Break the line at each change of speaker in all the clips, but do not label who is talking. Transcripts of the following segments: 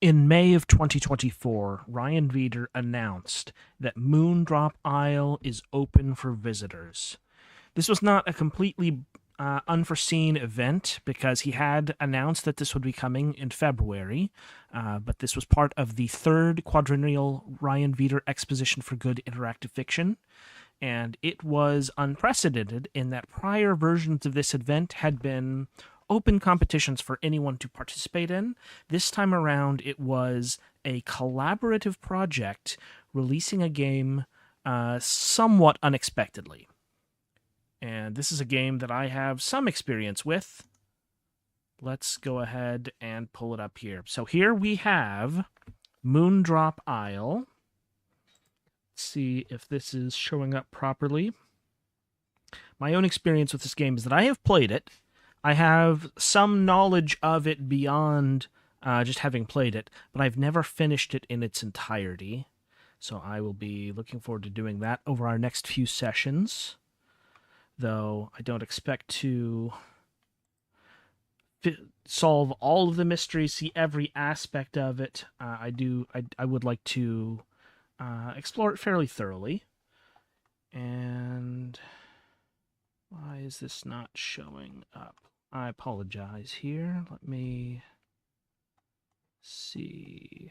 In May of 2024, Ryan Veeder announced that Moondrop Isle is open for visitors. This was not a completely unforeseen event because he had announced that this would be coming in February, but this was part of the third quadrennial Ryan Veeder Exposition for Good Interactive Fiction, and it was unprecedented in that prior versions of this event had been open competitions for anyone to participate in. This time around, it was a collaborative project releasing a game somewhat unexpectedly. And this is a game that I have some experience with. Let's go ahead and pull it up here. So here we have Moondrop Isle. Let's see if this is showing up properly. My own experience with this game is that I have played it. I have some knowledge of it beyond just having played it, but I've never finished it in its entirety. So I will be looking forward to doing that over our next few sessions, though I don't expect to solve all of the mysteries, see every aspect of it. I would like to explore it fairly thoroughly. And why is this not showing up? I apologize here. Let me see.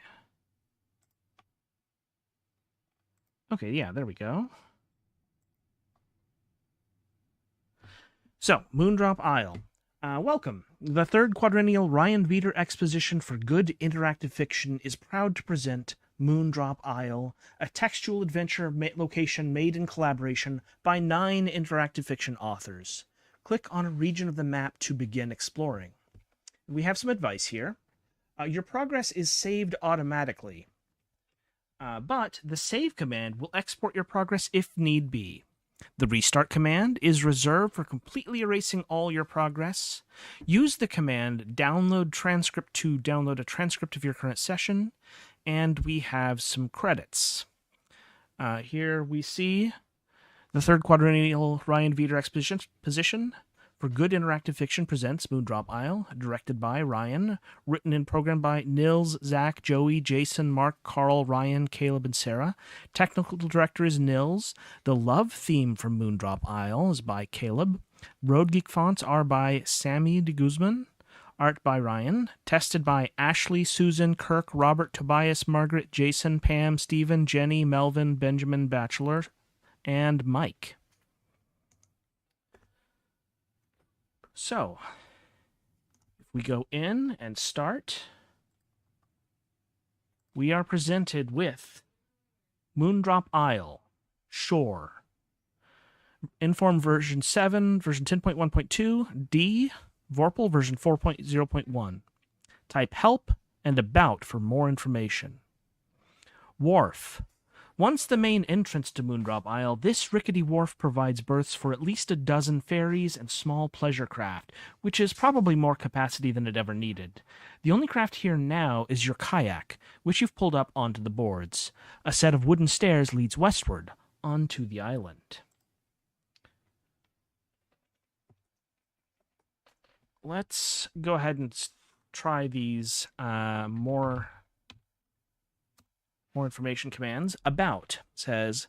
Okay, yeah, there we go. So, Moondrop Isle. Welcome. The third quadrennial Ryan Veeder Exposition for Good Interactive Fiction is proud to present Moondrop Isle, a textual adventure location made in collaboration by 9 interactive fiction authors. Click on a region of the map to begin exploring. We have some advice here. Your progress is saved automatically, but the save command will export your progress if need be. The restart command is reserved for completely erasing all your progress. Use the command download transcript to download a transcript of your current session, and we have some credits. Here we see the third quadrennial Ryan Veeder Exposition for Good Interactive Fiction presents Moondrop Isle, directed by Ryan, written and programmed by Nils, Zach, Joey, Jason, Mark, Carl, Ryan, Caleb, and Sarah. Technical director is Nils. The love theme for Moondrop Isle is by Caleb. Road Geek fonts are by Sammy de Guzman. Art by Ryan. Tested by Ashley, Susan, Kirk, Robert, Tobias, Margaret, Jason, Pam, Stephen, Jenny, Melvin, Benjamin, Bachelor, and Mike. So, if we go in and start, we are presented with Moondrop Isle, Shore. Inform version 7, version 10.1.2, D, Vorpal version 4.0.1. Type help and about for more information. Wharf. Once the main entrance to Moondrop Isle, this rickety wharf provides berths for at least a dozen ferries and small pleasure craft, which is probably more capacity than it ever needed. The only craft here now is your kayak, which you've pulled up onto the boards. A set of wooden stairs leads westward onto the island. Let's go ahead and try these more information commands. About says,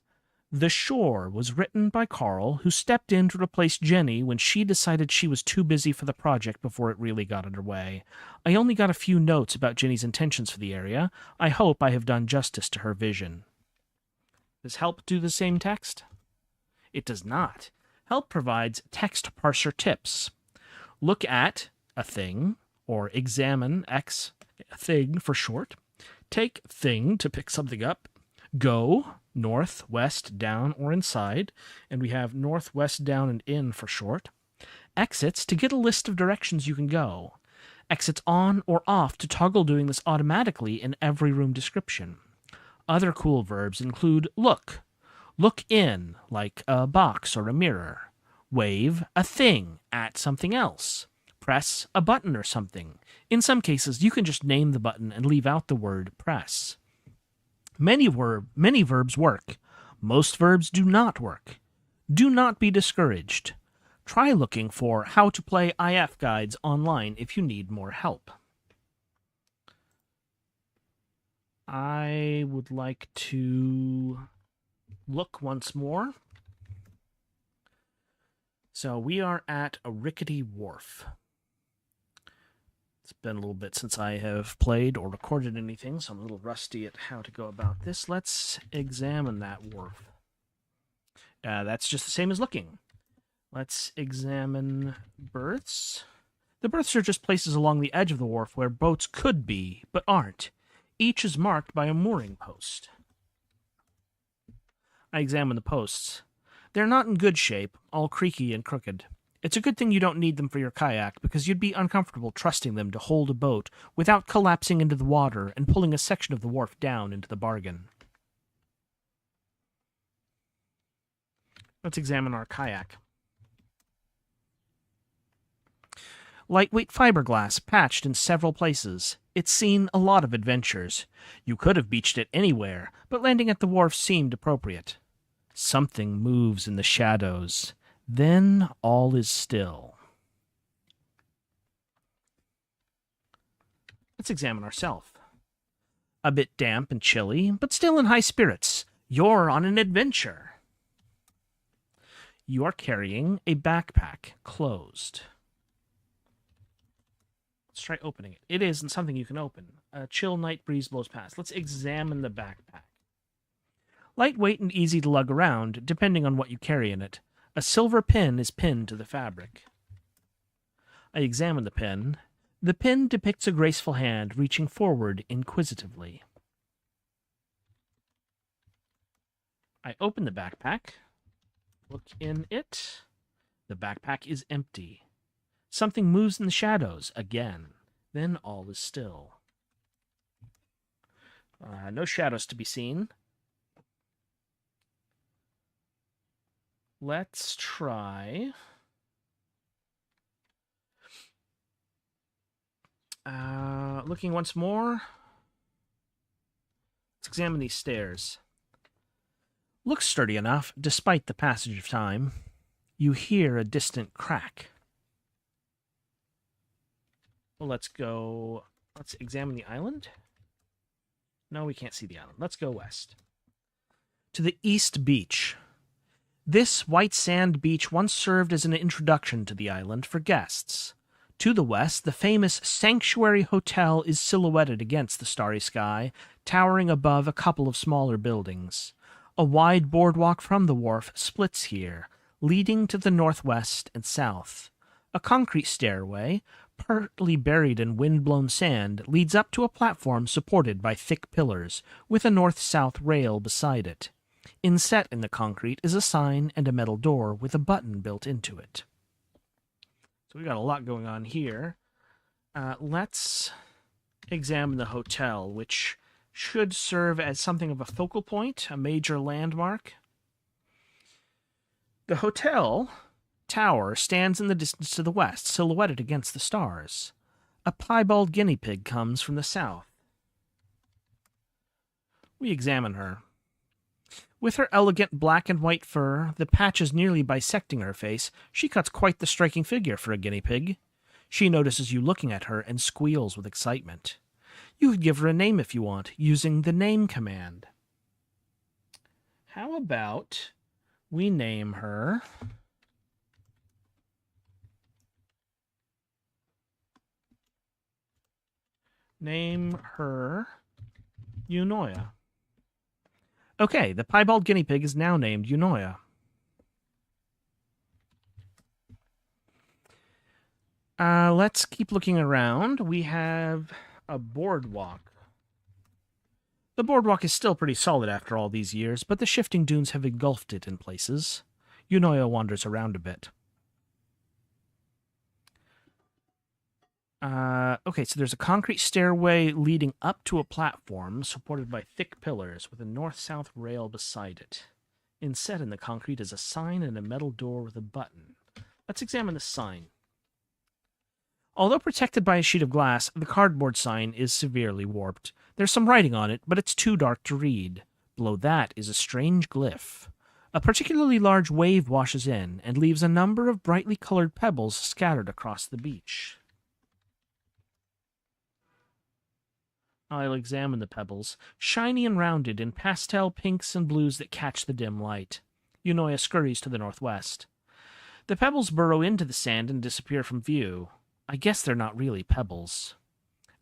The Shore was written by Carl, who stepped in to replace Jenny when she decided she was too busy for the project before it really got underway. I only got a few notes about Jenny's intentions for the area. I hope I have done justice to her vision. Does help do the same text? It does not. Help provides text parser tips. Look at a thing, or examine X thing for short. Take thing to pick something up. Go, north, west, down, or inside. And we have north, west, down, and in for short. Exits to get a list of directions you can go. Exits on or off to toggle doing this automatically in every room description. Other cool verbs include look. Look in, like a box or a mirror. Wave a thing at something else. Press a button or something. In some cases, you can just name the button and leave out the word press. Many verbs work. Most verbs do not work. Do not be discouraged. Try looking for how to play IF guides online if you need more help. I would like to look once more. So we are at a rickety wharf. It's been a little bit since I have played or recorded anything, so I'm a little rusty at how to go about this. Let's examine that wharf. That's just the same as looking. Let's examine berths. The berths are just places along the edge of the wharf where boats could be, but aren't. Each is marked by a mooring post. I examine the posts. They're not in good shape, all creaky and crooked. It's a good thing you don't need them for your kayak, because you'd be uncomfortable trusting them to hold a boat without collapsing into the water and pulling a section of the wharf down into the bargain. Let's examine our kayak. Lightweight fiberglass patched in several places. It's seen a lot of adventures. You could have beached it anywhere, but landing at the wharf seemed appropriate. Something moves in the shadows. Then all is still. Let's examine ourselves. A bit damp and chilly, but still in high spirits. You're on an adventure. You are carrying a backpack, closed. Let's try opening it. It isn't something you can open. A chill night breeze blows past. Let's examine the backpack. Lightweight and easy to lug around, depending on what you carry in it. A silver pin is pinned to the fabric. I examine the pin. The pin depicts a graceful hand reaching forward inquisitively. I open the backpack. Look in it. The backpack is empty. Something moves in the shadows again. Then all is still. No shadows to be seen. Let's try... looking once more. Let's examine these stairs. Looks sturdy enough, despite the passage of time. You hear a distant crack. Well, let's examine the island. No, we can't see the island. Let's go west. To the East Beach. This white sand beach once served as an introduction to the island for guests. To the west, the famous Sanctuary Hotel is silhouetted against the starry sky, towering above a couple of smaller buildings. A wide boardwalk from the wharf splits here, leading to the northwest and south. A concrete stairway, partly buried in wind-blown sand, leads up to a platform supported by thick pillars, with a north-south rail beside it. Inset in the concrete is a sign and a metal door with a button built into it. So we got a lot going on here. Let's examine the hotel, which should serve as something of a focal point, a major landmark. The hotel tower stands in the distance to the west, silhouetted against the stars. A piebald guinea pig comes from the south. We examine her. With her elegant black and white fur, the patches nearly bisecting her face, she cuts quite the striking figure for a guinea pig. She notices you looking at her and squeals with excitement. You could give her a name if you want, using the name command. How about we name her... Name her Eunoia. Okay, the piebald guinea pig is now named Eunoia. Let's keep looking around. We have a boardwalk. The boardwalk is still pretty solid after all these years, but the shifting dunes have engulfed it in places. Eunoia wanders around a bit. Okay, so there's a concrete stairway leading up to a platform supported by thick pillars with a north-south rail beside it. Inset in the concrete is a sign and a metal door with a button. Let's examine the sign. Although protected by a sheet of glass, the cardboard sign is severely warped. There's some writing on it, but it's too dark to read. Below that is a strange glyph. A particularly large wave washes in and leaves a number of brightly colored pebbles scattered across the beach. I'll examine the pebbles, shiny and rounded in pastel pinks and blues that catch the dim light. Eunoia scurries to the northwest. The pebbles burrow into the sand and disappear from view. I guess they're not really pebbles.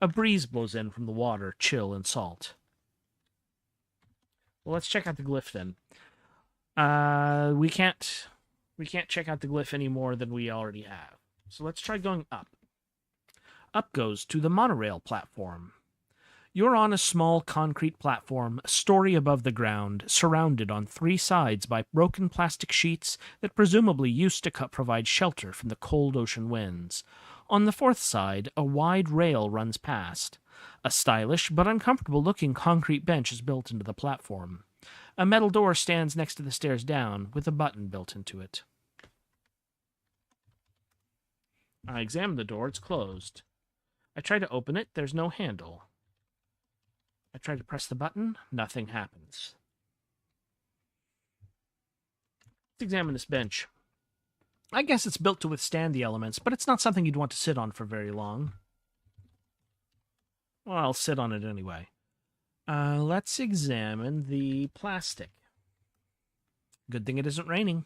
A breeze blows in from the water, chill and salt. Well, let's check out the glyph then. We can't check out the glyph any more than we already have. So let's try going up. Up goes to the monorail platform. You're on a small concrete platform, a story above the ground, surrounded on three sides by broken plastic sheets that presumably used to provide shelter from the cold ocean winds. On the fourth side, a wide rail runs past. A stylish but uncomfortable-looking concrete bench is built into the platform. A metal door stands next to the stairs down, with a button built into it. I examine the door. It's closed. I try to open it. There's no handle. I try to press the button. Nothing happens. Let's examine this bench. I guess it's built to withstand the elements, but it's not something you'd want to sit on for very long. Well, I'll sit on it anyway. Let's examine the plastic. Good thing it isn't raining.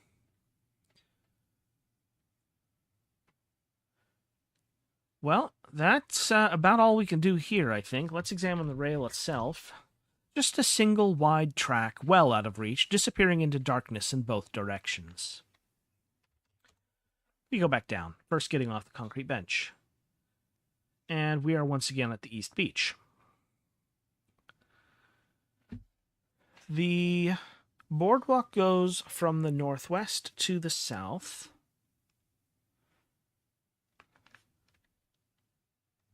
Well, that's about all we can do here, I think. Let's examine the rail itself. Just a single wide track, well out of reach, disappearing into darkness in both directions. We go back down, first getting off the concrete bench. And we are once again at the East Beach. The boardwalk goes from the northwest to the south.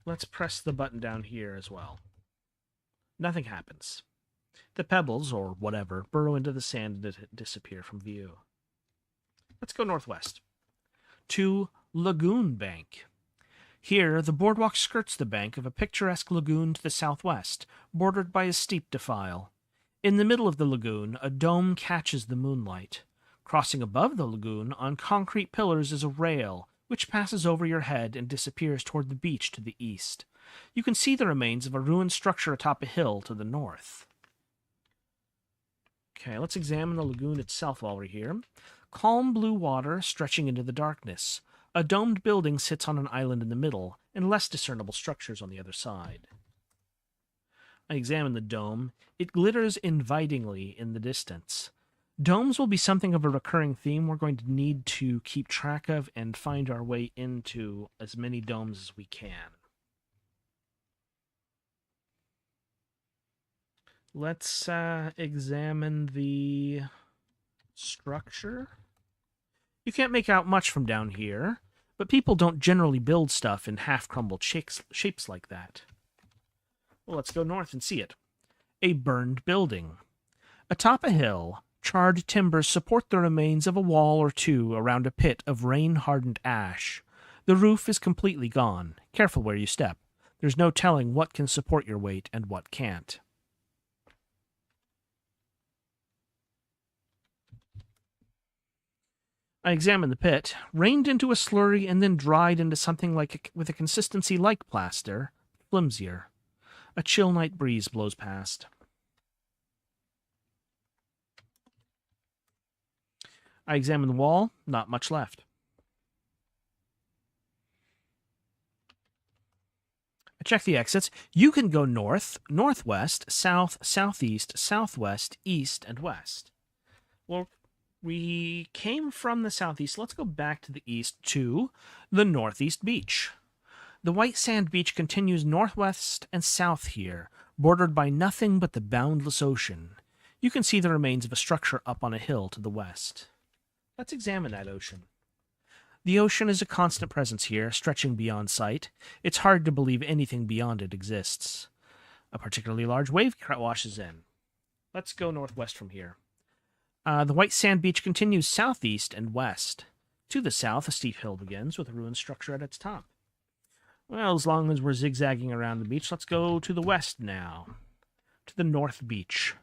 Let's press the button down here as well. Nothing happens. The pebbles, or whatever, burrow into the sand and disappear from view. Let's go northwest. To Lagoon Bank. Here, the boardwalk skirts the bank of a picturesque lagoon to the southwest, bordered by a steep defile. In the middle of the lagoon, a dome catches the moonlight. Crossing above the lagoon, on concrete pillars, is a rail, which passes over your head and disappears toward the beach to the east. You can see the remains of a ruined structure atop a hill to the north. Okay, let's examine the lagoon itself while we're here. Calm blue water stretching into the darkness. A domed building sits on an island in the middle, and less discernible structures on the other side. I examine the dome. It glitters invitingly in the distance. Domes will be something of a recurring theme we're going to need to keep track of and find our way into as many domes as we can. Let's examine the structure. You can't make out much from down here, but people don't generally build stuff in half-crumbled shapes like that. Well, let's go north and see it. A burned building. Atop a hill, charred timbers support the remains of a wall or two around a pit of rain-hardened ash. The roof is completely gone. Careful where you step. There's no telling what can support your weight and what can't. I examine the pit, rained into a slurry and then dried into something with a consistency like plaster, flimsier. A chill night breeze blows past. I examine the wall, not much left. I check the exits. You can go north, northwest, south, southeast, southwest, east, and west. Well, we came from the southeast. Let's go back to the east to the northeast beach. The white sand beach continues northwest and south here, bordered by nothing but the boundless ocean. You can see the remains of a structure up on a hill to the west. Let's examine that ocean. The ocean is a constant presence here, stretching beyond sight. It's hard to believe anything beyond it exists. A particularly large wave washes in. Let's go northwest from here. The white sand beach continues southeast and west. To the south, a steep hill begins with a ruined structure at its top. Well, as long as we're zigzagging around the beach, let's go to the west now. To the north beach.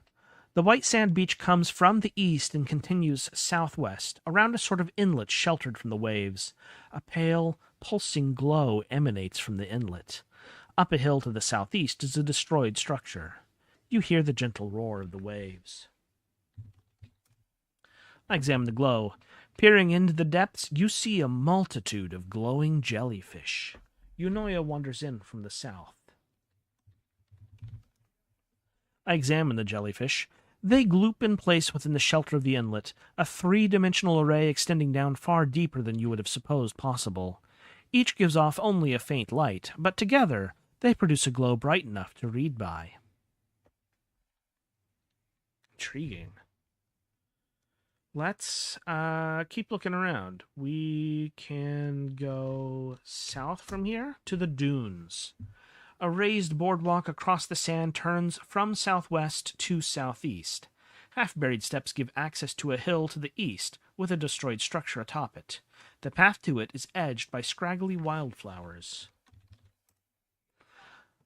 The white sand beach comes from the east and continues southwest, around a sort of inlet sheltered from the waves. A pale, pulsing glow emanates from the inlet. Up a hill to the southeast is a destroyed structure. You hear the gentle roar of the waves. I examine the glow. Peering into the depths, you see a multitude of glowing jellyfish. Eunoia wanders in from the south. I examine the jellyfish. They gloop in place within the shelter of the inlet, a three-dimensional array extending down far deeper than you would have supposed possible. Each gives off only a faint light, but together they produce a glow bright enough to read by. Intriguing. Let's keep looking around. We can go south from here to the dunes. A raised boardwalk across the sand turns from southwest to southeast. Half-buried steps give access to a hill to the east, with a destroyed structure atop it. The path to it is edged by scraggly wildflowers.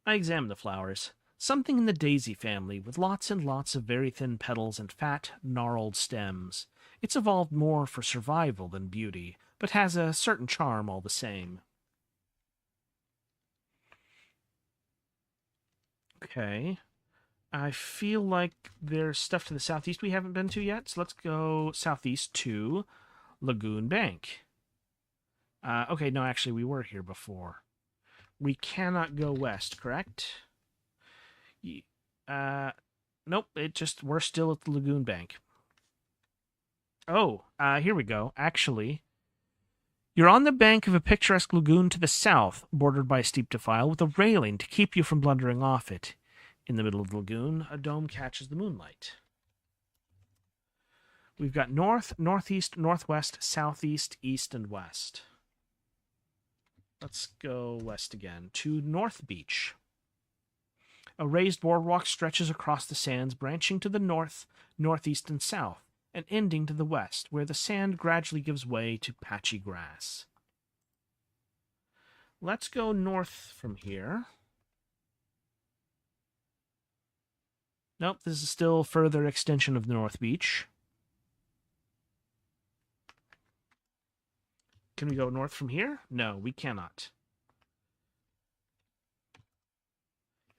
I examine the flowers. Something in the daisy family, with lots and lots of very thin petals and fat, gnarled stems. It's evolved more for survival than beauty, but has a certain charm all the same. Okay. I feel like there's stuff to the southeast we haven't been to yet, so let's go southeast to Lagoon Bank. Okay, no, actually, we were here before. We cannot go west, correct? Nope, we're still at the Lagoon Bank. Oh, here we go. Actually, you're on the bank of a picturesque lagoon to the south, bordered by a steep defile with a railing to keep you from blundering off it. In the middle of the lagoon, a dome catches the moonlight. We've got north, northeast, northwest, southeast, east, and west. Let's go west again to North Beach. A raised boardwalk stretches across the sands, branching to the north, northeast, and south, and ending to the west, where the sand gradually gives way to patchy grass. Let's go north from here. Nope, this is still further extension of the North Beach. Can we go north from here? No, we cannot.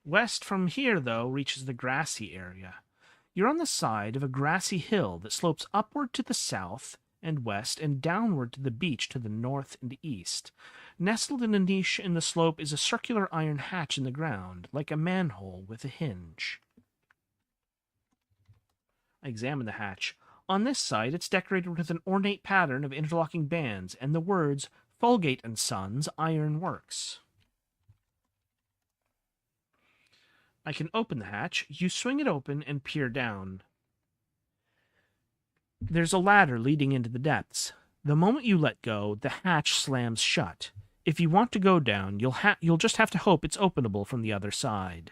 West from here, though, reaches the grassy area. You're on the side of a grassy hill that slopes upward to the south and west and downward to the beach to the north and east. Nestled in a niche in the slope is a circular iron hatch in the ground, like a manhole with a hinge. I examine the hatch. On this side, it's decorated with an ornate pattern of interlocking bands and the words Folgate & Sons Iron Works. I can open the hatch. You swing it open and peer down. There's a ladder leading into the depths. The moment you let go, the hatch slams shut. If you want to go down, you'll just have to hope it's openable from the other side.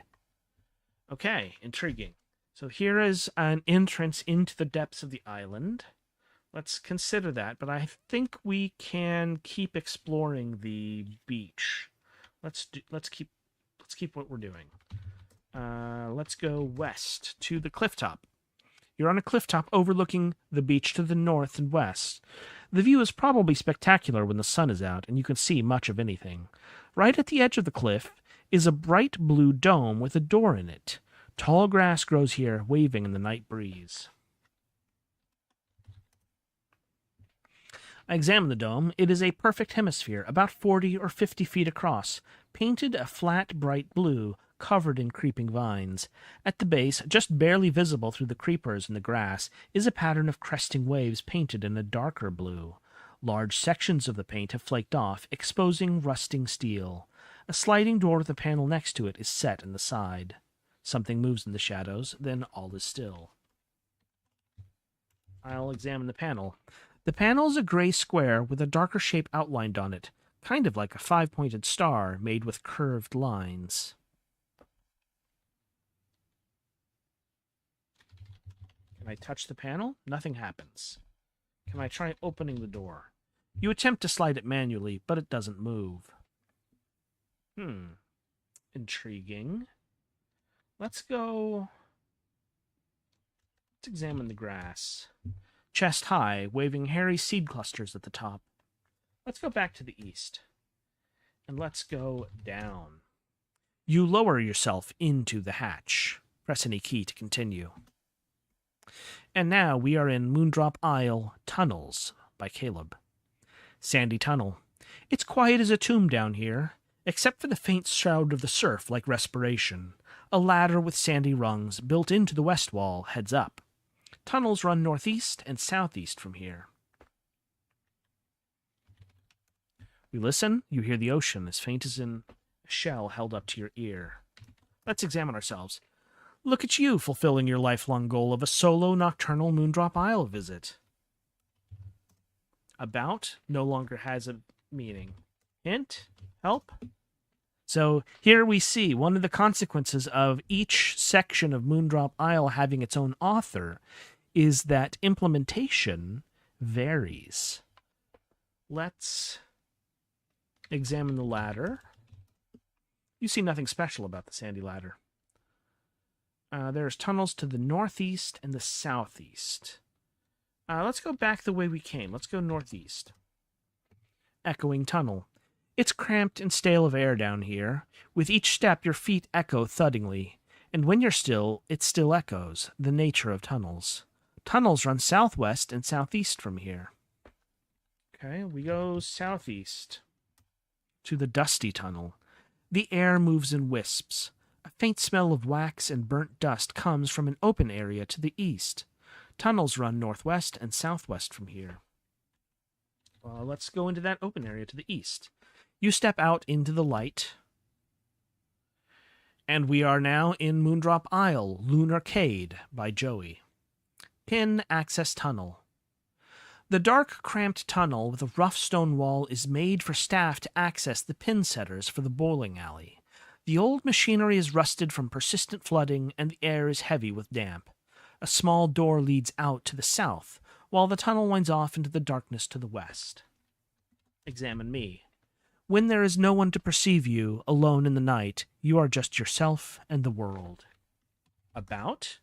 Okay, intriguing. So here is an entrance into the depths of the island. Let's consider that, but I think we can keep exploring the beach. Let's keep what we're doing. Let's go west to the cliff top. You're on a cliff top overlooking the beach to the north and west. The view is probably spectacular when the sun is out, and you can see much of anything. Right at the edge of the cliff is a bright blue dome with a door in it. Tall grass grows here, waving in the night breeze. I examine the dome. It is a perfect hemisphere, about 40 or 50 feet across, painted a flat, bright blue, covered in creeping vines. At the base, just barely visible through the creepers and the grass, is a pattern of cresting waves painted in a darker blue. Large sections of the paint have flaked off, exposing rusting steel. A sliding door with a panel next to it is set in the side. Something moves in the shadows, then all is still. I'll examine the panel. The panel is a gray square with a darker shape outlined on it, kind of like a 5-pointed star made with curved lines. Can I touch the panel? Nothing happens. Can I try opening the door? You attempt to slide it manually, but it doesn't move. Intriguing. Let's examine the grass. Chest high, waving hairy seed clusters at the top. Let's go back to the east. And let's go down. You lower yourself into the hatch. Press any key to continue. And now we are in Moondrop Isle Tunnels by Caleb. Sandy tunnel. It's quiet as a tomb down here, except for the faint shroud of the surf like respiration. A ladder with sandy rungs built into the west wall heads up. Tunnels run northeast and southeast from here. We listen, you hear the ocean as faint as in a shell held up to your ear. Let's examine ourselves. Look at you fulfilling your lifelong goal of a solo nocturnal Moondrop Isle visit. About no longer has a meaning. Hint? Help? So here we see one of the consequences of each section of Moondrop Isle having its own author is that implementation varies. Let's examine the ladder. You see nothing special about the sandy ladder. There's tunnels to the northeast and the southeast. Let's go back the way we came. Let's go northeast. Echoing tunnel. It's cramped and stale of air down here. With each step, your feet echo thuddingly. And when you're still, it still echoes. The nature of tunnels. Tunnels run southwest and southeast from here. Okay, we go southeast to the dusty tunnel. The air moves in wisps. A faint smell of wax and burnt dust comes from an open area to the east. Tunnels run northwest and southwest from here. Let's go into that open area to the east. You step out into the light, and we are now in Moondrop Isle, Lunarcade by Joey. Pin Access Tunnel. The dark, cramped tunnel with a rough stone wall is made for staff to access the pin setters for the bowling alley. The old machinery is rusted from persistent flooding, and the air is heavy with damp. A small door leads out to the south, while the tunnel winds off into the darkness to the west. Examine me. When there is no one to perceive you, alone in the night, you are just yourself and the world. About?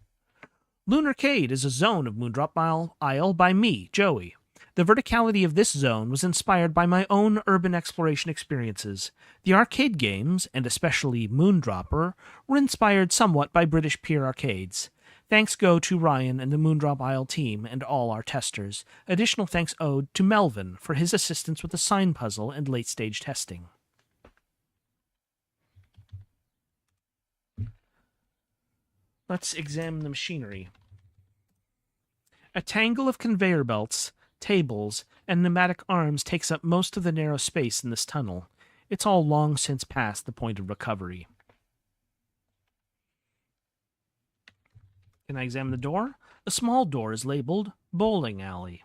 Lunarcade is a zone of Moondrop Isle by me, Joey. The verticality of this zone was inspired by my own urban exploration experiences. The arcade games, and especially Moondropper, were inspired somewhat by British peer arcades. Thanks go to Ryan and the Moondrop Isle team and all our testers. Additional thanks owed to Melvin for his assistance with the sign puzzle and late-stage testing. Let's examine the machinery. A tangle of conveyor belts, tables, and pneumatic arms takes up most of the narrow space in this tunnel. It's all long since past the point of recovery. Can I examine the door? A small door is labeled Bowling Alley.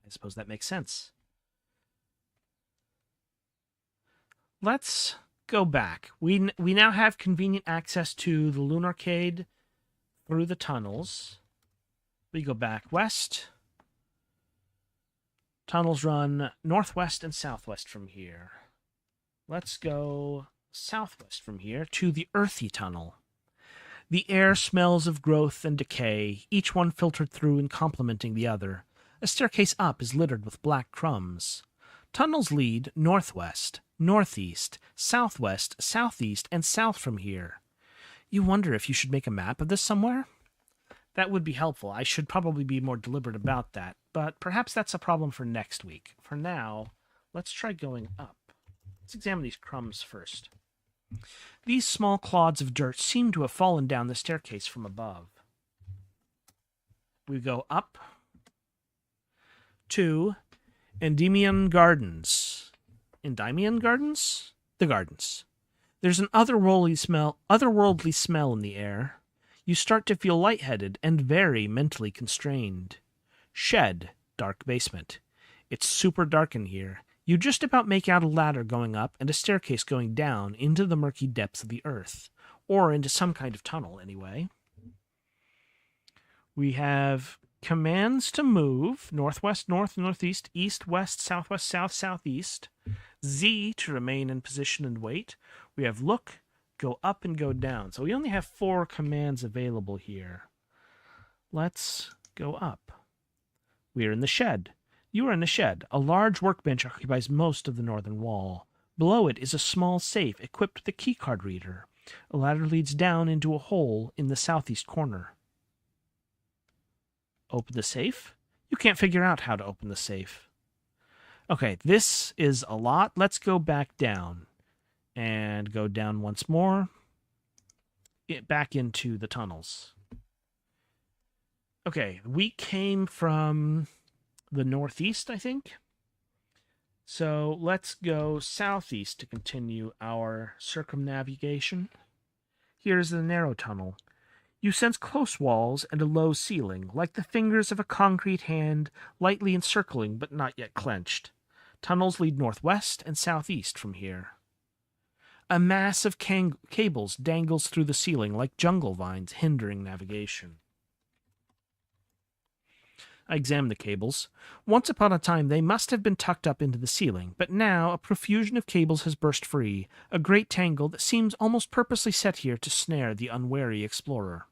I suppose that makes sense. Let's go back. We now have convenient access to the Lunarcade through the tunnels. We go back west. Tunnels run northwest and southwest from here. Let's go southwest from here to the Earthy Tunnel. The air smells of growth and decay, each one filtered through and complementing the other. A staircase up is littered with black crumbs. Tunnels lead northwest, northeast, southwest, southeast, and south from here. You wonder if you should make a map of this somewhere? That would be helpful. I should probably be more deliberate about that, but perhaps that's a problem for next week. For now, let's try going up. Let's examine these crumbs first. These small clods of dirt seem to have fallen down the staircase from above. We go up to Endymion Gardens. Endymion Gardens? The gardens. There's an otherworldly smell in the air. You start to feel lightheaded and very mentally constrained. Shed, dark basement. It's super dark in here. You just about make out a ladder going up and a staircase going down into the murky depths of the earth, or into some kind of tunnel, anyway. We have commands to move, northwest, north, northeast, east, west, southwest, south, southeast. Z to remain in position and wait. We have look, go up, and go down. So we only have 4 commands available here. Let's go up. We are in the shed. You are in the shed. A large workbench occupies most of the northern wall. Below it is a small safe equipped with a keycard reader. A ladder leads down into a hole in the southeast corner. Open the safe? You can't figure out how to open the safe. Okay, this is a lot. Let's go back down. And go down once more. Get back into the tunnels. Okay, we came from the northeast, I think. So let's go southeast to continue our circumnavigation. Here's the narrow tunnel. You sense close walls and a low ceiling, like the fingers of a concrete hand, lightly encircling but not yet clenched. Tunnels lead northwest and southeast from here. A mass of cables dangles through the ceiling like jungle vines, hindering navigation. I examine the cables. Once upon a time, they must have been tucked up into the ceiling, but now a profusion of cables has burst free, a great tangle that seems almost purposely set here to snare the unwary explorer.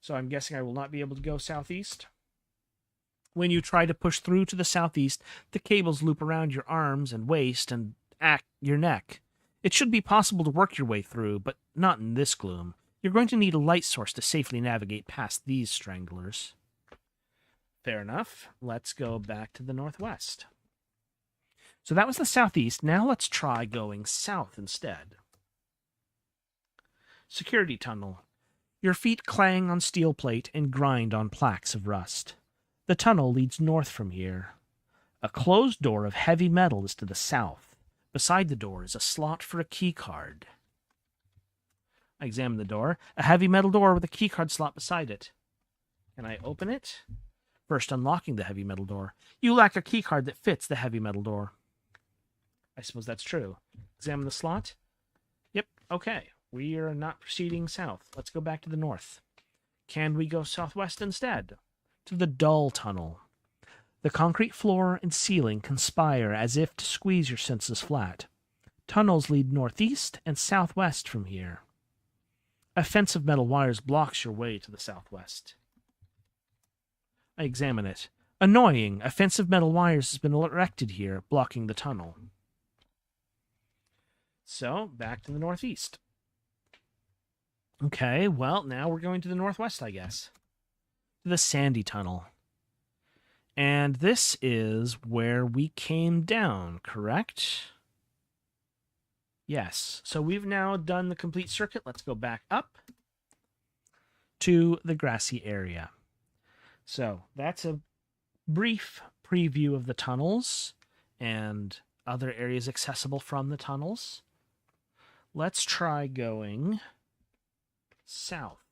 So I'm guessing I will not be able to go southeast. When you try to push through to the southeast, the cables loop around your arms and waist and your neck. It should be possible to work your way through, but not in this gloom. You're going to need a light source to safely navigate past these stranglers. Fair enough. Let's go back to the northwest. So that was the southeast. Now let's try going south instead. Security tunnel. Your feet clang on steel plate and grind on plaques of rust. The tunnel leads north from here. A closed door of heavy metal is to the south. Beside the door is a slot for a key card. I examine the door. A heavy metal door with a key card slot beside it. Can I open it? First unlocking the heavy metal door. You lack a key card that fits the heavy metal door. I suppose that's true. Examine the slot. Yep, okay. We are not proceeding south. Let's go back to the north. Can we go southwest instead? To the dull tunnel. The concrete floor and ceiling conspire as if to squeeze your senses flat. Tunnels lead northeast and southwest from here. A fence of metal wires blocks your way to the southwest. I examine it. Annoying, a fence of metal wires has been erected here, blocking the tunnel. So, back to the northeast. Okay, well, now we're going to the northwest, I guess. The sandy tunnel. And this is where we came down, correct? Yes. So we've now done the complete circuit. Let's go back up to the grassy area. So that's a brief preview of the tunnels and other areas accessible from the tunnels. Let's try going south.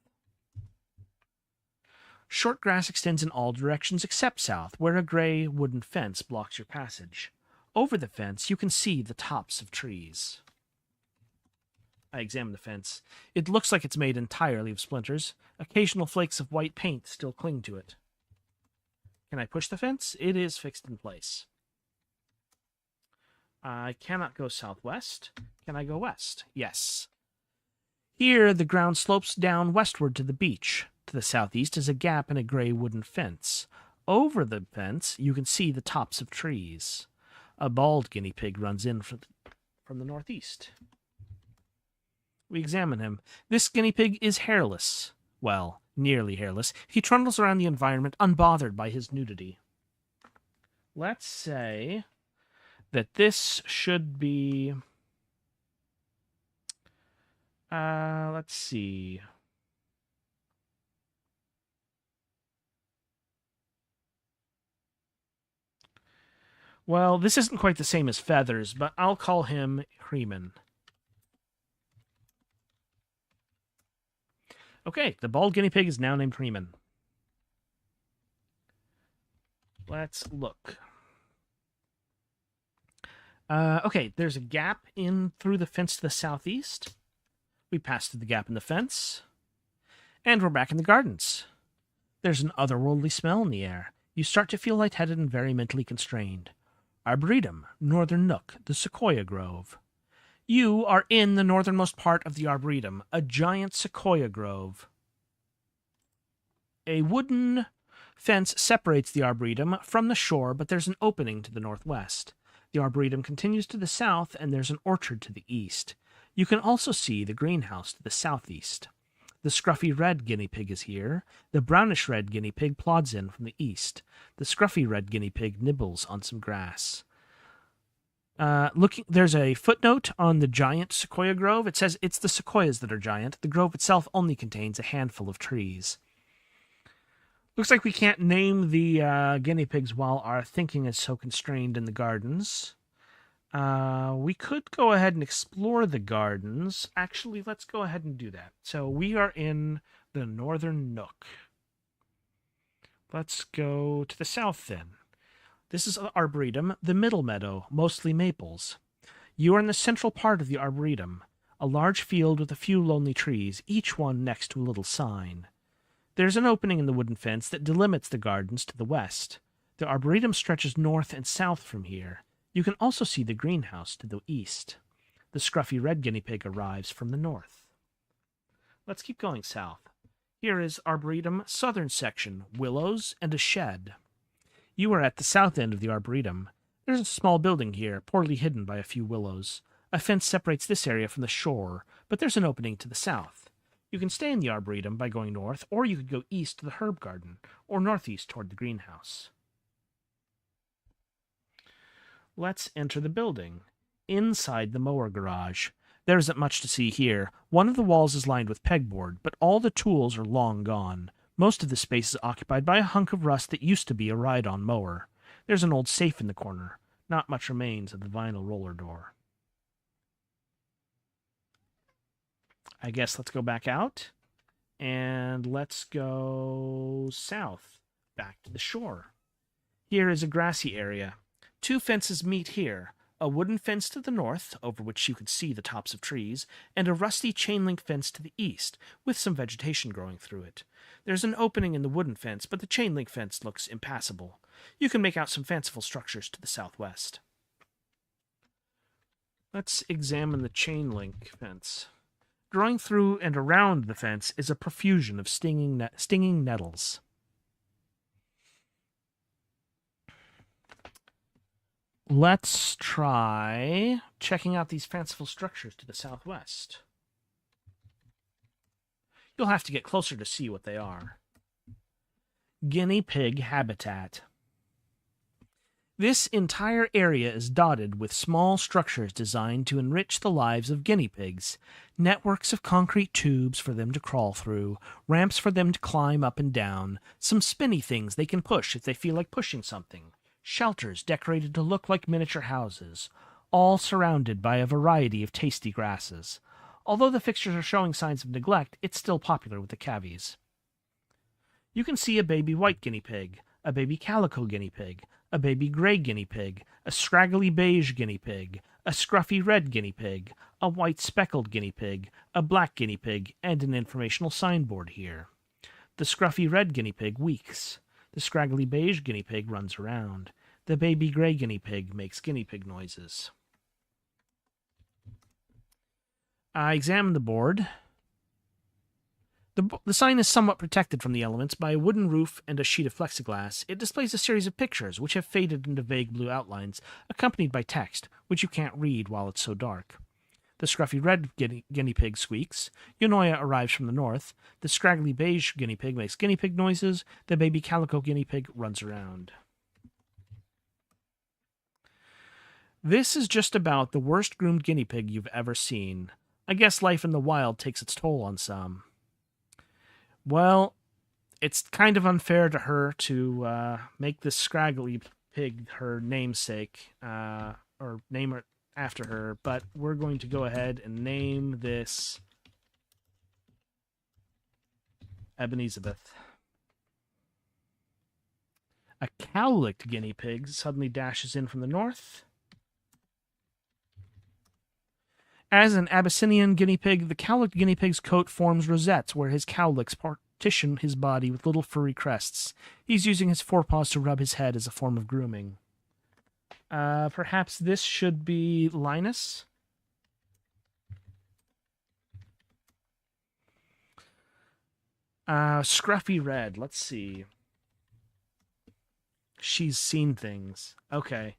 Short grass extends in all directions except south, where a gray wooden fence blocks your passage. Over the fence, you can see the tops of trees. I examine the fence. It looks like it's made entirely of splinters. Occasional flakes of white paint still cling to it. Can I push the fence? It is fixed in place. I cannot go southwest. Can I go west? Yes. Here, the ground slopes down westward to the beach. To the southeast is a gap in a gray wooden fence. Over the fence, you can see the tops of trees. A bald guinea pig runs in from the northeast. We examine him. This guinea pig is hairless. Well, nearly hairless. He trundles around the environment unbothered by his nudity. Let's say that this should be... let's see. Well, this isn't quite the same as feathers, but I'll call him Freeman. Okay, the bald guinea pig is now named Freeman. Let's look. Okay, there's a gap in through the fence to the southeast. We pass through the gap in the fence. And we're back in the gardens. There's an otherworldly smell in the air. You start to feel lightheaded and very mentally constrained. Arboretum, northern nook, the sequoia grove. You are in the northernmost part of the Arboretum, a giant sequoia grove. A wooden fence separates the Arboretum from the shore, but there's an opening to the northwest. The The arboretum continues to the south, and there's an orchard to the east. You can also see the greenhouse to the southeast. The scruffy red guinea pig is here. The brownish red guinea pig plods in from the east. The scruffy red guinea pig nibbles on some grass. There's a footnote on the giant sequoia grove. It says it's the sequoias that are giant. The grove itself only contains a handful of trees. Looks like we can't name the guinea pigs while our thinking is so constrained in the gardens. We could go ahead and explore the gardens. Actually, let's go ahead and do that. So we are in the northern nook. Let's go to the south then. This is the arboretum, the middle meadow, mostly maples. You are in the central part of the arboretum, a large field with a few lonely trees, each one next to a little sign. There's an opening in the wooden fence that delimits the gardens to the west. The arboretum stretches north and south from here. You can also see the greenhouse to the east. The scruffy red guinea pig arrives from the north. Let's keep going south. Here is arboretum, southern section, willows, and a shed. You are at the south end of the arboretum. There's a small building here, poorly hidden by a few willows. A fence separates this area from the shore, but there's an opening to the south. You can stay in the arboretum by going north, or you could go east to the herb garden, or northeast toward the greenhouse. Let's enter the building. Inside the mower garage. There isn't much to see here. One of the walls is lined with pegboard, but all the tools are long gone. Most of the space is occupied by a hunk of rust that used to be a ride-on mower. There's an old safe in the corner. Not much remains of the vinyl roller door. I guess let's go back out, and let's go south, back to the shore. Here is a grassy area. Two fences meet here. A wooden fence to the north, over which you could see the tops of trees, and a rusty chain-link fence to the east, with some vegetation growing through it. There's an opening in the wooden fence, but the chain-link fence looks impassable. You can make out some fanciful structures to the southwest. Let's examine the chain-link fence. Growing through and around the fence is a profusion of stinging nettles. Let's try checking out these fanciful structures to the southwest. You'll have to get closer to see what they are. Guinea pig habitat. This entire area is dotted with small structures designed to enrich the lives of guinea pigs. Networks of concrete tubes for them to crawl through, ramps for them to climb up and down, some spinny things they can push if they feel like pushing something. Shelters decorated to look like miniature houses, all surrounded by a variety of tasty grasses. Although the fixtures are showing signs of neglect, it's still popular with the cavies. You can see a baby white guinea pig, a baby calico guinea pig, a baby gray guinea pig, a scraggly beige guinea pig, a scruffy red guinea pig, a white speckled guinea pig, a black guinea pig, and an informational signboard here. The scruffy red guinea pig weeks. The scraggly beige guinea pig runs around. The baby gray guinea pig makes guinea pig noises. I examine the board. The sign is somewhat protected from the elements by a wooden roof and a sheet of plexiglass. It displays a series of pictures, which have faded into vague blue outlines, accompanied by text, which you can't read while it's so dark. The scruffy red guinea pig squeaks. Yonoya arrives from the north. The scraggly beige guinea pig makes guinea pig noises. The baby calico guinea pig runs around. This is just about the worst groomed guinea pig you've ever seen. I guess life in the wild takes its toll on some. Well, it's kind of unfair to her to make this scraggly pig her namesake, or name her after her, but we're going to go ahead and name this Ebenezabeth. A cow-licked guinea pig suddenly dashes in from the north. As an Abyssinian guinea pig, the cowlicked guinea pig's coat forms rosettes where his cowlicks partition his body with little furry crests. He's using his forepaws to rub his head as a form of grooming. Perhaps this should be Linus? Scruffy red, let's see. She's seen things. Okay.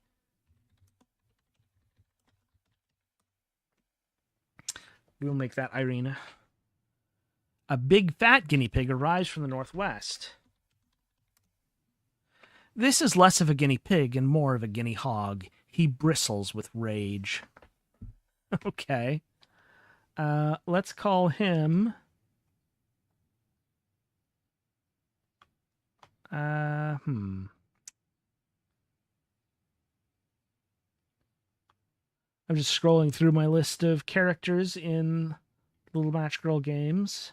We'll make that Irina. A big fat guinea pig arrives from the northwest. This is less of a guinea pig and more of a guinea hog. He bristles with rage. Okay. Let's call him... I'm just scrolling through my list of characters in Little Match Girl games.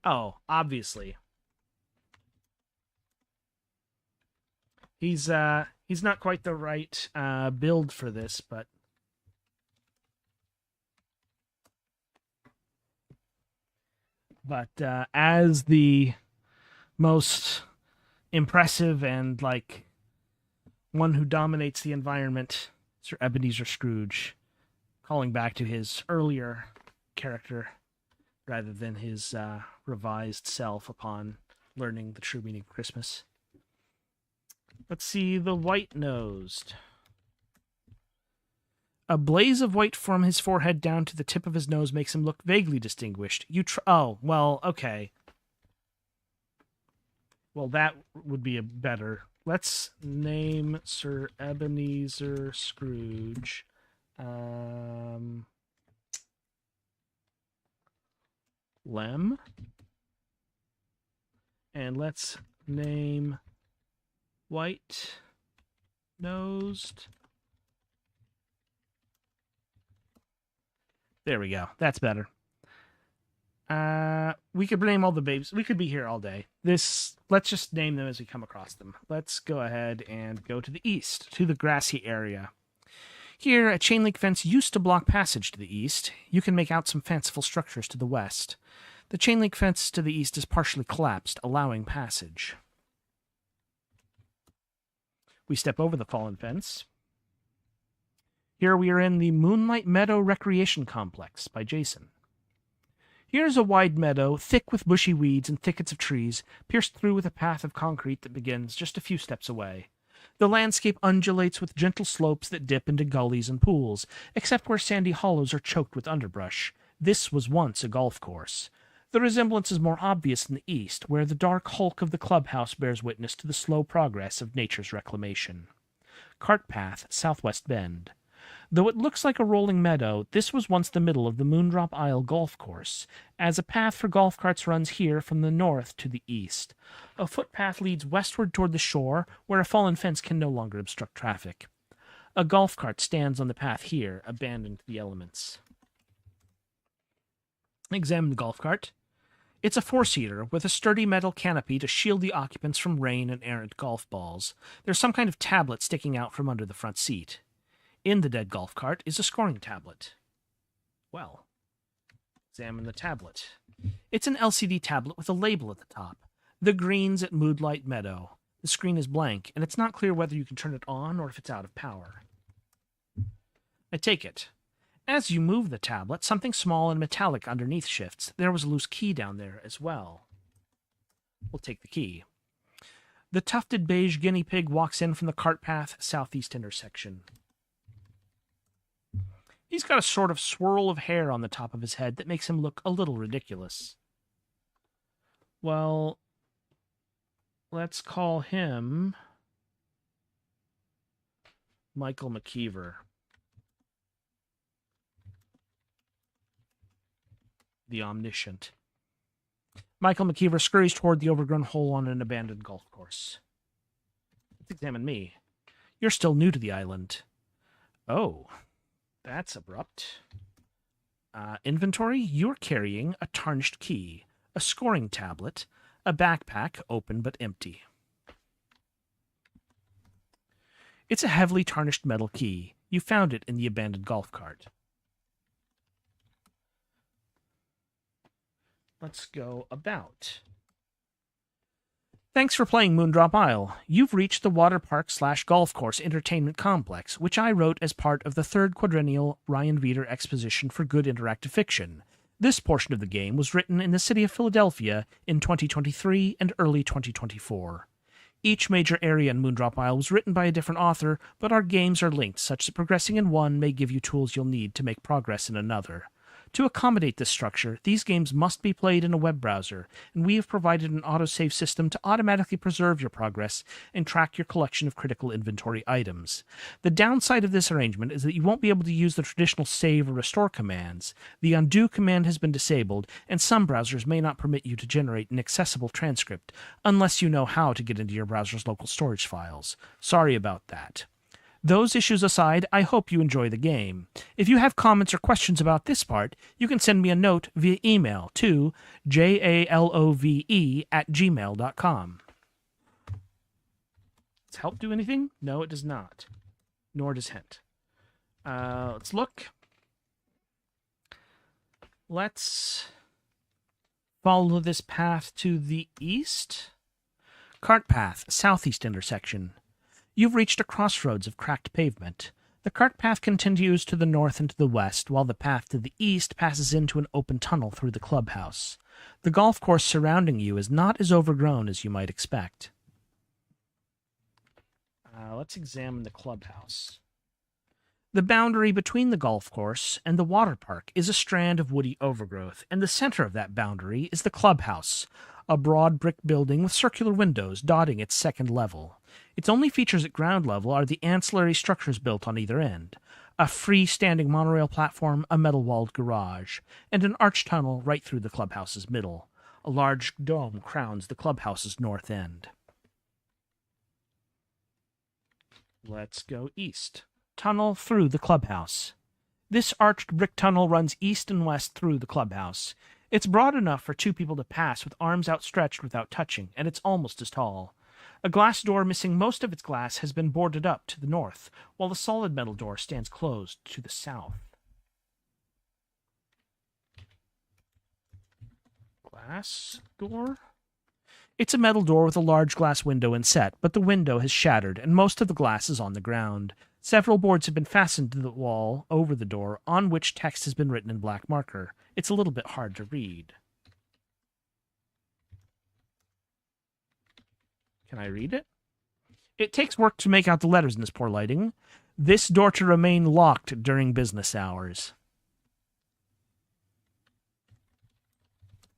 Oh, obviously. He's not quite the right build for this, but as the most impressive and like one who dominates the environment, Sir Ebenezer Scrooge, calling back to his earlier character rather than his revised self upon learning the true meaning of Christmas. Let's see the white-nosed. A blaze of white from his forehead down to the tip of his nose makes him look vaguely distinguished. Oh, well, okay. Well, that would be a better... Let's name Sir Ebenezer Scrooge. Lem. And let's name white-nosed. There we go. That's better. We could name all the babes. We could be here all day. Let's just name them as we come across them. Let's go ahead and go to the east, to the grassy area. Here, a chain link fence used to block passage to the east. You can make out some fanciful structures to the west. The chain link fence to the east is partially collapsed, allowing passage. We step over the fallen fence. Here we are in the Moonlight Meadow Recreation Complex by Jason. Here's a wide meadow, thick with bushy weeds and thickets of trees, pierced through with a path of concrete that begins just a few steps away. The landscape undulates with gentle slopes that dip into gullies and pools, except where sandy hollows are choked with underbrush. This was once a golf course. The resemblance is more obvious in the east, where the dark hulk of the clubhouse bears witness to the slow progress of nature's reclamation. Cart path, southwest bend. Though it looks like a rolling meadow, this was once the middle of the Moondrop Isle golf course, as a path for golf carts runs here from the north to the east. A footpath leads westward toward the shore, where a fallen fence can no longer obstruct traffic. A golf cart stands on the path here, abandoned to the elements. Examine the golf cart. It's a four-seater, with a sturdy metal canopy to shield the occupants from rain and errant golf balls. There's some kind of tablet sticking out from under the front seat. In the dead golf cart is a scoring tablet. Well, examine the tablet. It's an LCD tablet with a label at the top. The Greens at Moonlight Meadow. The screen is blank, and it's not clear whether you can turn it on or if it's out of power. I take it. As you move the tablet, something small and metallic underneath shifts. There was a loose key down there as well. We'll take the key. The tufted beige guinea pig walks in from the cart path southeast intersection. He's got a sort of swirl of hair on the top of his head that makes him look a little ridiculous. Well, let's call him Michael McKeever. The Omniscient. Michael McKeever scurries toward the overgrown hole on an abandoned golf course. Let's examine me. You're still new to the island. Oh, that's abrupt. Inventory, you're carrying a tarnished key, a scoring tablet, a backpack, open but empty. It's a heavily tarnished metal key. You found it in the abandoned golf cart. Let's go about. Thanks for playing Moondrop Isle. You've reached the water park/golf course entertainment complex, which I wrote as part of the third quadrennial Ryan Veeder Exposition for Good Interactive Fiction. This portion of the game was written in the city of Philadelphia in 2023 and early 2024. Each major area in Moondrop Isle was written by a different author, but our games are linked such that progressing in one may give you tools you'll need to make progress in another. To accommodate this structure, these games must be played in a web browser, and we have provided an autosave system to automatically preserve your progress and track your collection of critical inventory items. The downside of this arrangement is that you won't be able to use the traditional save or restore commands. The undo command has been disabled, and some browsers may not permit you to generate an accessible transcript unless you know how to get into your browser's local storage files. Sorry about that. Those issues aside, I hope you enjoy the game. If you have comments or questions about this part, you can send me a note via email to jalove@gmail.com. Does help do anything? No, it does not. Nor does hint. Let's look. Let's follow this path to the east. Cart path, southeast intersection. You've reached a crossroads of cracked pavement. The cart path continues to the north and to the west, while the path to the east passes into an open tunnel through the clubhouse. The golf course surrounding you is not as overgrown as you might expect. Let's examine the clubhouse. The boundary between the golf course and the water park is a strand of woody overgrowth, and the center of that boundary is the clubhouse, a broad brick building with circular windows dotting its second level. Its only features at ground level are the ancillary structures built on either end: a freestanding monorail platform, a metal-walled garage, and an arch tunnel right through the clubhouse's middle. A large dome crowns the clubhouse's north end. Let's go east. Tunnel through the clubhouse. This arched brick tunnel runs east and west through the clubhouse. It's broad enough for two people to pass with arms outstretched without touching, and it's almost as tall. A glass door missing most of its glass has been boarded up to the north, while the solid metal door stands closed to the south. Glass door? It's a metal door with a large glass window inset, but the window has shattered, and most of the glass is on the ground. Several boards have been fastened to the wall over the door, on which text has been written in black marker. It's a little bit hard to read. Can I read it? It takes work to make out the letters in this poor lighting. This door to remain locked during business hours.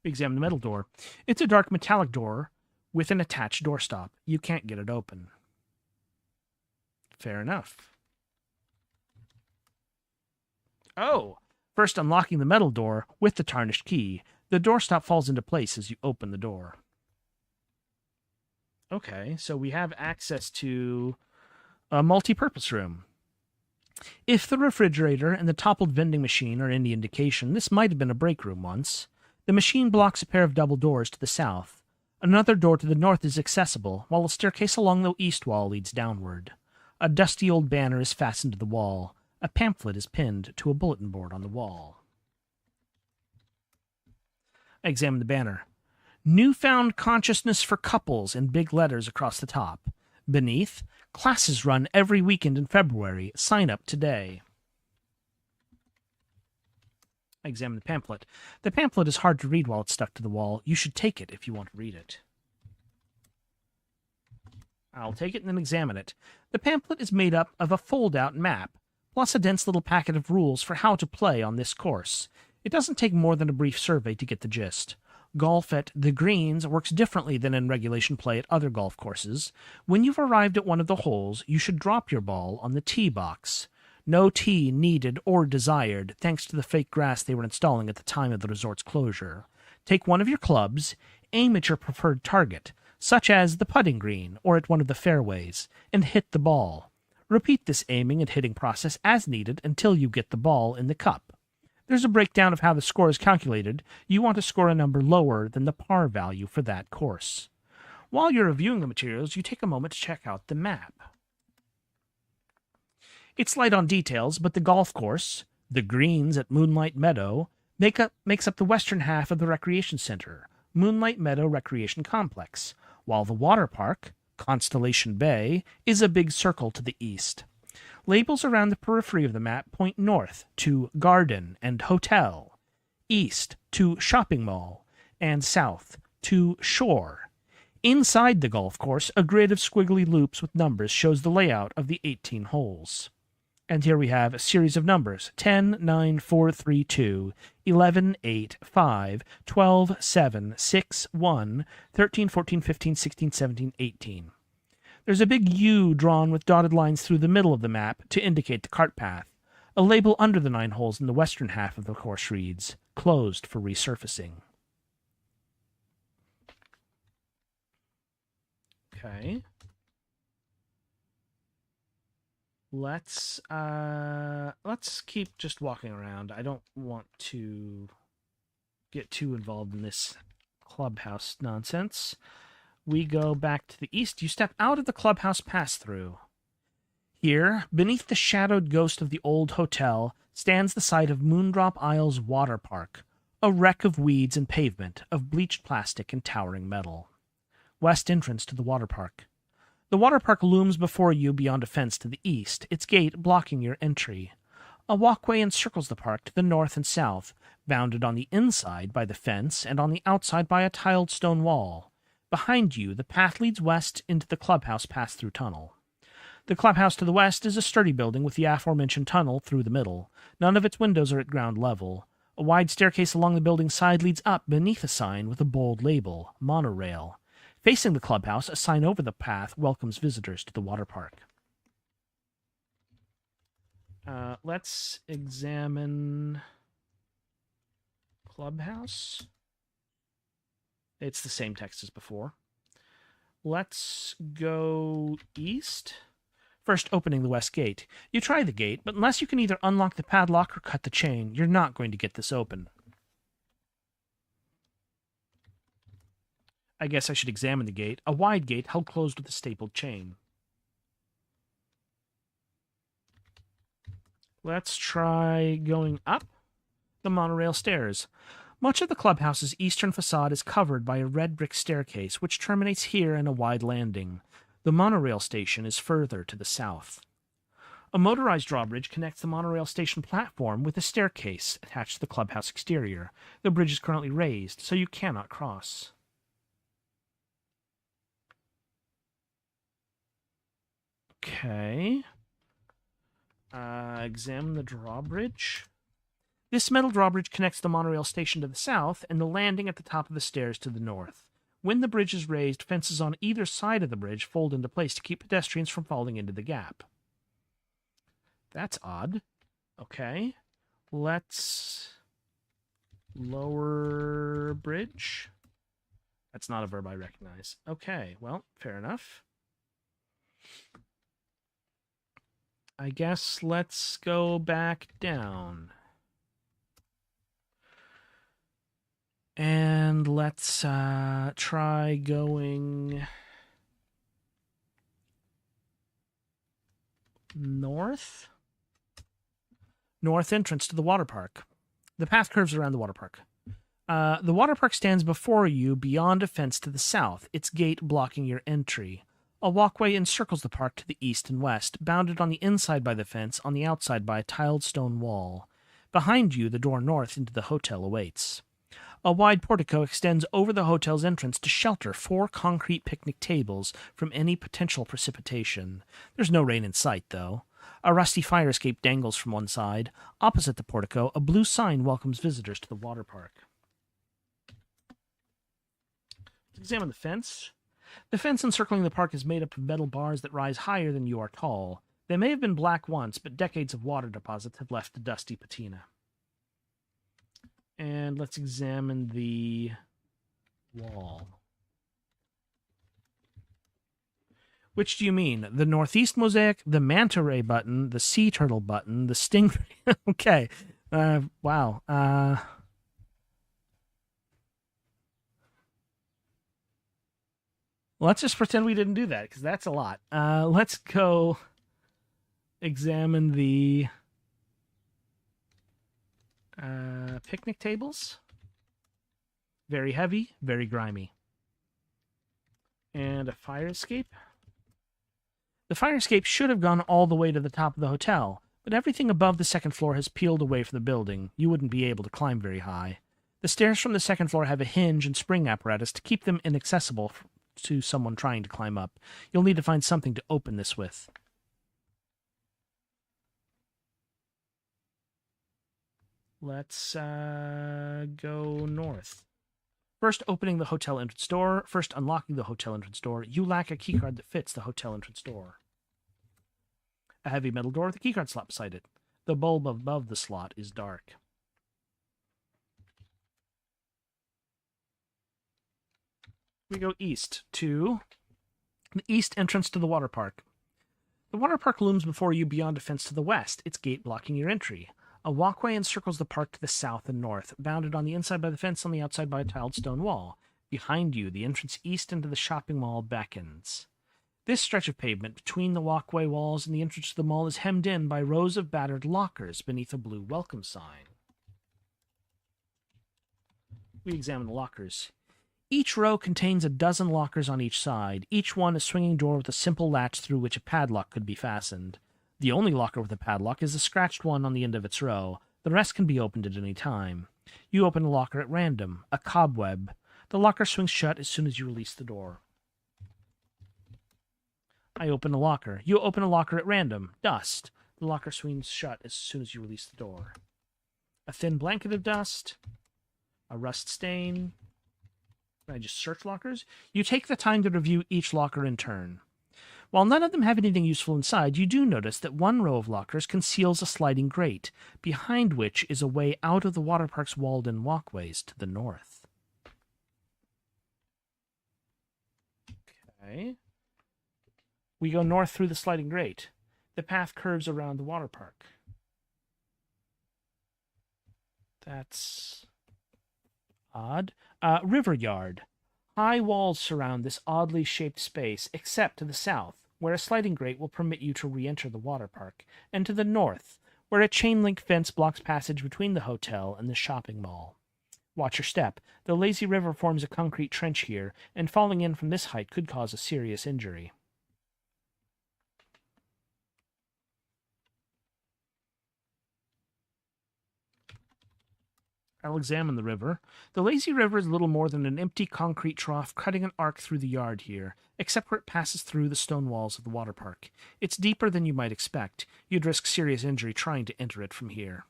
Examine the metal door. It's a dark metallic door with an attached doorstop. You can't get it open. Fair enough. Oh! First unlocking the metal door with the tarnished key. The doorstop falls into place as you open the door. Okay, so we have access to a multi-purpose room. If the refrigerator and the toppled vending machine are any indication, this might have been a break room once. The machine blocks a pair of double doors to the south. Another door to the north is accessible, while a staircase along the east wall leads downward. A dusty old banner is fastened to the wall. A pamphlet is pinned to a bulletin board on the wall. I examine the banner. Newfound Consciousness for Couples in big letters across the top. Beneath, classes run every weekend in February. Sign up today. I examine the pamphlet. The pamphlet is hard to read while it's stuck to the wall. You should take it if you want to read it. I'll take it and then examine it. The pamphlet is made up of a fold-out map, plus a dense little packet of rules for how to play on this course. It doesn't take more than a brief survey to get the gist. Golf at the greens works differently than in regulation play at other golf courses. When you've arrived at one of the holes, you should drop your ball on the tee box. No tee needed or desired, thanks to the fake grass they were installing at the time of the resort's closure. Take one of your clubs, aim at your preferred target, such as the putting green or at one of the fairways, and hit the ball. Repeat this aiming and hitting process as needed until you get the ball in the cup. There's a breakdown of how the score is calculated. You want to score a number lower than the par value for that course. While you're reviewing the materials, you take a moment to check out the map. It's light on details, but the golf course, the greens at Moonlight Meadow, makes up the western half of the recreation center, Moonlight Meadow Recreation Complex, while the water park, Constellation Bay, is a big circle to the east. Labels around the periphery of the map point north to garden and hotel, east to shopping mall, and south to shore. Inside the golf course, a grid of squiggly loops with numbers shows the layout of the 18 holes. And here we have a series of numbers: 10, 9, 4, 3, 2, 11, 8, 5, 12, 7, 6, 1, 13, 14, 15, 16, 17, 18. There's a big U drawn with dotted lines through the middle of the map to indicate the cart path. A label under the 9 holes in the western half of the course reads, "Closed for resurfacing." Okay. Let's keep just walking around. I don't want to get too involved in this clubhouse nonsense. We go back to the east. You step out of the clubhouse pass-through. Here, beneath the shadowed ghost of the old hotel, stands the site of Moondrop Isle's water park, a wreck of weeds and pavement, of bleached plastic and towering metal. West entrance to the water park. The water park looms before you beyond a fence to the east, its gate blocking your entry. A walkway encircles the park to the north and south, bounded on the inside by the fence and on the outside by a tiled stone wall. Behind you, the path leads west into the clubhouse pass-through tunnel. The clubhouse to the west is a sturdy building with the aforementioned tunnel through the middle. None of its windows are at ground level. A wide staircase along the building's side leads up beneath a sign with a bold label, "Monorail." Facing the clubhouse, a sign over the path welcomes visitors to the water park. Let's examine clubhouse. It's the same text as before. Let's go east. First, opening the west gate. You try the gate, but unless you can either unlock the padlock or cut the chain, you're not going to get this open. I guess I should examine the gate. A wide gate held closed with a stapled chain. Let's try going up the monorail stairs. Much of the clubhouse's eastern facade is covered by a red brick staircase, which terminates here in a wide landing. The monorail station is further to the south. A motorized drawbridge connects the monorail station platform with a staircase attached to the clubhouse exterior. The bridge is currently raised, so you cannot cross. Okay. Examine the drawbridge. This metal drawbridge connects the monorail station to the south and the landing at the top of the stairs to the north. When the bridge is raised, fences on either side of the bridge fold into place to keep pedestrians from falling into the gap. That's odd. Okay. Let's lower bridge. That's not a verb I recognize. Okay, well, fair enough. I guess let's go back down. And let's try going north. North entrance to the water park. The path curves around the water park. The water park stands before you beyond a fence to the south, its gate blocking your entry. A walkway encircles the park to the east and west, bounded on the inside by the fence, on the outside by a tiled stone wall. Behind you, the door north into the hotel awaits. A wide portico extends over the hotel's entrance to shelter 4 concrete picnic tables from any potential precipitation. There's no rain in sight, though. A rusty fire escape dangles from one side. Opposite the portico, a blue sign welcomes visitors to the water park. Let's examine the fence. The fence encircling the park is made up of metal bars that rise higher than you are tall. They may have been black once, but decades of water deposits have left a dusty patina. And let's examine the wall. Which do you mean? The northeast mosaic, the manta ray button, the sea turtle button, the stingray? Okay. Wow. Let's just pretend we didn't do that, because that's a lot. Let's go examine the picnic tables. Very heavy, very grimy. And a fire escape. The fire escape should have gone all the way to the top of the hotel, but everything above the second floor has peeled away from the building. You wouldn't be able to climb very high. The stairs from the second floor have a hinge and spring apparatus to keep them inaccessible to someone trying to climb up. You'll need to find something to open this with. Let's go north. First opening the hotel entrance door. First unlocking the hotel entrance door. You lack a keycard that fits the hotel entrance door. A heavy metal door with a keycard slot beside it. The bulb above the slot is dark. We go east to the east entrance to the water park. The water park looms before you beyond a fence to the west, its gate blocking your entry. A walkway encircles the park to the south and north, bounded on the inside by the fence, on the outside by a tiled stone wall. Behind you, the entrance east into the shopping mall beckons. This stretch of pavement between the walkway walls and the entrance to the mall is hemmed in by rows of battered lockers beneath a blue welcome sign. We examine the lockers. Each row contains a dozen lockers on each side, each one a swinging door with a simple latch through which a padlock could be fastened. The only locker with a padlock is the scratched one on the end of its row. The rest can be opened at any time. You open a locker at random, a cobweb. The locker swings shut as soon as you release the door. I open a locker. You open a locker at random, dust. The locker swings shut as soon as you release the door. A thin blanket of dust, a rust stain. Can I just search lockers? You take the time to review each locker in turn. While none of them have anything useful inside, you do notice that one row of lockers conceals a sliding grate, behind which is a way out of the water park's walled-in walkways to the north. Okay. We go north through the sliding grate. The path curves around the water park. That's odd. River yard. High walls surround this oddly shaped space, except to the south, where a sliding grate will permit you to re-enter the water park, and to the north, where a chain-link fence blocks passage between the hotel and the shopping mall. Watch your step. The lazy river forms a concrete trench here, and falling in from this height could cause a serious injury. I'll examine the river. The lazy river is little more than an empty concrete trough cutting an arc through the yard here, except where it passes through the stone walls of the water park. It's deeper than you might expect. You'd risk serious injury trying to enter it from here.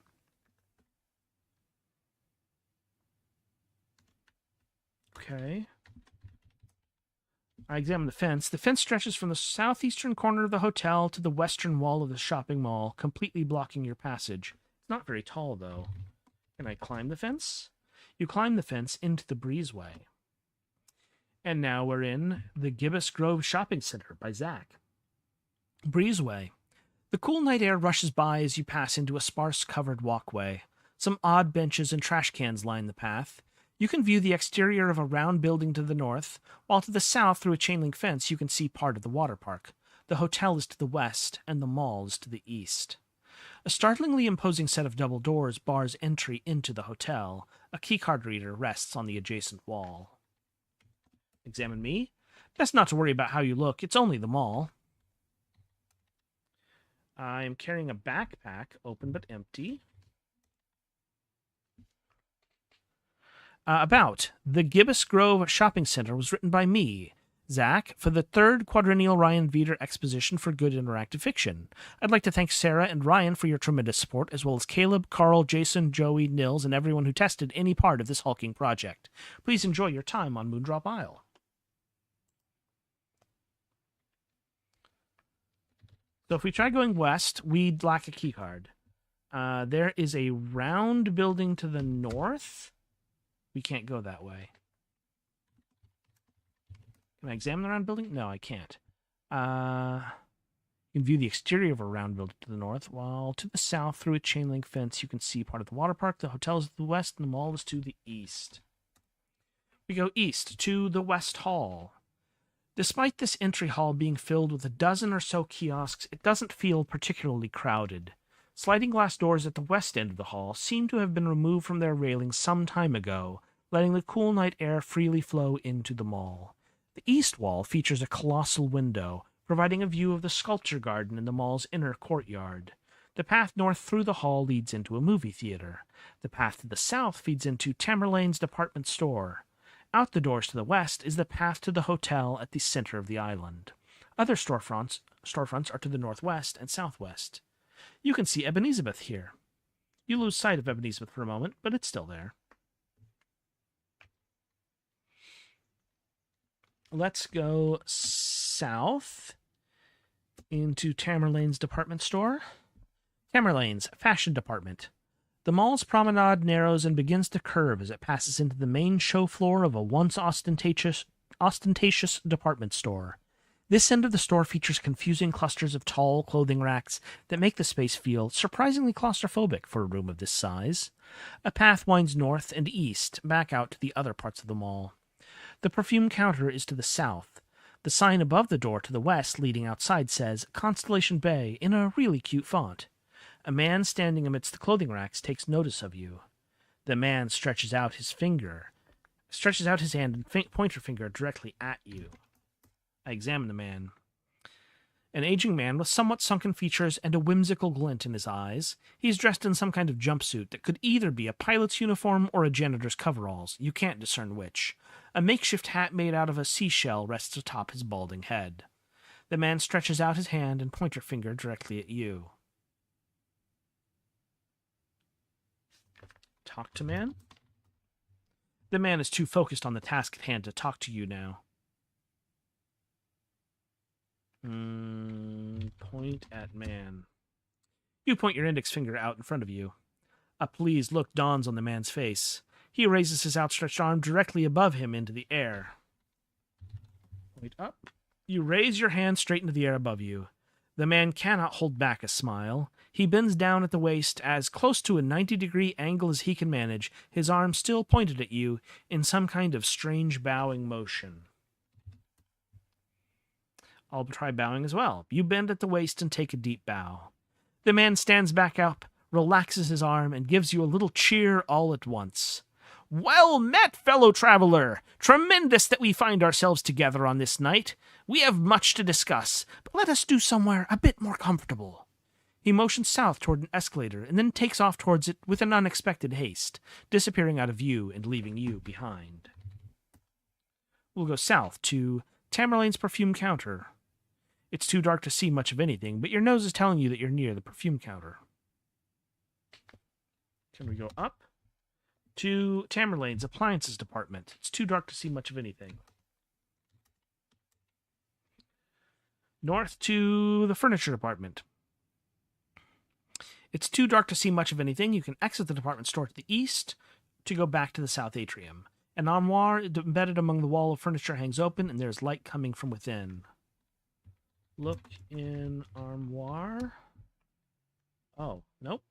Okay. I examine the fence. The fence stretches from the southeastern corner of the hotel to the western wall of the shopping mall, completely blocking your passage. It's not very tall, though. Can I climb the fence? You climb the fence into the breezeway. And now we're in the Gibbous Grove Shopping Center by Zach. Breezeway. The cool night air rushes by as you pass into a sparse-covered walkway. Some odd benches and trash cans line the path. You can view the exterior of a round building to the north, while to the south, through a chain-link fence, you can see part of the water park. The hotel is to the west, and the mall is to the east. A startlingly imposing set of double doors bars entry into the hotel. A keycard reader rests on the adjacent wall. Examine me? Best not to worry about how you look. It's only the mall. I am carrying a backpack, open but empty. About the Gibbous Grove Shopping Center was written by me, Zach, for the third quadrennial Ryan Veeder Exposition for Good Interactive Fiction. I'd like to thank Sarah and Ryan for your tremendous support, as well as Caleb, Carl, Jason, Joey, Nils, and everyone who tested any part of this hulking project. Please enjoy your time on Moondrop Isle. So if we try going west, we'd lack a keycard. There is a round building to the north. We can't go that way. Can I examine the round building? No, I can't. You can view the exterior of a round building to the north, while to the south, through a chain-link fence, you can see part of the water park. The hotel is to the west, and the mall is to the east. We go east to the West Hall. Despite this entry hall being filled with a dozen or so kiosks, it doesn't feel particularly crowded. Sliding glass doors at the west end of the hall seem to have been removed from their railings some time ago, letting the cool night air freely flow into the mall. The east wall features a colossal window, providing a view of the sculpture garden in the mall's inner courtyard. The path north through the hall leads into a movie theater. The path to the south feeds into Tamerlane's department store. Out the doors to the west is the path to the hotel at the center of the island. Other storefronts are to the northwest and southwest. You can see Ebenezabeth here. You lose sight of Ebenezabeth for a moment, but it's still there. Let's go south into Tamerlane's department store. Tamerlane's fashion department. The mall's promenade narrows and begins to curve as it passes into the main show floor of a once ostentatious department store. This end of the store features confusing clusters of tall clothing racks that make the space feel surprisingly claustrophobic for a room of this size. A path winds north and east, back out to the other parts of the mall. The perfume counter is to the south. The sign above the door to the west leading outside says Constellation Bay in a really cute font. A man standing amidst the clothing racks takes notice of you. The man stretches out his hand and pointer finger directly at you. I examine the man. An aging man with somewhat sunken features and a whimsical glint in his eyes. He's dressed in some kind of jumpsuit that could either be a pilot's uniform or a janitor's coveralls. You can't discern which. A makeshift hat made out of a seashell rests atop his balding head. The man stretches out his hand and pointer finger directly at you. Talk to man? The man is too focused on the task at hand to talk to you now. Point at man. You point your index finger out in front of you. A pleased look dawns on the man's face. He raises his outstretched arm directly above him into the air. Point up. You raise your hand straight into the air above you. The man cannot hold back a smile. He bends down at the waist as close to a 90-degree angle as he can manage, his arm still pointed at you in some kind of strange bowing motion. I'll try bowing as well. You bend at the waist and take a deep bow. The man stands back up, relaxes his arm, and gives you a little cheer all at once. Well met, fellow traveler! Tremendous that we find ourselves together on this night. We have much to discuss, but let us do somewhere a bit more comfortable. He motions south toward an escalator and then takes off towards it with an unexpected haste, disappearing out of view and leaving you behind. We'll go south to Tamerlane's perfume counter. It's too dark to see much of anything, but your nose is telling you that you're near the perfume counter. Can we go up? To Tamerlane's appliances department. It's too dark to see much of anything. North to the furniture department. It's too dark to see much of anything. You can exit the department store to the east to go back to the south atrium. An armoire embedded among the wall of furniture hangs open, and there's light coming from within. Look in armoire. Oh, nope.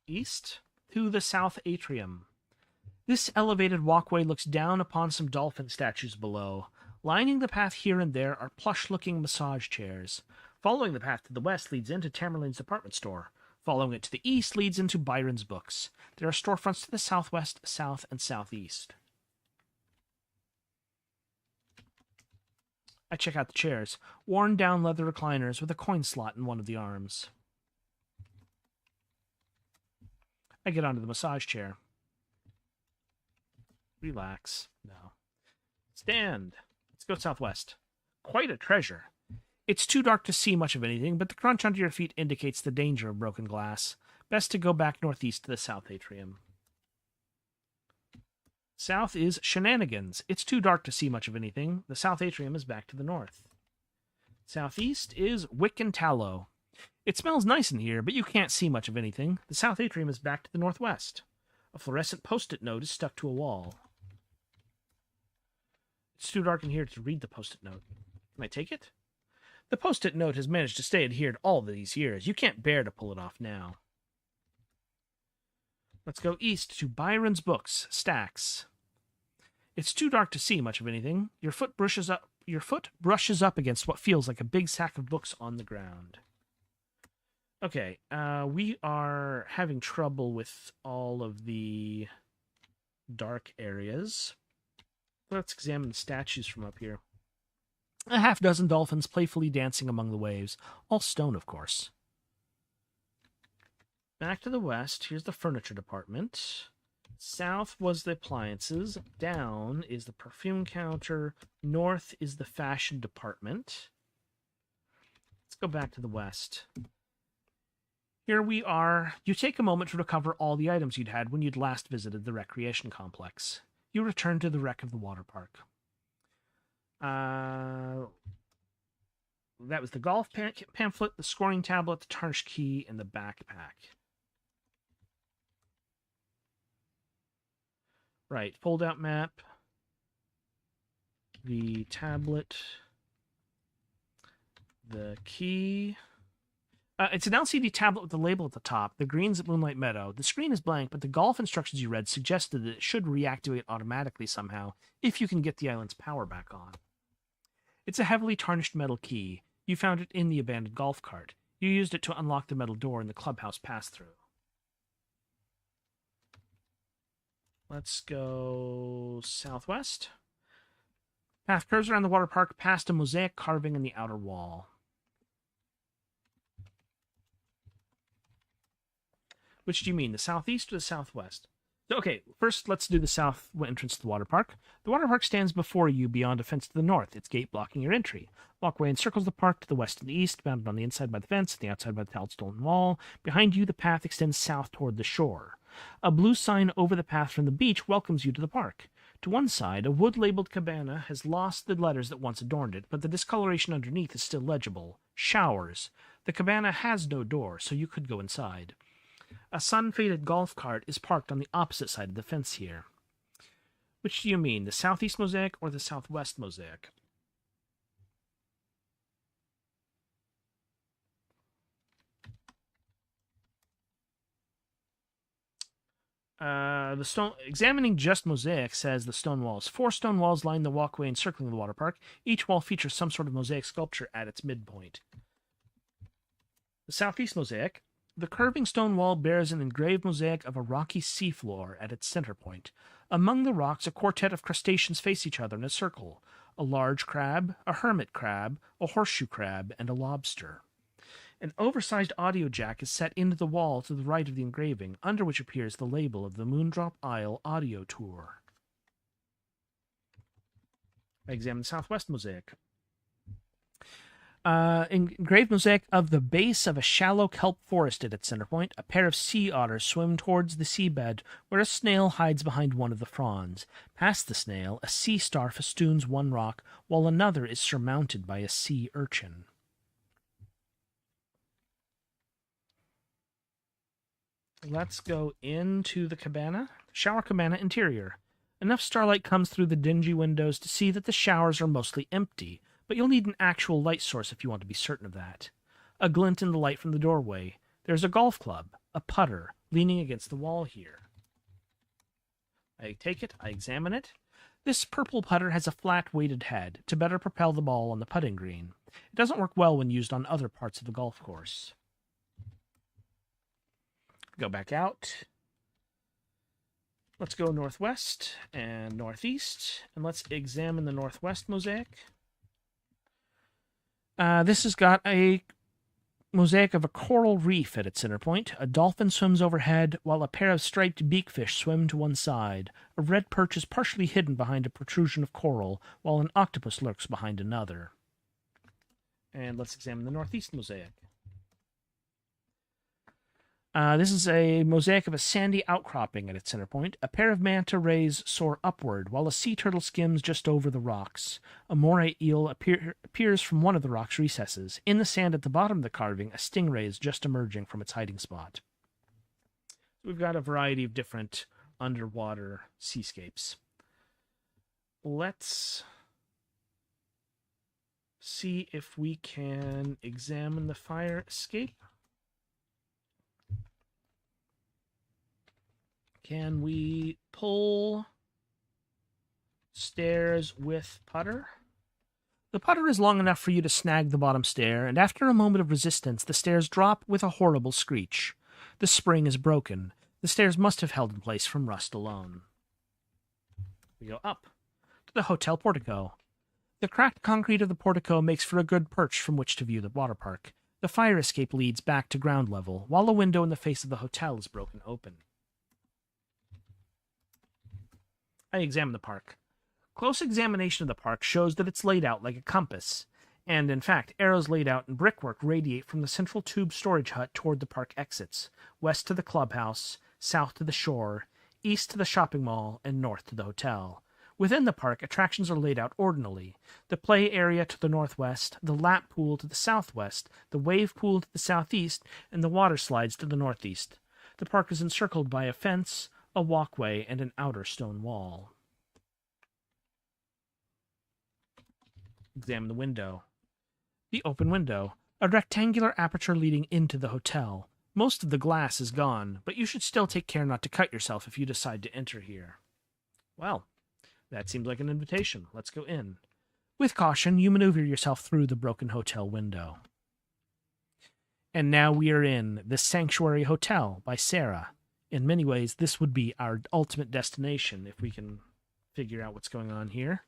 East to the south atrium. This elevated walkway looks down upon some dolphin statues below. Lining the path here and there are plush-looking massage chairs. Following the path to the west leads into Tamerlane's department store. Following it to the east leads into Byron's books. There are storefronts to the southwest, south, and southeast. I check out the chairs. Worn-down leather recliners with a coin slot in one of the arms. I get onto the massage chair. Relax. No. Stand. Let's go southwest. Quite a treasure. It's too dark to see much of anything, but the crunch under your feet indicates the danger of broken glass. Best to go back northeast to the south atrium. South is Shenanigans. It's too dark to see much of anything. The south atrium is back to the north. Southeast is Wick and Tallow. It smells nice in here, but you can't see much of anything. The south atrium is back to the northwest. A fluorescent post-it note is stuck to a wall. It's too dark in here to read the post-it note. Can I take it? The post-it note has managed to stay adhered all these years. You can't bear to pull it off now. Let's go east to Byron's books, stacks. It's too dark to see much of anything. Your foot brushes up against what feels like a big sack of books on the ground. Okay, we are having trouble with all of the dark areas. Let's examine the statues from up here. A half-dozen dolphins playfully dancing among the waves. All stone, of course. Back to the west, here's the furniture department. South was the appliances. Down is the perfume counter. North is the fashion department. Let's go back to the west. Here we are. You take a moment to recover all the items you'd had when you'd last visited the recreation complex. You return to the wreck of the water park. That was the golf pamphlet, the scoring tablet, the tarnished key, and the backpack. Right, fold-out map, the tablet, the key. It's an LCD tablet with a label at the top. The green's at Moonlight Meadow. The screen is blank, but the golf instructions you read suggested that it should reactivate automatically somehow if you can get the island's power back on. It's a heavily tarnished metal key. You found it in the abandoned golf cart. You used it to unlock the metal door in the clubhouse pass-through. Let's go southwest. Path curves around the water park past a mosaic carving in the outer wall. Which do you mean, the southeast or the southwest? Okay, first let's do the south entrance to the water park. The water park stands before you beyond a fence to the north, its gate blocking your entry. Walkway encircles the park to the west and the east, bounded on the inside by the fence and the outside by the tiled stone wall. Behind you, the path extends south toward the shore. A blue sign over the path from the beach welcomes you to the park. To one side, a wood-labeled cabana has lost the letters that once adorned it, but the discoloration underneath is still legible. Showers. The cabana has no door, so you could go inside. A sun-faded golf cart is parked on the opposite side of the fence here. Which do you mean, the southeast mosaic or the southwest mosaic? Examining just mosaic says the stone walls. 4 stone walls line the walkway encircling the water park. Each wall features some sort of mosaic sculpture at its midpoint. The southeast mosaic. The curving stone wall bears an engraved mosaic of a rocky seafloor at its center point. Among the rocks, a quartet of crustaceans face each other in a circle. A large crab, a hermit crab, a horseshoe crab, and a lobster. An oversized audio jack is set into the wall to the right of the engraving, under which appears the label of the Moondrop Isle Audio Tour. I examine the southwest mosaic. Engraved mosaic of the base of a shallow kelp forest at its center point. A pair of sea otters swim towards the seabed, where a snail hides behind one of the fronds. Past the snail, a sea star festoons one rock, while another is surmounted by a sea urchin. Let's go into the cabana. Shower cabana interior. Enough starlight comes through the dingy windows to see that the showers are mostly empty, but you'll need an actual light source if you want to be certain of that. A glint in the light from the doorway. There's a golf club, a putter, leaning against the wall here. I take it, I examine it. This purple putter has a flat weighted head to better propel the ball on the putting green. It doesn't work well when used on other parts of the golf course. Go back out. Let's go northwest and northeast, and let's examine the northwest mosaic. This has got a mosaic of a coral reef at its center point. A dolphin swims overhead, while a pair of striped beakfish swim to one side. A red perch is partially hidden behind a protrusion of coral, while an octopus lurks behind another. And let's examine the northeast mosaic. This is a mosaic of a sandy outcropping at its center point. A pair of manta rays soar upward, while a sea turtle skims just over the rocks. A moray eel appears from one of the rock's recesses. In the sand at the bottom of the carving, a stingray is just emerging from its hiding spot. We've got a variety of different underwater seascapes. Let's see if we can examine the fire escape. Can we pull stairs with putter? The putter is long enough for you to snag the bottom stair, and after a moment of resistance, the stairs drop with a horrible screech. The spring is broken. The stairs must have held in place from rust alone. We go up to the hotel portico. The cracked concrete of the portico makes for a good perch from which to view the water park. The fire escape leads back to ground level, while a window in the face of the hotel is broken open. I examine the park. Close examination of the park shows that it's laid out like a compass, and in fact, arrows laid out in brickwork radiate from the central tube storage hut toward the park exits, west to the clubhouse, south to the shore, east to the shopping mall, and north to the hotel. Within the park, attractions are laid out ordinally. The play area to the northwest, the lap pool to the southwest, the wave pool to the southeast, and the water slides to the northeast. The park is encircled by a fence, a walkway, and an outer stone wall. Examine the window. The open window. A rectangular aperture leading into the hotel. Most of the glass is gone, but you should still take care not to cut yourself if you decide to enter here. Well, that seems like an invitation. Let's go in. With caution, you maneuver yourself through the broken hotel window. And now we are in the Sanctuary Hotel by Sarah. In many ways, this would be our ultimate destination if we can figure out what's going on here.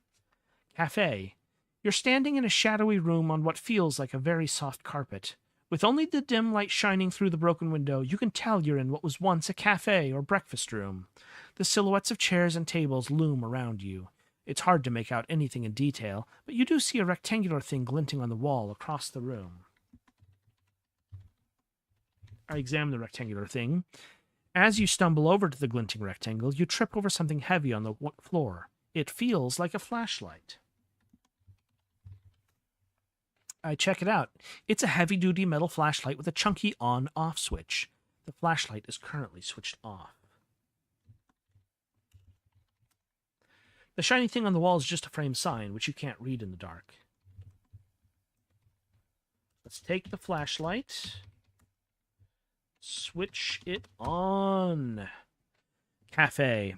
Cafe. You're standing in a shadowy room on what feels like a very soft carpet. With only the dim light shining through the broken window, you can tell you're in what was once a cafe or breakfast room. The silhouettes of chairs and tables loom around you. It's hard to make out anything in detail, but you do see a rectangular thing glinting on the wall across the room. I examine the rectangular thing. As you stumble over to the glinting rectangle, you trip over something heavy on the floor. It feels like a flashlight. I check it out. It's a heavy-duty metal flashlight with a chunky on-off switch. The flashlight is currently switched off. The shiny thing on the wall is just a frame sign, which you can't read in the dark. Let's take the flashlight. Switch it on. Cafe.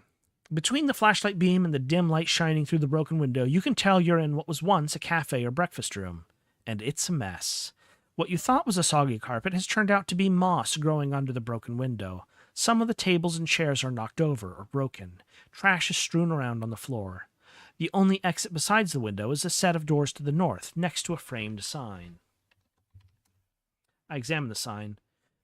Between the flashlight beam and the dim light shining through the broken window, you can tell you're in what was once a cafe or breakfast room. And it's a mess. What you thought was a soggy carpet has turned out to be moss growing under the broken window. Some of the tables and chairs are knocked over or broken. Trash is strewn around on the floor. The only exit besides the window is a set of doors to the north, next to a framed sign. I examine the sign.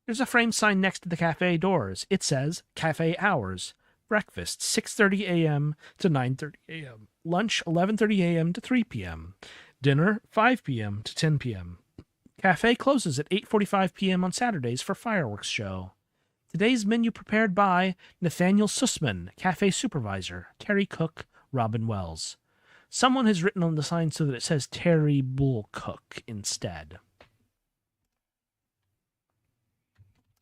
There's a framed sign next to the cafe doors. It says, Cafe Hours. Breakfast, 6:30 a.m. to 9:30 a.m. Lunch, 11:30 a.m. to 3 p.m. Dinner, 5 p.m. to 10 p.m. Cafe closes at 8:45 p.m. on Saturdays for fireworks show. Today's menu prepared by Nathaniel Sussman, cafe supervisor, Terry Cook, Robin Wells. Someone has written on the sign so that it says Terry Bull Cook instead.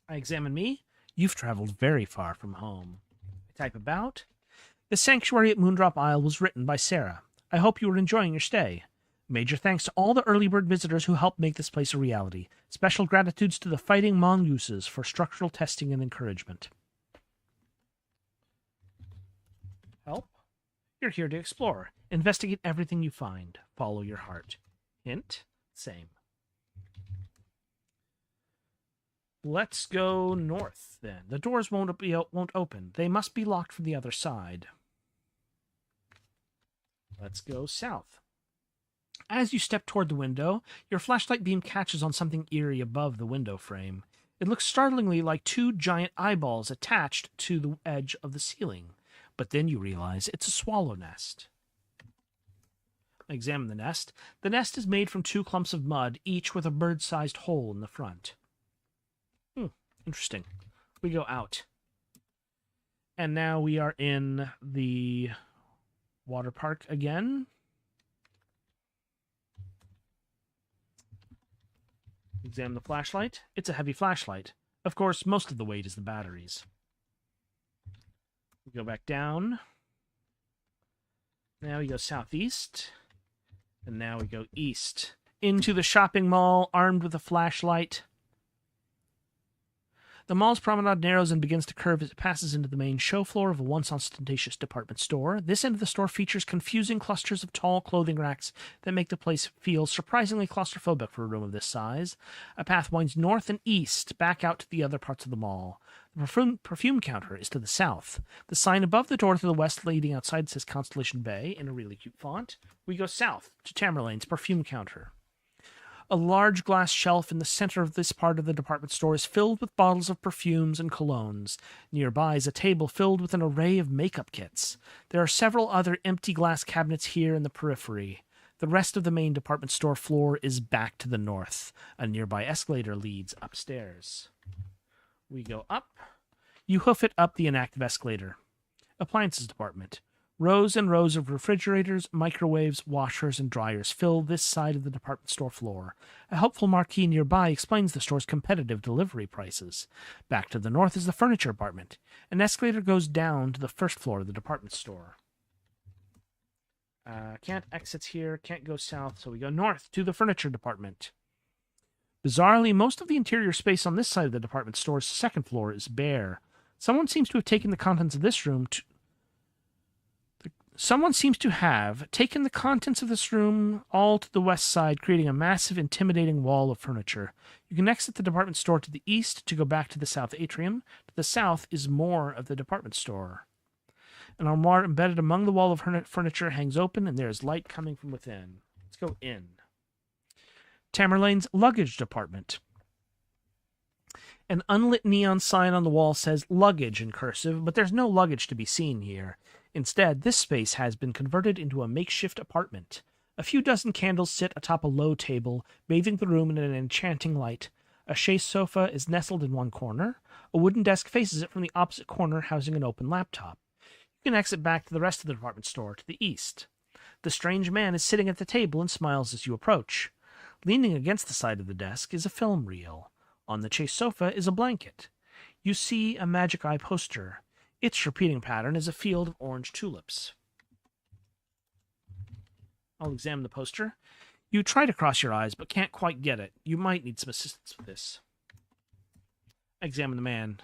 I examine me. You've traveled very far from home. I type about. The Sanctuary at Moondrop Isle was written by Sarah. I hope you are enjoying your stay. Major thanks to all the early bird visitors who helped make this place a reality. Special gratitudes to the Fighting Mongooses for structural testing and encouragement. Help? You're here to explore. Investigate everything you find. Follow your heart. Hint? Same. Let's go north, then. The doors won't open. They must be locked from the other side. Let's go south. As you step toward the window, your flashlight beam catches on something eerie above the window frame. It looks startlingly like two giant eyeballs attached to the edge of the ceiling. But then you realize it's a swallow nest. I examine the nest. The nest is made from two clumps of mud, each with a bird-sized hole in the front. Interesting. We go out. And now we are in the water park again. Examine the flashlight. It's a heavy flashlight. Of course, most of the weight is the batteries. We go back down. Now we go southeast. And now we go east. Into the shopping mall, armed with a flashlight. The mall's promenade narrows and begins to curve as it passes into the main show floor of a once ostentatious department store. This end of the store features confusing clusters of tall clothing racks that make the place feel surprisingly claustrophobic for a room of this size. A path winds north and east, back out to the other parts of the mall. The perfume counter is to the south. The sign above the door to the west leading outside says Constellation Bay in a really cute font. We go south to Tamerlane's perfume counter. A large glass shelf in the center of this part of the department store is filled with bottles of perfumes and colognes. Nearby is a table filled with an array of makeup kits. There are several other empty glass cabinets here in the periphery. The rest of the main department store floor is back to the north. A nearby escalator leads upstairs. We go up. You hoof it up the inactive escalator. Appliances department. Rows and rows of refrigerators, microwaves, washers, and dryers fill this side of the department store floor. A helpful marquee nearby explains the store's competitive delivery prices. Back to the north is the furniture department. An escalator goes down to the first floor of the department store. Can't exit here, can't go south, so we go north to the furniture department. Bizarrely, most of the interior space on this side of the department store's second floor is bare. Someone seems to have taken the contents of this room all to the west side, creating a massive, intimidating wall of furniture. You can exit the department store to the east to go back to the south atrium. To the south is more of the department store. An armoire embedded among the wall of furniture hangs open, and there is light coming from within. Let's go in. Tamerlane's luggage department. An unlit neon sign on the wall says luggage in cursive, but there's no luggage to be seen here. Instead, this space has been converted into a makeshift apartment. A few dozen candles sit atop a low table, bathing the room in an enchanting light. A chaise sofa is nestled in one corner. A wooden desk faces it from the opposite corner, housing an open laptop. You can exit back to the rest of the department store to the east. The strange man is sitting at the table and smiles as you approach. Leaning against the side of the desk is a film reel. On the chaise sofa is a blanket. You see a Magic Eye poster. Its repeating pattern is a field of orange tulips. I'll examine the poster. You try to cross your eyes, but can't quite get it. You might need some assistance with this. Examine the man.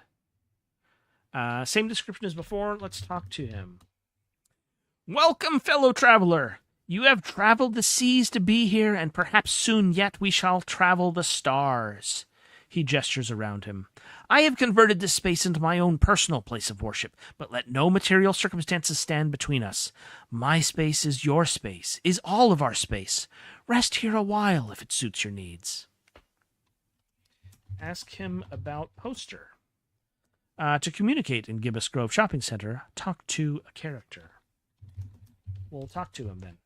Same description as before. Let's talk to him. Welcome, fellow traveler. You have traveled the seas to be here, and perhaps soon yet we shall travel the stars. He gestures around him. I have converted this space into my own personal place of worship, but let no material circumstances stand between us. My space is your space, is all of our space. Rest here a while if it suits your needs. Ask him about poster. To communicate in Gibbous Grove Shopping Center, talk to a character. We'll talk to him then.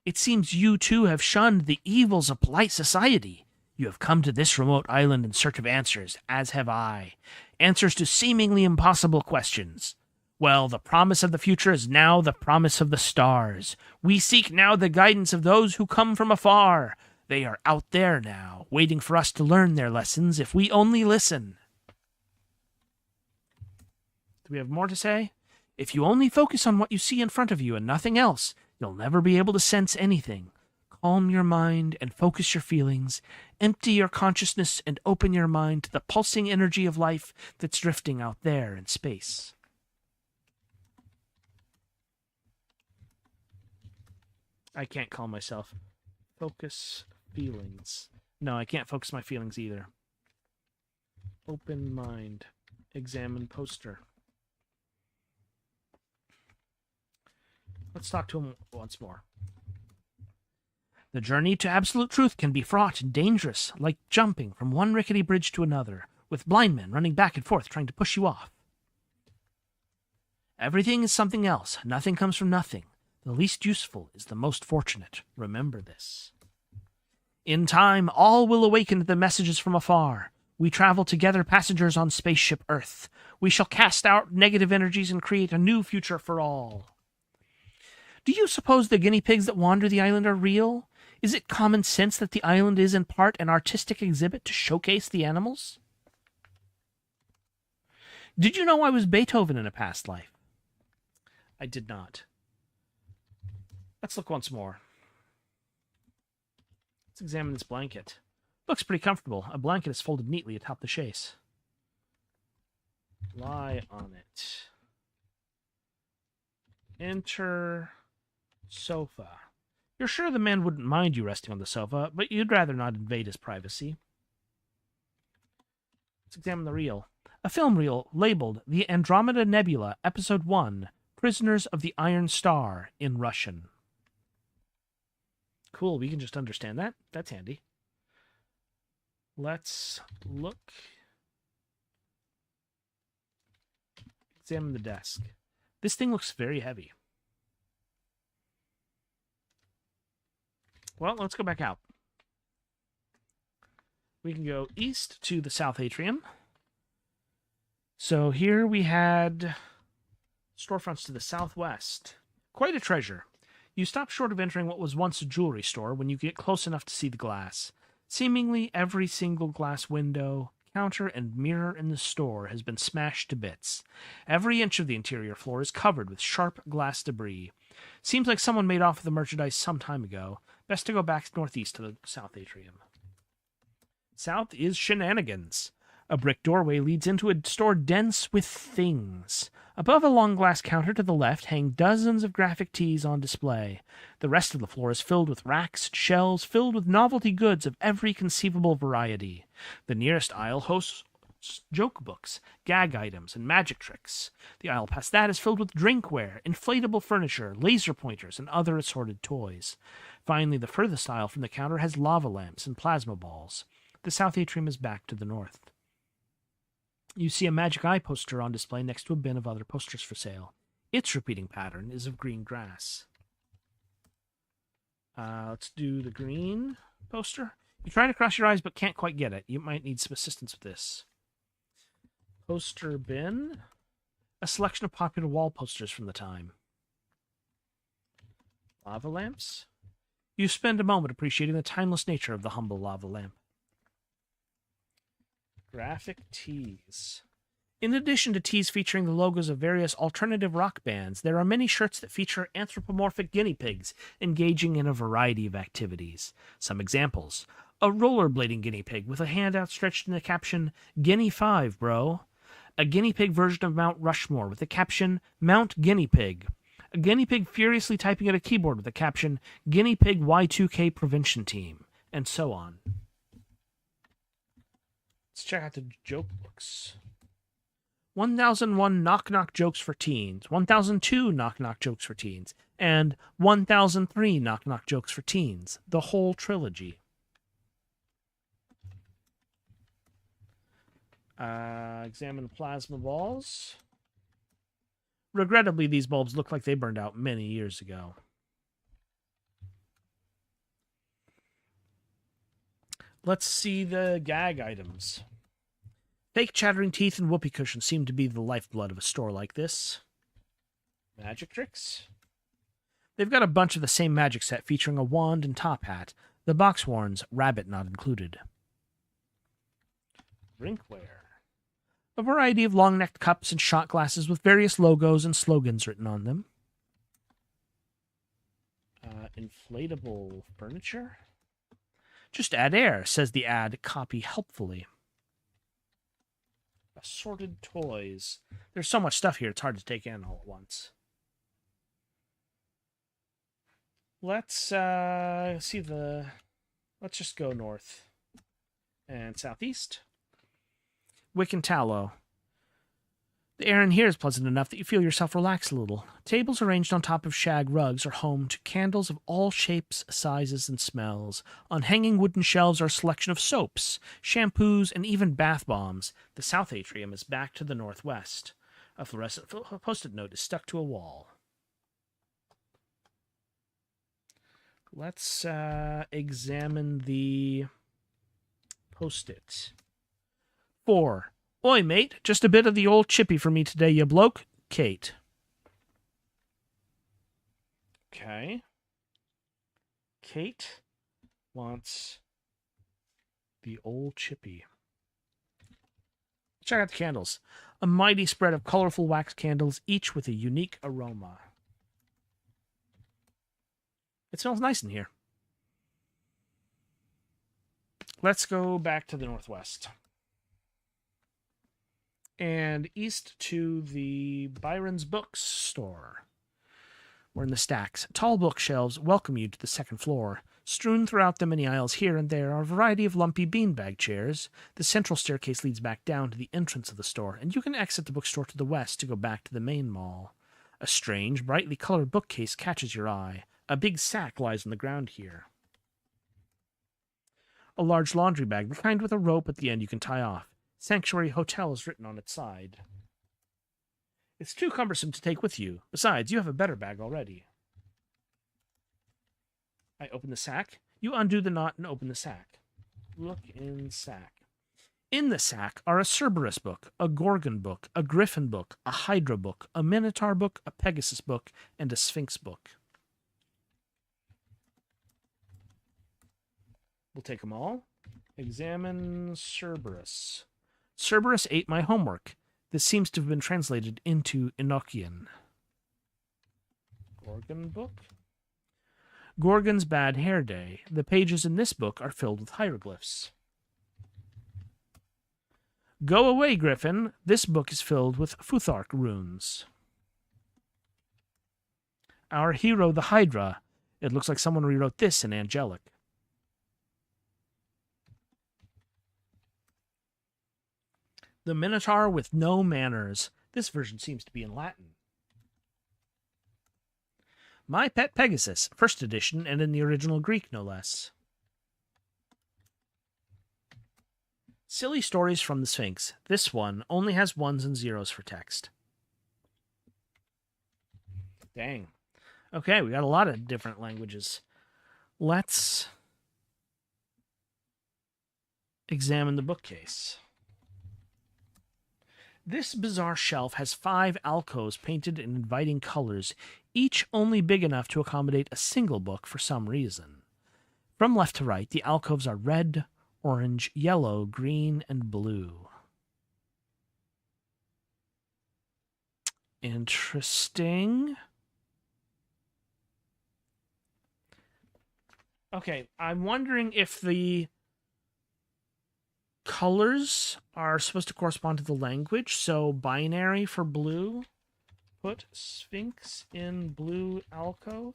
It seems you too have shunned the evils of polite society. You have come to this remote island in search of answers, as have I. Answers to seemingly impossible questions. Well, the promise of the future is now the promise of the stars. We seek now the guidance of those who come from afar. They are out there now, waiting for us to learn their lessons if we only listen. Do we have more to say? If you only focus on what you see in front of you and nothing else, you'll never be able to sense anything. Calm your mind and focus your feelings. Empty your consciousness and open your mind to the pulsing energy of life that's drifting out there in space. I can't calm myself. Focus feelings. No, I can't focus my feelings either. Open mind. Examine poster. Let's talk to him once more. The journey to absolute truth can be fraught and dangerous, like jumping from one rickety bridge to another, with blind men running back and forth trying to push you off. Everything is something else. Nothing comes from nothing. The least useful is the most fortunate. Remember this. In time, all will awaken to the messages from afar. We travel together, passengers on spaceship Earth. We shall cast out negative energies and create a new future for all. Do you suppose the guinea pigs that wander the island are real? Is it common sense that the island is in part an artistic exhibit to showcase the animals? Did you know I was Beethoven in a past life? I did not. Let's look once more. Let's examine this blanket. Looks pretty comfortable. A blanket is folded neatly atop the chaise. Lie on it. Enter sofa. You're sure the man wouldn't mind you resting on the sofa, but you'd rather not invade his privacy. Let's examine the reel. A film reel labeled The Andromeda Nebula, Episode 1, Prisoners of the Iron Star, in Russian. Cool, we can just understand that. That's handy. Let's look. Examine the desk. This thing looks very heavy. Well, let's go back out. We can go east to the south atrium. So here we had storefronts to the southwest. Quite a treasure. You stop short of entering what was once a jewelry store when you get close enough to see the glass. Seemingly every single glass window, counter, and mirror in the store has been smashed to bits. Every inch of the interior floor is covered with sharp glass debris. Seems like someone made off with the merchandise some time ago. Best to go back northeast to the south atrium. South is shenanigans. A brick doorway leads into a store dense with things. Above a long glass counter to the left hang dozens of graphic tees on display. The rest of the floor is filled with racks and shelves filled with novelty goods of every conceivable variety. The nearest aisle hosts joke books, gag items, and magic tricks. The aisle past that is filled with drinkware, inflatable furniture, laser pointers, and other assorted toys. Finally, the furthest aisle from the counter has lava lamps and plasma balls. The south atrium is back to the north. You see a Magic Eye poster on display next to a bin of other posters for sale. Its repeating pattern is of green grass. Let's do the green poster. You try to cross your eyes but can't quite get it. You might need some assistance with this. Poster bin. A selection of popular wall posters from the time. Lava lamps. You spend a moment appreciating the timeless nature of the humble lava lamp. Graphic tees. In addition to tees featuring the logos of various alternative rock bands, there are many shirts that feature anthropomorphic guinea pigs engaging in a variety of activities. Some examples. A rollerblading guinea pig with a hand outstretched in the caption, "Guinea 5, bro." A guinea pig version of Mount Rushmore with the caption, "Mount Guinea Pig." A guinea pig furiously typing at a keyboard with the caption, "Guinea Pig Y2K Prevention Team," and so on. Let's check out the joke books. 1001 Knock Knock Jokes for Teens, 1002 Knock Knock Jokes for Teens, and 1003 Knock Knock Jokes for Teens, the whole trilogy. Examine plasma balls. Regrettably, these bulbs look like they burned out many years ago. Let's see the gag items. Fake chattering teeth and whoopee cushions seem to be the lifeblood of a store like this. Magic tricks. They've got a bunch of the same magic set featuring a wand and top hat. The box warns, rabbit not included. Drinkware. A variety of long-necked cups and shot glasses with various logos and slogans written on them. Inflatable furniture. Just add air, says the ad copy helpfully. Assorted toys. There's so much stuff here, it's hard to take in all at once. Let's see the... Let's just go north and southeast. Wick and tallow. The air in here is pleasant enough that you feel yourself relax a little. Tables arranged on top of shag rugs are home to candles of all shapes, sizes, and smells. On hanging wooden shelves are a selection of soaps, shampoos, and even bath bombs. The south atrium is back to the northwest. A fluorescent post-it note is stuck to a wall. Let's examine the post-it. 4. Oi, mate, just a bit of the old chippy for me today, you bloke. Kate. Okay. Kate wants the old chippy. Check out the candles. A mighty spread of colorful wax candles, each with a unique aroma. It smells nice in here. Let's go back to the northwest. And east to the Byron's Books store. We're in the stacks. Tall bookshelves welcome you to the second floor. Strewn throughout the many aisles here and there are a variety of lumpy beanbag chairs. The central staircase leads back down to the entrance of the store, and you can exit the bookstore to the west to go back to the main mall. A strange, brightly colored bookcase catches your eye. A big sack lies on the ground here. A large laundry bag, the kind with a rope at the end you can tie off. Sanctuary Hotel is written on its side. It's too cumbersome to take with you. Besides, you have a better bag already. I open the sack. You undo the knot and open the sack. Look in sack. In the sack are a Cerberus book, a Gorgon book, a Griffin book, a Hydra book, a Minotaur book, a Pegasus book, and a Sphinx book. We'll take them all. Examine Cerberus. Cerberus ate my homework. This seems to have been translated into Enochian. Gorgon book. Gorgon's Bad Hair Day. The pages in this book are filled with hieroglyphs. Go away, Griffin. This book is filled with Futhark runes. Our hero, the Hydra. It looks like someone rewrote this in Angelic. The Minotaur with no manners. This version seems to be in Latin. My Pet Pegasus, first edition, and in the original Greek, no less. Silly Stories from the Sphinx. This one only has 1s and 0s for text. Dang. Okay, we got a lot of different languages. Let's examine the bookcase. This bizarre shelf has 5 alcoves painted in inviting colors, each only big enough to accommodate a single book for some reason. From left to right, the alcoves are red, orange, yellow, green, and blue. Interesting. Okay, I'm wondering if the colors are supposed to correspond to the language. So binary for blue. Put Sphinx in blue alcove.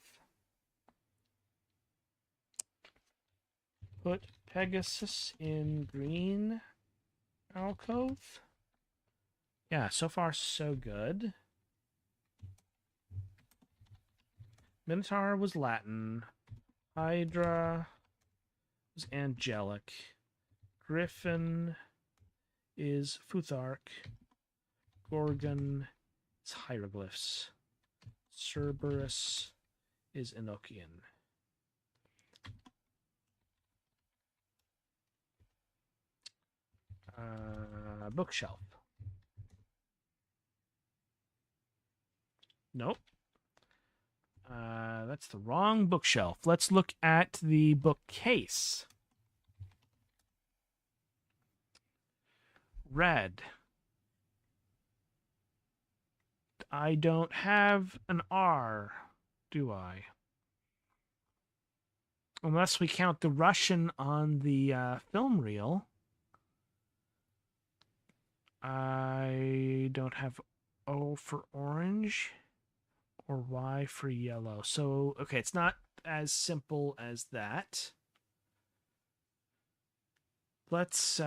Put Pegasus in green alcove. Yeah, so far so good. Minotaur was Latin. Hydra was angelic. Griffin is Futhark. Gorgon is hieroglyphs. Cerberus is Enochian. Bookshelf. Nope. That's the wrong bookshelf. Let's look at the bookcase. Red. I don't have an R, do I? Unless we count the Russian on the film reel. I don't have O for orange or Y for yellow. So, okay, it's not as simple as that. Let's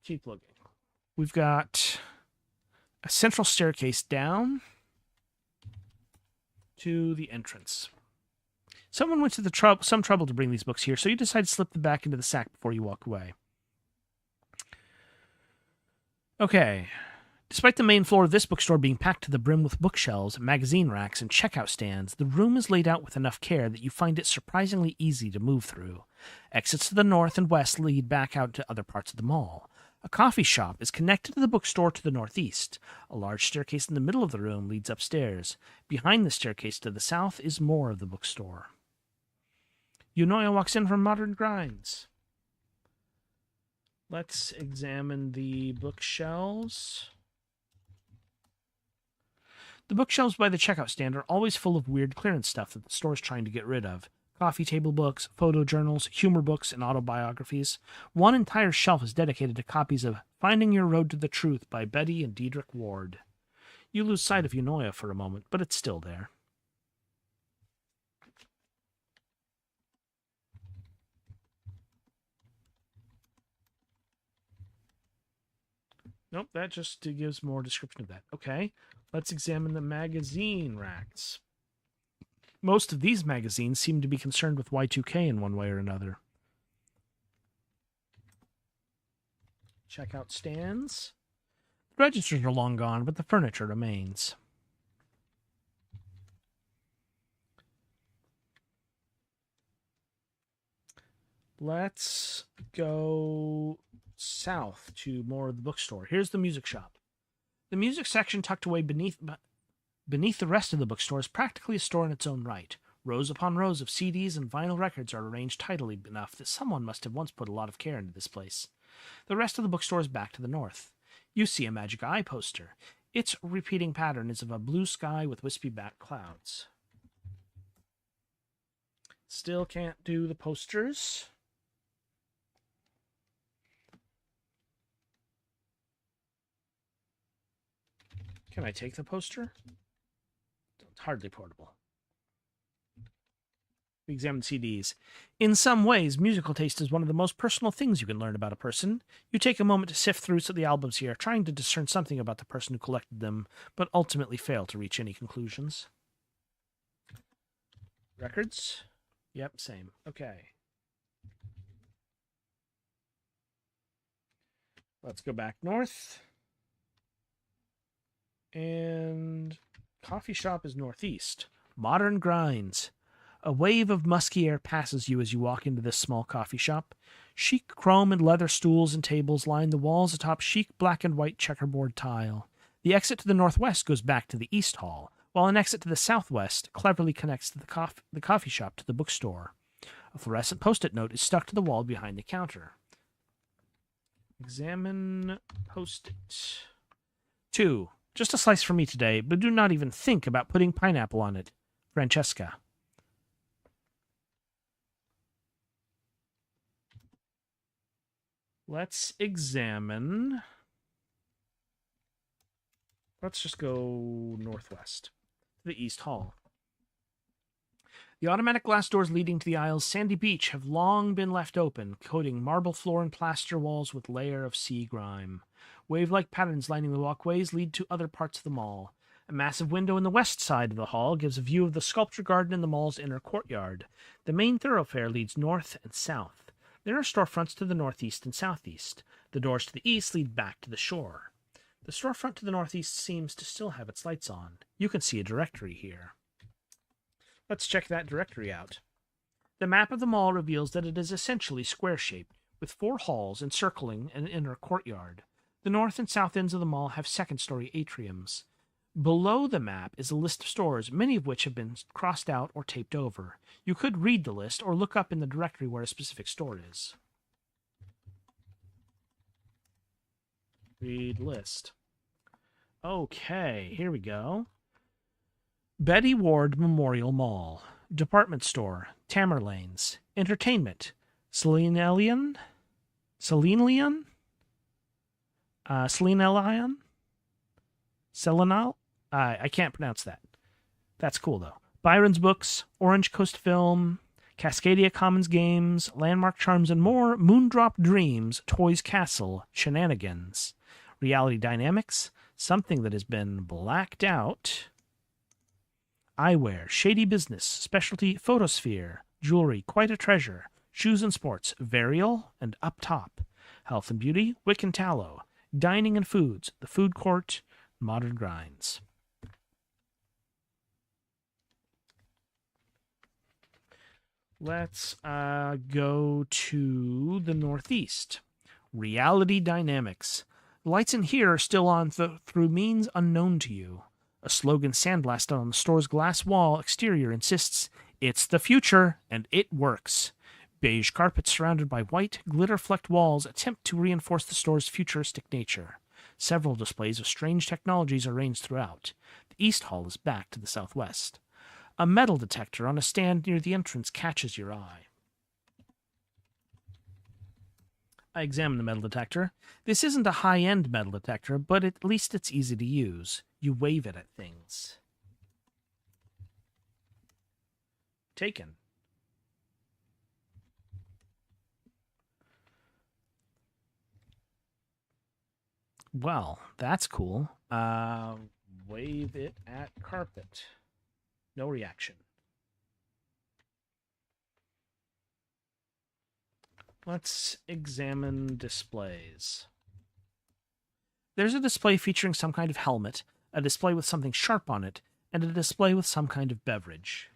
keep looking. We've got a central staircase down to the entrance. Someone went to some trouble to bring these books here, so you decide to slip them back into the sack before you walk away. Okay. Despite the main floor of this bookstore being packed to the brim with bookshelves, magazine racks, and checkout stands, the room is laid out with enough care that you find it surprisingly easy to move through. Exits to the north and west lead back out to other parts of the mall. A coffee shop is connected to the bookstore to the northeast. A large staircase in the middle of the room leads upstairs. Behind the staircase to the south is more of the bookstore. Eunoia walks in from Modern Grinds. Let's examine the bookshelves. The bookshelves by the checkout stand are always full of weird clearance stuff that the store is trying to get rid of. Coffee table books, photo journals, humor books, and autobiographies. One entire shelf is dedicated to copies of Finding Your Road to the Truth by Betty and Diedrich Ward. You lose sight of Eunoia for a moment, but it's still there. Nope, that just gives more description of that. Okay, let's examine the magazine racks. Most of these magazines seem to be concerned with Y2K in one way or another. Checkout stands. The registers are long gone, but the furniture remains. Let's go south to more of the bookstore. Here's the music shop. The music section, tucked away beneath the rest of the bookstore, is practically a store in its own right. Rows upon rows of CDs and vinyl records are arranged tidily enough that someone must have once put a lot of care into this place. The rest of the bookstore is back to the north. You see a Magic Eye poster. Its repeating pattern is of a blue sky with wispy back clouds. Still can't do the posters. Can I take the poster? It's hardly portable. We examine CDs. In some ways, musical taste is one of the most personal things you can learn about a person. You take a moment to sift through the albums here, trying to discern something about the person who collected them, but ultimately fail to reach any conclusions. Records? Yep, same. Okay. Let's go back north. And coffee shop is northeast. Modern Grinds. A wave of musky air passes you as you walk into this small coffee shop. Chic chrome and leather stools and tables line the walls atop chic black and white checkerboard tile. The exit to the northwest goes back to the East Hall, while an exit to the southwest cleverly connects to the coffee shop to the bookstore. A fluorescent post-it note is stuck to the wall behind the counter. Examine post-it. 2. Just a slice for me today, but do not even think about putting pineapple on it. Francesca. Let's examine. Let's just go northwest to the East Hall. The automatic glass doors leading to the aisle's sandy beach have long been left open, coating marble floor and plaster walls with layer of sea grime. Wave-like patterns lining the walkways lead to other parts of the mall. A massive window in the west side of the hall gives a view of the sculpture garden in the mall's inner courtyard. The main thoroughfare leads north and south. There are storefronts to the northeast and southeast. The doors to the east lead back to the shore. The storefront to the northeast seems to still have its lights on. You can see a directory here. Let's check that directory out. The map of the mall reveals that it is essentially square-shaped, with 4 halls encircling an inner courtyard. The north and south ends of the mall have second-story atriums. Below the map is a list of stores, many of which have been crossed out or taped over. You could read the list or look up in the directory where a specific store is. Read list. Okay, here we go. Betty Ward Memorial Mall. Department store. Tamerlane's. Entertainment. Selene-Elion? Selenal? Selenal? I can't pronounce that. That's cool, though. Byron's Books, Orange Coast Film, Cascadia Commons Games, Landmark Charms and more, Moondrop Dreams, Toys Castle, Shenanigans, Reality Dynamics, something that has been blacked out, Eyewear, Shady Business, Specialty Photosphere, Jewelry, Quite a Treasure, Shoes and Sports, Varial, and Up Top, Health and Beauty, Wick and Tallow, Dining and Foods, The Food Court, Modern Grinds. Let's go to the northeast. Reality Dynamics. The lights in here are still on through means unknown to you. A slogan sandblasted on the store's glass wall exterior insists, "It's the future, and it works." Beige carpets surrounded by white, glitter-flecked walls attempt to reinforce the store's futuristic nature. Several displays of strange technologies are arranged throughout. The East Hall is back to the southwest. A metal detector on a stand near the entrance catches your eye. I examine the metal detector. This isn't a high-end metal detector, but at least it's easy to use. You wave it at things. Taken. Well, that's cool. Wave it at carpet. No reaction. Let's examine displays. There's a display featuring some kind of helmet, a display with something sharp on it, and a display with some kind of beverage.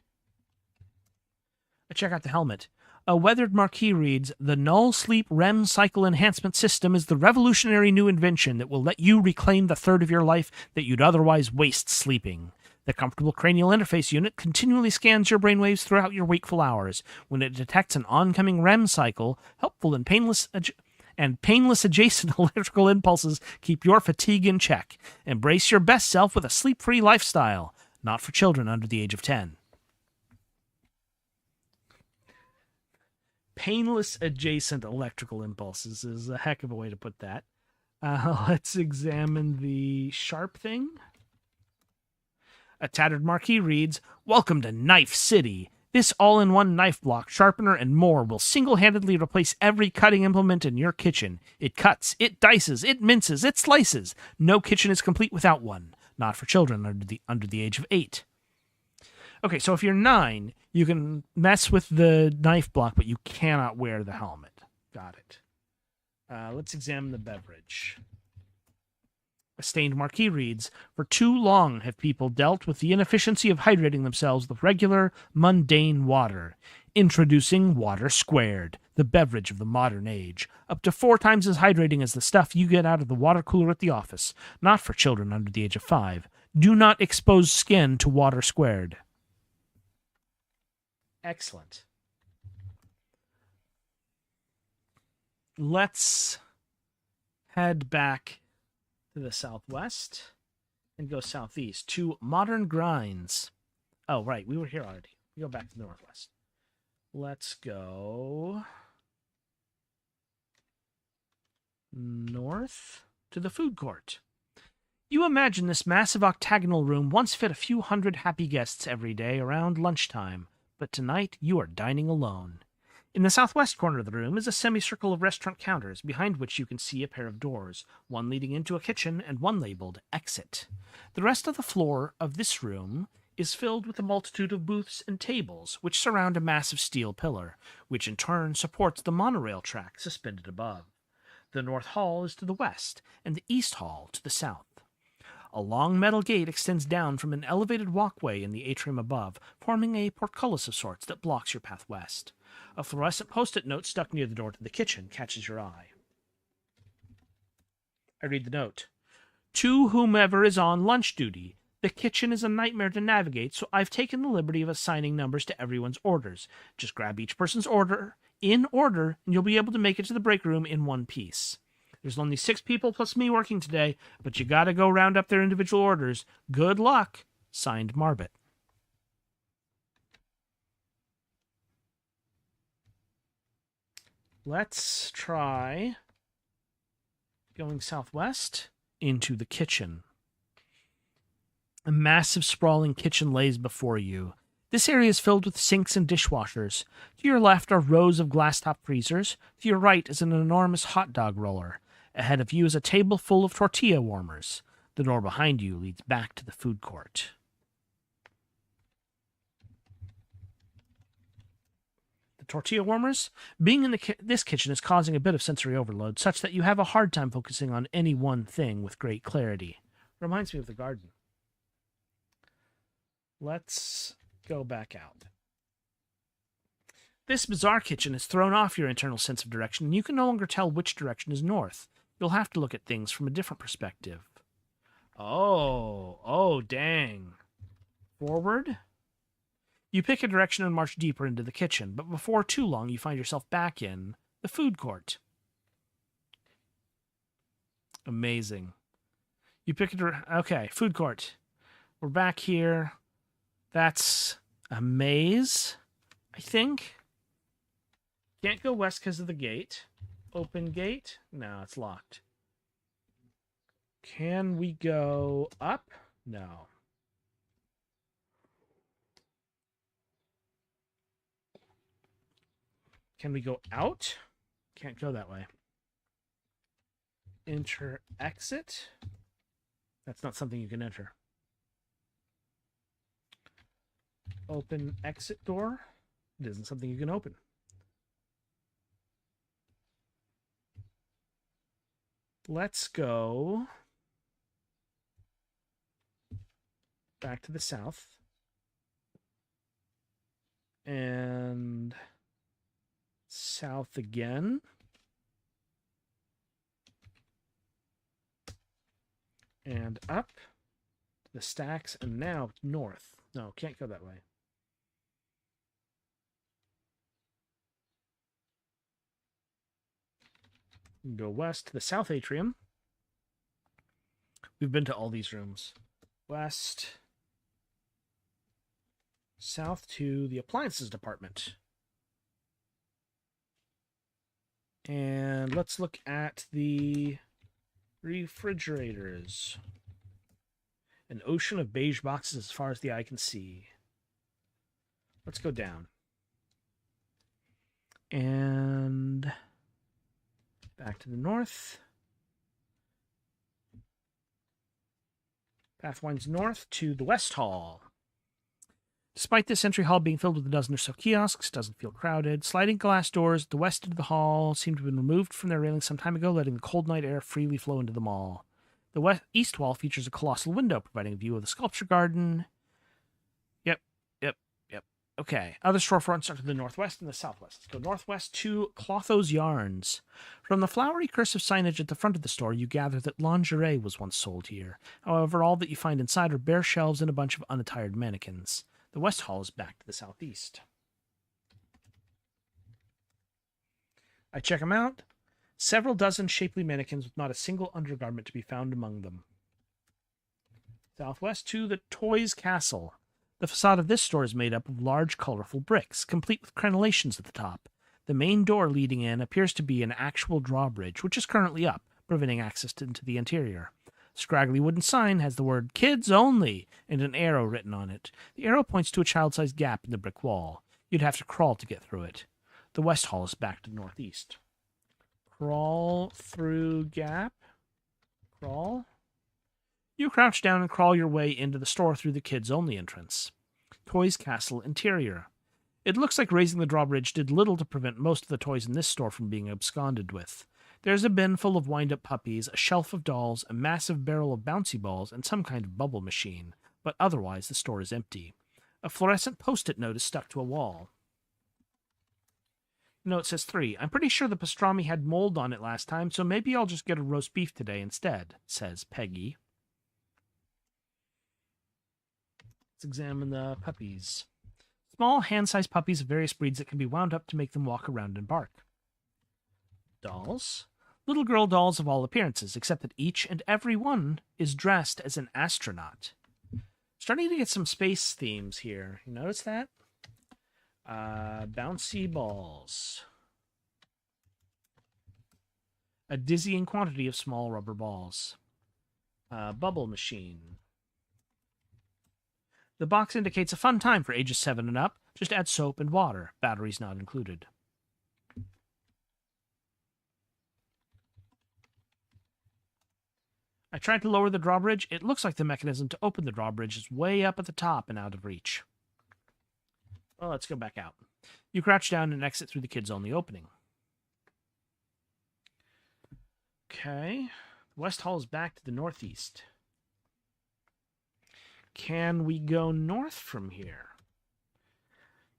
I check out the helmet. A weathered marquee reads, "The Null Sleep REM Cycle Enhancement System is the revolutionary new invention that will let you reclaim the third of your life that you'd otherwise waste sleeping. The comfortable cranial interface unit continually scans your brainwaves throughout your wakeful hours. When it detects an oncoming REM cycle, helpful and painless adjacent electrical impulses keep your fatigue in check. Embrace your best self with a sleep-free lifestyle. Not for children under the age of 10. Painless adjacent electrical impulses is a heck of a way to put that. Let's examine the sharp thing. A tattered marquee reads, "Welcome to Knife City. This all-in-one knife block, sharpener, and more will single-handedly replace every cutting implement in your kitchen. It cuts, it dices, it minces, it slices. No kitchen is complete without one. Not for children under the age of 8. Okay, so if you're 9, you can mess with the knife block, but you cannot wear the helmet. Got it. Let's examine the beverage. A stained marquee reads, "For too long have people dealt with the inefficiency of hydrating themselves with regular, mundane water. Introducing Water Squared, the beverage of the modern age. Up to 4 times as hydrating as the stuff you get out of the water cooler at the office. Not for children under the age of 5. Do not expose skin to Water Squared." Excellent. Let's head back to the southwest and go southeast to Modern Grinds. Oh, right. We were here already. We go back to the northwest. Let's go north to the food court. You imagine this massive octagonal room once fit a few hundred happy guests every day around lunchtime, but tonight you are dining alone. In the southwest corner of the room is a semicircle of restaurant counters, behind which you can see a pair of doors, one leading into a kitchen and one labeled Exit. The rest of the floor of this room is filled with a multitude of booths and tables, which surround a massive steel pillar, which in turn supports the monorail track suspended above. The North Hall is to the west, and the East Hall to the south. A long metal gate extends down from an elevated walkway in the atrium above, forming a portcullis of sorts that blocks your path west. A fluorescent post-it note stuck near the door to the kitchen catches your eye. I read the note. "To whomever is on lunch duty. The kitchen is a nightmare to navigate, so I've taken the liberty of assigning numbers to everyone's orders. Just grab each person's order, in order, and you'll be able to make it to the break room in one piece. There's only 6 people plus me working today, but you gotta go round up their individual orders. Good luck." Signed, Marbet. Let's try going southwest into the kitchen. A massive, sprawling kitchen lays before you. This area is filled with sinks and dishwashers. To your left are rows of glass-top freezers. To your right is an enormous hot dog roller. Ahead of you is a table full of tortilla warmers. The door behind you leads back to the food court. The tortilla warmers? Being in this kitchen is causing a bit of sensory overload, such that you have a hard time focusing on any one thing with great clarity. Reminds me of the garden. Let's go back out. This bizarre kitchen has thrown off your internal sense of direction, and you can no longer tell which direction is north. You'll have to look at things from a different perspective. Oh, dang. Forward? You pick a direction and march deeper into the kitchen, but before too long you find yourself back in the food court. Amazing. You pick okay, food court. We're back here. That's a maze, I think. Can't go west because of the gate. Open gate? No, it's locked. Can we go up? No. Can we go out? Can't go that way. Enter exit? That's not something you can enter. Open exit door? It isn't something you can open. Let's go back to the south. And south again. And up to the stacks, and now north. No, can't go that way. Go west to the south atrium. We've been to all these rooms. West. South to the appliances department. And let's look at the refrigerators. An ocean of beige boxes as far as the eye can see. Let's go down. And back to the north. Path winds north to the West Hall. Despite this entry hall being filled with a dozen or so kiosks, it doesn't feel crowded. Sliding glass doors at the west end of the hall seem to have been removed from their railings some time ago, letting the cold night air freely flow into the mall. The east wall features a colossal window, providing a view of the sculpture garden. Yep. Okay. Other storefronts are to the northwest and the southwest. Let's go northwest to Clotho's Yarns. From the flowery cursive signage at the front of the store, you gather that lingerie was once sold here. However, all that you find inside are bare shelves and a bunch of unattired mannequins. The West Hall is back to the southeast. I check them out. Several dozen shapely mannequins with not a single undergarment to be found among them. Southwest to the Toys Castle. The facade of this store is made up of large, colorful bricks, complete with crenellations at the top. The main door leading in appears to be an actual drawbridge, which is currently up, preventing access into the interior. The scraggly wooden sign has the word "Kids Only" and an arrow written on it. The arrow points to a child-sized gap in the brick wall. You'd have to crawl to get through it. The West Hall is back to the northeast. Crawl through gap. Crawl. You crouch down and crawl your way into the store through the kids-only entrance. Toys Castle interior. It looks like raising the drawbridge did little to prevent most of the toys in this store from being absconded with. There's a bin full of wind-up puppies, a shelf of dolls, a massive barrel of bouncy balls, and some kind of bubble machine, but otherwise the store is empty. A fluorescent post-it note is stuck to a wall. The note says 3. I'm pretty sure the pastrami had mold on it last time, so maybe I'll just get a roast beef today instead, says Peggy. Let's examine the puppies. Small, hand-sized puppies of various breeds that can be wound up to make them walk around and bark. Dolls. Little girl dolls of all appearances, except that each and every one is dressed as an astronaut. Starting to get some space themes here. You notice that? Bouncy balls. A dizzying quantity of small rubber balls. Bubble machine. The box indicates a fun time for ages 7 and up. Just add soap and water. Batteries not included. I tried to lower the drawbridge. It looks like the mechanism to open the drawbridge is way up at the top and out of reach. Well, let's go back out. You crouch down and exit through the kids-only opening. Okay. West Hall is back to the northeast. Can we go north from here?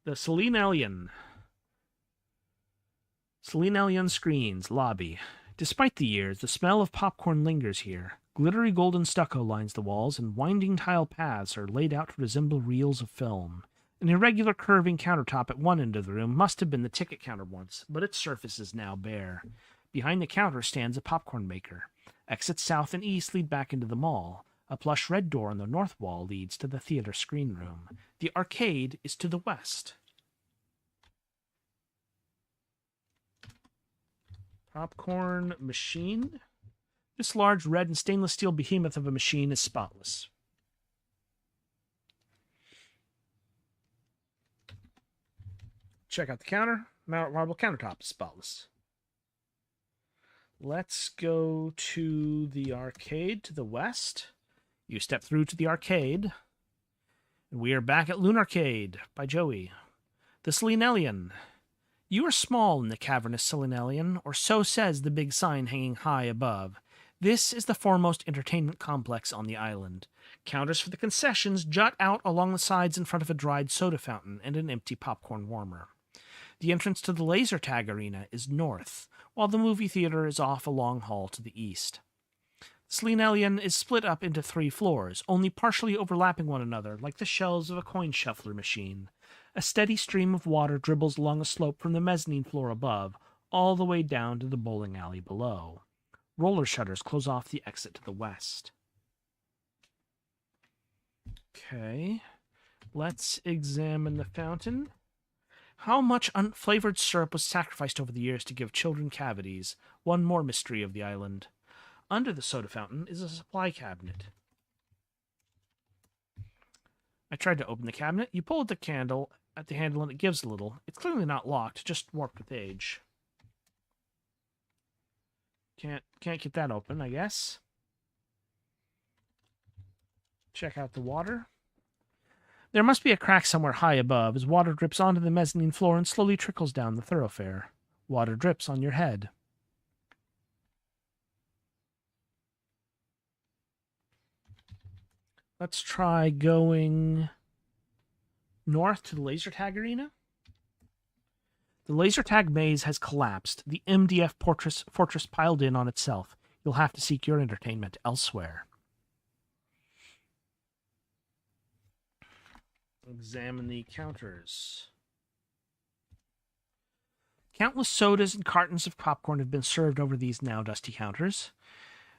The Celine Ellion Screens lobby. Despite the years, the smell of popcorn lingers here. Glittery golden stucco lines the walls, and winding tile paths are laid out to resemble reels of film. An irregular curving countertop at one end of the room must have been the ticket counter once, but its surface is now bare. Behind the counter stands a popcorn maker. Exits south and east lead back into the mall. A plush red door on the north wall leads to the theater screen room. The arcade is to the west. Popcorn machine. This large red and stainless steel behemoth of a machine is spotless. Check out the counter. Marble countertop is spotless. Let's go to the arcade to the west. You step through to the arcade. And we are back at Loon Arcade by Joey. The Selenelian. You are small in the cavernous Selenelian, or so says the big sign hanging high above. This is the foremost entertainment complex on the island. Counters for the concessions jut out along the sides in front of a dried soda fountain and an empty popcorn warmer. The entrance to the laser tag arena is north, while the movie theater is off a long hall to the east. Slinellian is split up into 3 floors, only partially overlapping one another, like the shelves of a coin shuffler machine. A steady stream of water dribbles along a slope from the mezzanine floor above, all the way down to the bowling alley below. Roller shutters close off the exit to the west. Okay, let's examine the fountain. How much unflavored syrup was sacrificed over the years to give children cavities? One more mystery of the island. Under the soda fountain is a supply cabinet. I tried to open the cabinet. You pull at the handle and it gives a little. It's clearly not locked, just warped with age. Can't get that open, I guess. Check out the water. There must be a crack somewhere high above, as water drips onto the mezzanine floor and slowly trickles down the thoroughfare. Water drips on your head. Let's try going north to the laser tag arena. The laser tag maze has collapsed, the MDF fortress piled in on itself. You'll have to seek your entertainment elsewhere. Examine the counters. Countless sodas and cartons of popcorn have been served over these now dusty counters.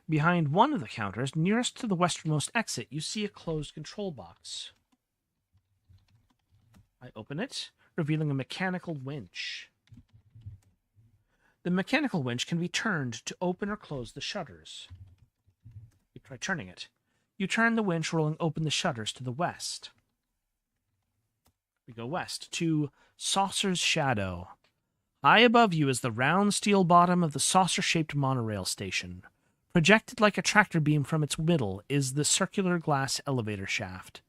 Behind one of the counters, nearest to the westernmost exit, you see a closed control box. I open it, revealing a mechanical winch. The mechanical winch can be turned to open or close the shutters. You try turning it. You turn the winch, rolling open the shutters to the west. We go west to Saucer's Shadow. High above you is the round steel bottom of the saucer-shaped monorail station. Projected like a tractor beam from its middle is the circular glass elevator shaft.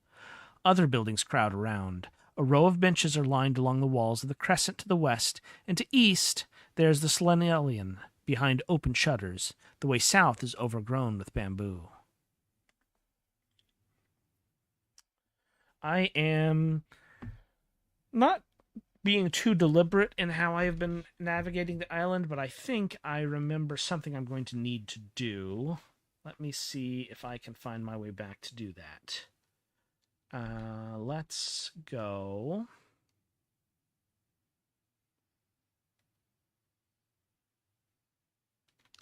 Other buildings crowd around. A row of benches are lined along the walls of the crescent to the west, and to east there's the Selenialian, behind open shutters. The way south is overgrown with bamboo. I am not being too deliberate in how I have been navigating the island, but I think I remember something I'm going to need to do. Let me see if I can find my way back to do that. Let's go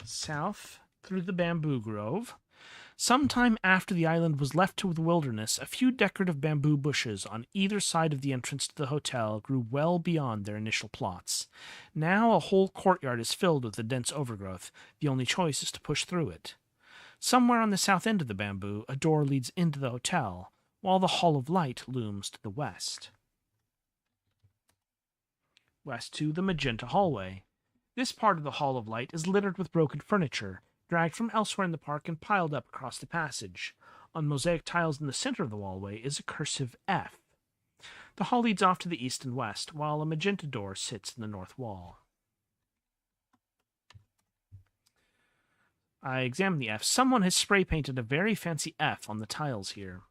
south through the bamboo grove. Sometime after the island was left to the wilderness, a few decorative bamboo bushes on either side of the entrance to the hotel grew well beyond their initial plots. Now a whole courtyard is filled with the dense overgrowth. The only choice is to push through it. Somewhere on the south end of the bamboo, a door leads into the hotel, while the Hall of Light looms to the west. West to the magenta hallway. This part of the Hall of Light is littered with broken furniture, dragged from elsewhere in the park and piled up across the passage. On mosaic tiles in the center of the wallway is a cursive F. The hall leads off to the east and west, while a magenta door sits in the north wall. I examine the F. Someone has spray-painted a very fancy F on the tiles here.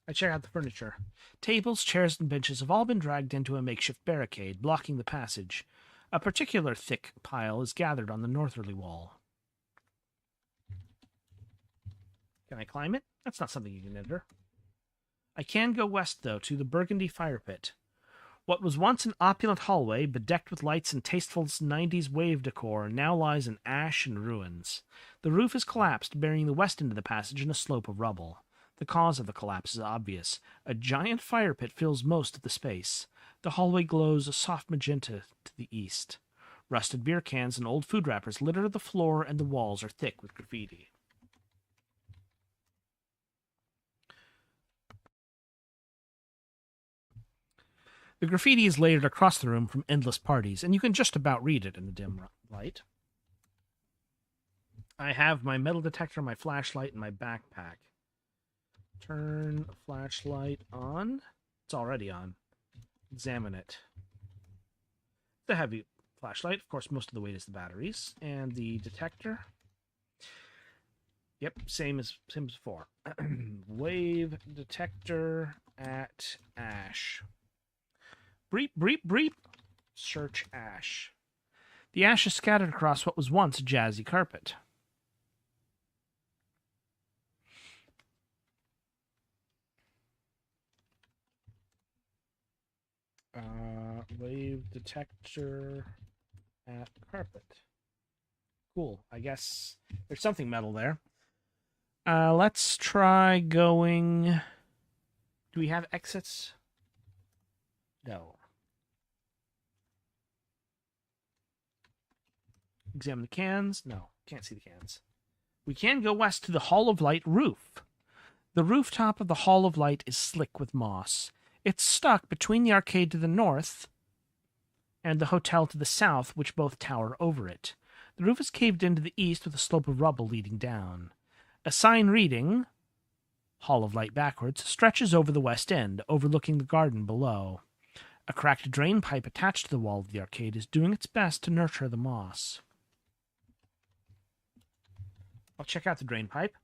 I check out the furniture. Tables, chairs, and benches have all been dragged into a makeshift barricade, blocking the passage. A particular thick pile is gathered on the northerly wall. Can I climb it? That's not something you can enter. I can go west, though, to the Burgundy Fire Pit. What was once an opulent hallway, bedecked with lights and tasteful 90s wave decor, now lies in ash and ruins. The roof has collapsed, burying the west end of the passage in a slope of rubble. The cause of the collapse is obvious. A giant fire pit fills most of the space. The hallway glows a soft magenta to the east. Rusted beer cans and old food wrappers litter the floor, and the walls are thick with graffiti. The graffiti is layered across the room from endless parties, and you can just about read it in the dim light. I have my metal detector, my flashlight, and my backpack. Turn the flashlight on. It's already on. Examine it. It's a heavy flashlight. Of course, most of the weight is the batteries. And the detector. Yep, same as before. Wave detector at ash. Breep, breep, breep. Search ash. The ash is scattered across what was once a jazzy carpet. Wave detector at carpet. Cool. I guess there's something metal there. Let's try going... Do we have exits? No. Examine the cans. No, can't see the cans. We can go west to the Hall of Light roof. The rooftop of the Hall of Light is slick with moss. It's stuck between the arcade to the north and the hotel to the south, which both tower over it. The roof is caved in to the east with a slope of rubble leading down. A sign reading, Hall of Light backwards, stretches over the west end, overlooking the garden below. A cracked drain pipe attached to the wall of the arcade is doing its best to nurture the moss. I'll check out the drain pipe.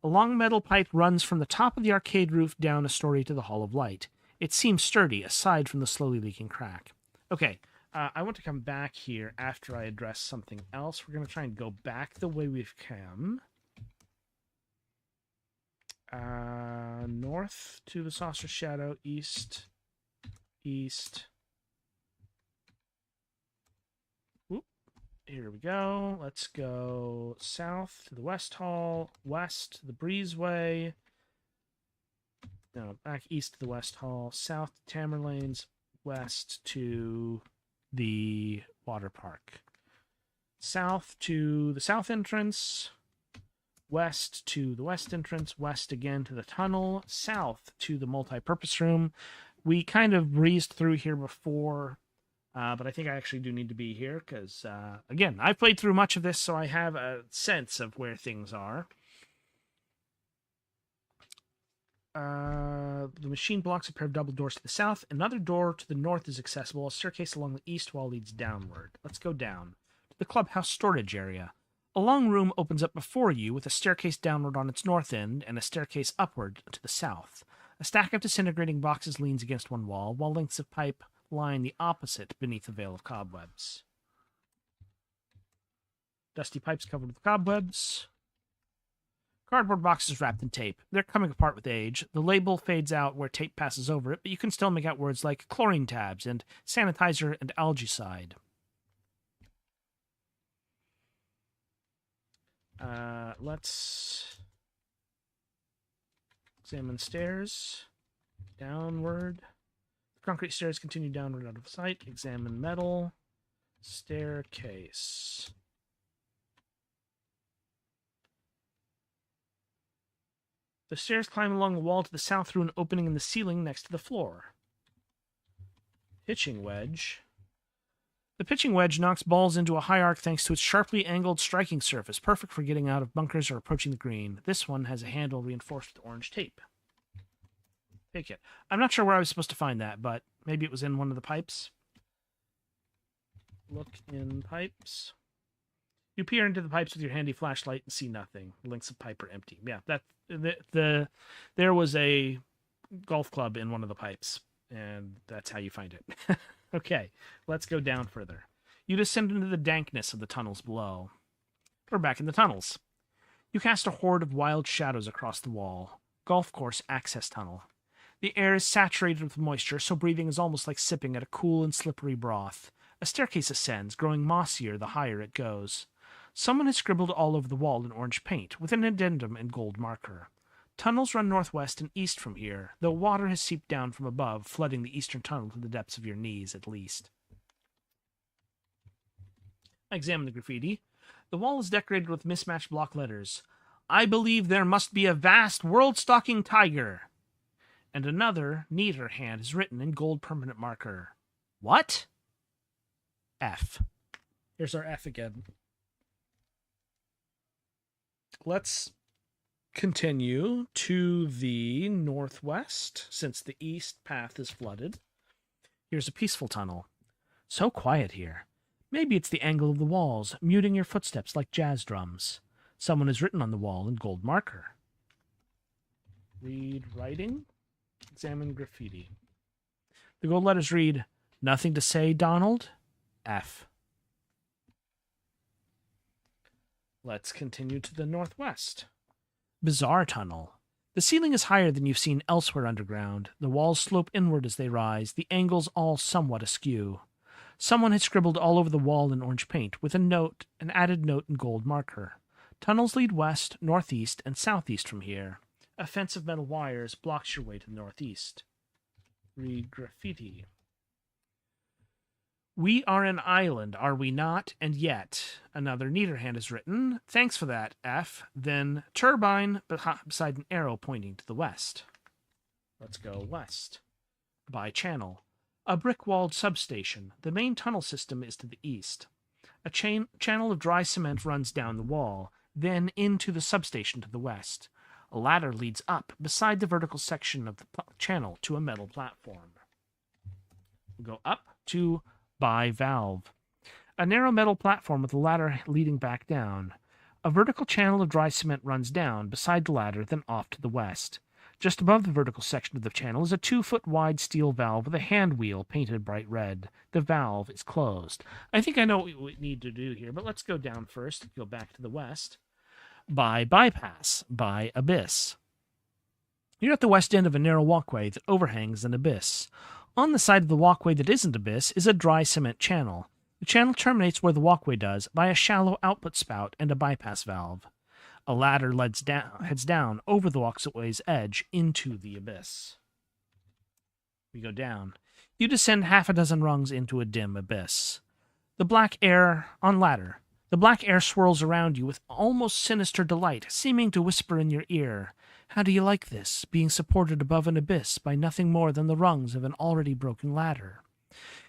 A long metal pipe runs from the top of the arcade roof down a story to the Hall of Light. It seems sturdy, aside from the slowly leaking crack. Okay, I want to come back here after I address something else. We're going to try and go back the way we've come. North to the Saucer Shadow, east, east. Whoop. Here we go. Let's go south to the West Hall, west to the Breezeway. No, back east to the West Hall, south to Tamerlane's, west to the water park. South to the south entrance, west to the west entrance, west again to the tunnel, south to the multi-purpose room. We kind of breezed through here before, but I think I actually do need to be here because, again, I've played through much of this, so I have a sense of where things are. The machine blocks a pair of double doors to the south. Another door to the north is accessible. A staircase along the east wall leads downward. Let's go down to the clubhouse storage area. A long room opens up before you with a staircase downward on its north end and a staircase upward to the south. A stack of disintegrating boxes leans against one wall, while lengths of pipe line the opposite beneath a veil of cobwebs. Dusty pipes covered with cobwebs. Cardboard boxes wrapped in tape. They're coming apart with age. The label fades out where tape passes over it, but you can still make out words like chlorine tabs and sanitizer and algicide. Let's examine stairs. Downward. The concrete stairs continue downward out of sight. Examine metal. Staircase. The stairs climb along the wall to the south through an opening in the ceiling next to the floor. Pitching wedge. The pitching wedge knocks balls into a high arc thanks to its sharply angled striking surface, perfect for getting out of bunkers or approaching the green. This one has a handle reinforced with orange tape. Take it. I'm not sure where I was supposed to find that, but maybe it was in one of the pipes. Look in pipes. You peer into the pipes with your handy flashlight and see nothing. The links of pipe are empty. Yeah, there was a golf club in one of the pipes, and that's how you find it. Okay, let's go down further. You descend into the dankness of the tunnels below. We're back in the tunnels. You cast a horde of wild shadows across the wall. Golf course access tunnel. The air is saturated with moisture, so breathing is almost like sipping at a cool and slippery broth. A staircase ascends, growing mossier the higher it goes. Someone has scribbled all over the wall in orange paint, with an addendum in gold marker. Tunnels run northwest and east from here, though water has seeped down from above, flooding the eastern tunnel to the depths of your knees, at least. I examine the graffiti. The wall is decorated with mismatched block letters. I believe there must be a vast, world-stalking tiger. And another, neater hand is written in gold permanent marker. What? F. Here's our F again. Let's continue to the northwest, since the east path is flooded. Here's a peaceful tunnel. So quiet here. Maybe it's the angle of the walls, muting your footsteps like jazz drums. Someone has written on the wall in gold marker. Read writing. Examine graffiti. The gold letters read, "Nothing to say, Donald? F." Let's continue to the northwest. Bizarre tunnel. The ceiling is higher than you've seen elsewhere underground. The walls slope inward as they rise, the angles all somewhat askew. Someone had scribbled all over the wall in orange paint, with an added note in gold marker. Tunnels lead west, northeast, and southeast from here. A fence of metal wires blocks your way to the northeast. Read graffiti. "We are an island, are we not? And yet." Another neater hand has written, "Thanks for that, F." Then turbine beside an arrow pointing to the west. Let's go west. By channel. A brick-walled substation. The main tunnel system is to the east. A channel of dry cement runs down the wall, then into the substation to the west. A ladder leads up beside the vertical section of the channel to a metal platform. We'll go up to by valve. A narrow metal platform with a ladder leading back down. A vertical channel of dry cement runs down beside the ladder, then off to the west. Just above the vertical section of the channel is a 2-foot wide steel valve with a hand wheel painted bright red. The valve is closed. I think I know what we need to do here, but let's go down first. Go back to the west. By bypass. By abyss. You're at the west end of a narrow walkway that overhangs an abyss. On the side of the walkway that isn't abyss is a dry cement channel. The channel terminates where the walkway does by a shallow output spout and a bypass valve. A ladder heads down over the walkway's edge into the abyss. We go down. You descend half a dozen rungs into a dim abyss. The black air swirls around you with almost sinister delight, seeming to whisper in your ear, "How do you like this, being supported above an abyss by nothing more than the rungs of an already broken ladder?"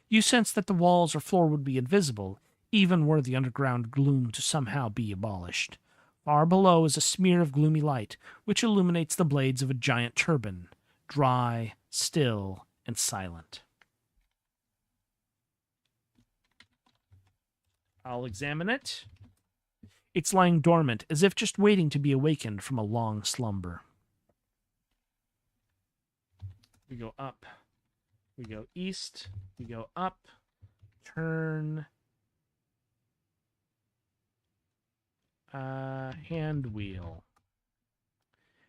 You sense that the walls or floor would be invisible, even were the underground gloom to somehow be abolished. Far below is a smear of gloomy light, which illuminates the blades of a giant turbine, dry, still, and silent. I'll examine it. It's lying dormant, as if just waiting to be awakened from a long slumber. We go up. We go east. We go up. Turn. Hand wheel.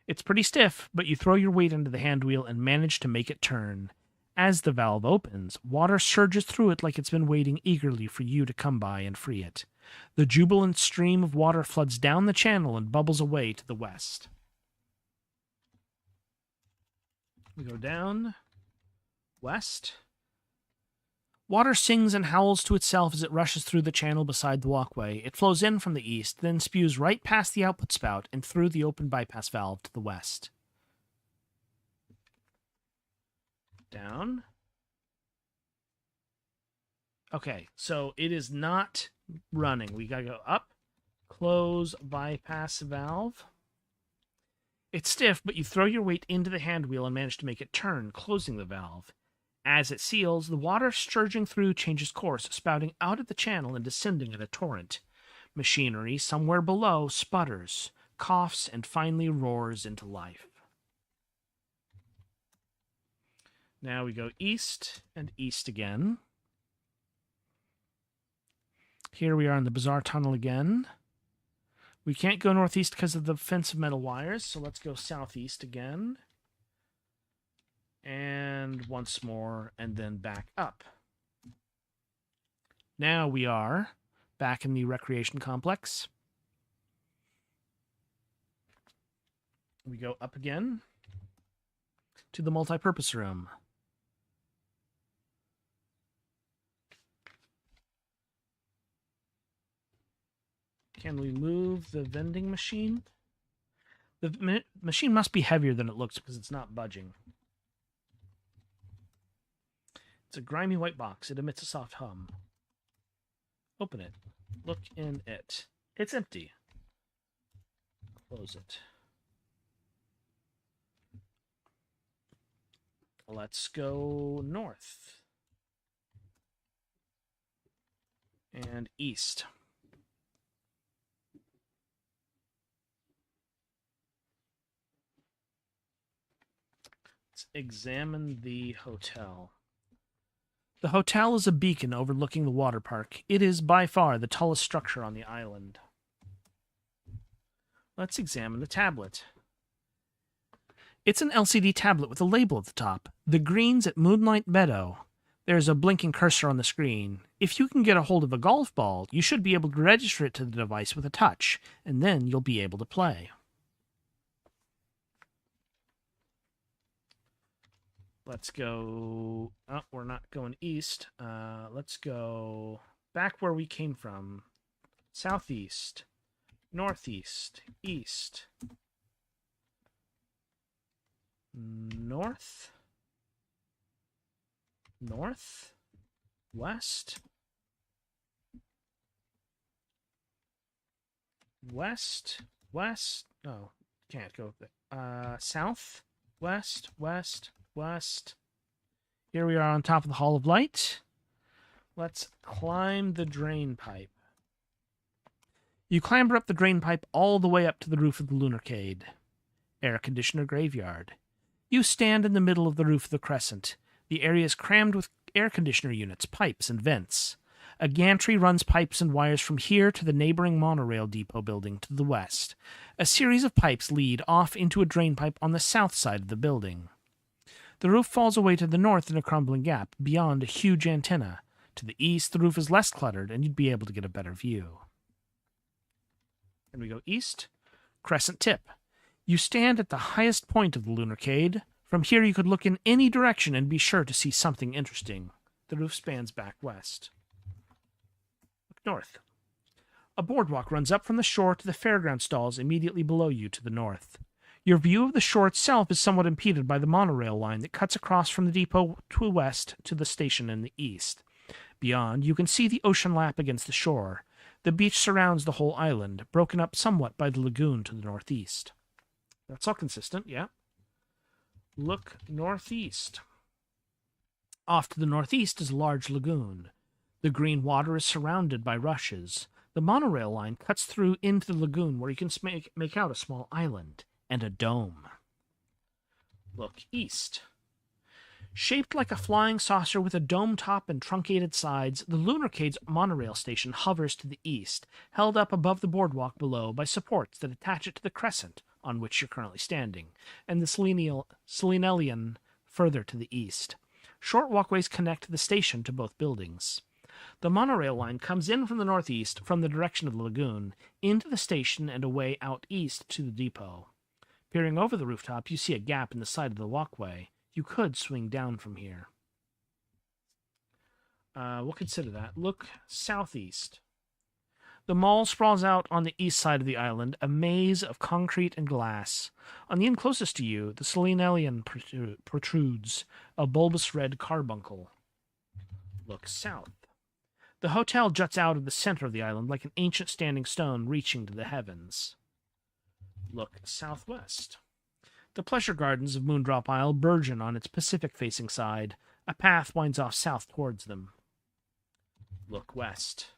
It's pretty stiff, but you throw your weight into the hand wheel and manage to make it turn. As the valve opens, water surges through it like it's been waiting eagerly for you to come by and free it. The jubilant stream of water floods down the channel and bubbles away to the west. We go down. West. Water sings and howls to itself as it rushes through the channel beside the walkway. It flows in from the east, then spews right past the output spout and through the open bypass valve to the west. Down. Okay, so it is not running. We gotta go up, close bypass valve. It's stiff, but you throw your weight into the hand wheel and manage to make it turn, closing the valve. As it seals, the water surging through changes course, spouting out of the channel and descending in a torrent. Machinery somewhere below sputters, coughs, and finally roars into life. Now we go east and east again. Here we are in the bizarre tunnel again. We can't go northeast because of the fence of metal wires, so let's go southeast again. And once more, and then back up. Now we are back in the recreation complex. We go up again to the multi-purpose room. Can we move the vending machine? The machine must be heavier than it looks because it's not budging. It's a grimy white box. It emits a soft hum. Open it. Look in it. It's empty. Close it. Let's go north. And east. Let's examine the hotel. The hotel is a beacon overlooking the water park. It is by far the tallest structure on the island. Let's examine the tablet. It's an LCD tablet with a label at the top. The Greens at Moonlight Meadow. There's a blinking cursor on the screen. If you can get a hold of a golf ball, you should be able to register it to the device with a touch, and then you'll be able to play. Let's go... Oh, we're not going east. Let's go back where we came from. Southeast. Northeast. East. North. North. West. West. West. Oh, can't go there. South. West. West. West. Here we are on top of the Hall of Light. Let's climb the drain pipe. You clamber up the drain pipe all the way up to the roof of the Lunarcade. Air conditioner graveyard. You stand in the middle of the roof of the Crescent. The area is crammed with air conditioner units, pipes, and vents. A gantry runs pipes and wires from here to the neighboring monorail depot building to the west. A series of pipes lead off into a drain pipe on the south side of the building. The roof falls away to the north in a crumbling gap, beyond a huge antenna. To the east, the roof is less cluttered, and you'd be able to get a better view. And we go east. Crescent tip. You stand at the highest point of the Lunarcade. From here you could look in any direction and be sure to see something interesting. The roof spans back west. Look north. A boardwalk runs up from the shore to the fairground stalls immediately below you to the north. Your view of the shore itself is somewhat impeded by the monorail line that cuts across from the depot to the west to the station in the east. Beyond, you can see the ocean lap against the shore. The beach surrounds the whole island, broken up somewhat by the lagoon to the northeast. That's all consistent, yeah. Look northeast. Off to the northeast is a large lagoon. The green water is surrounded by rushes. The monorail line cuts through into the lagoon where you can make out a small island and a dome. Look east. Shaped like a flying saucer with a dome top and truncated sides, the Lunarcade's monorail station hovers to the east, held up above the boardwalk below by supports that attach it to the crescent on which you're currently standing, and the Selenelian further to the east. Short walkways connect the station to both buildings. The monorail line comes in from the northeast, from the direction of the lagoon, into the station and away out east to the depot. Peering over the rooftop, you see a gap in the side of the walkway. You could swing down from here. We'll consider that. Look southeast. The mall sprawls out on the east side of the island, a maze of concrete and glass. On the end closest to you, the Selenelian protrudes, a bulbous red carbuncle. Look south. The hotel juts out of the center of the island like an ancient standing stone reaching to the heavens. Look southwest. The pleasure gardens of Moondrop Isle burgeon on its Pacific-facing side. A path winds off south towards them. Look west.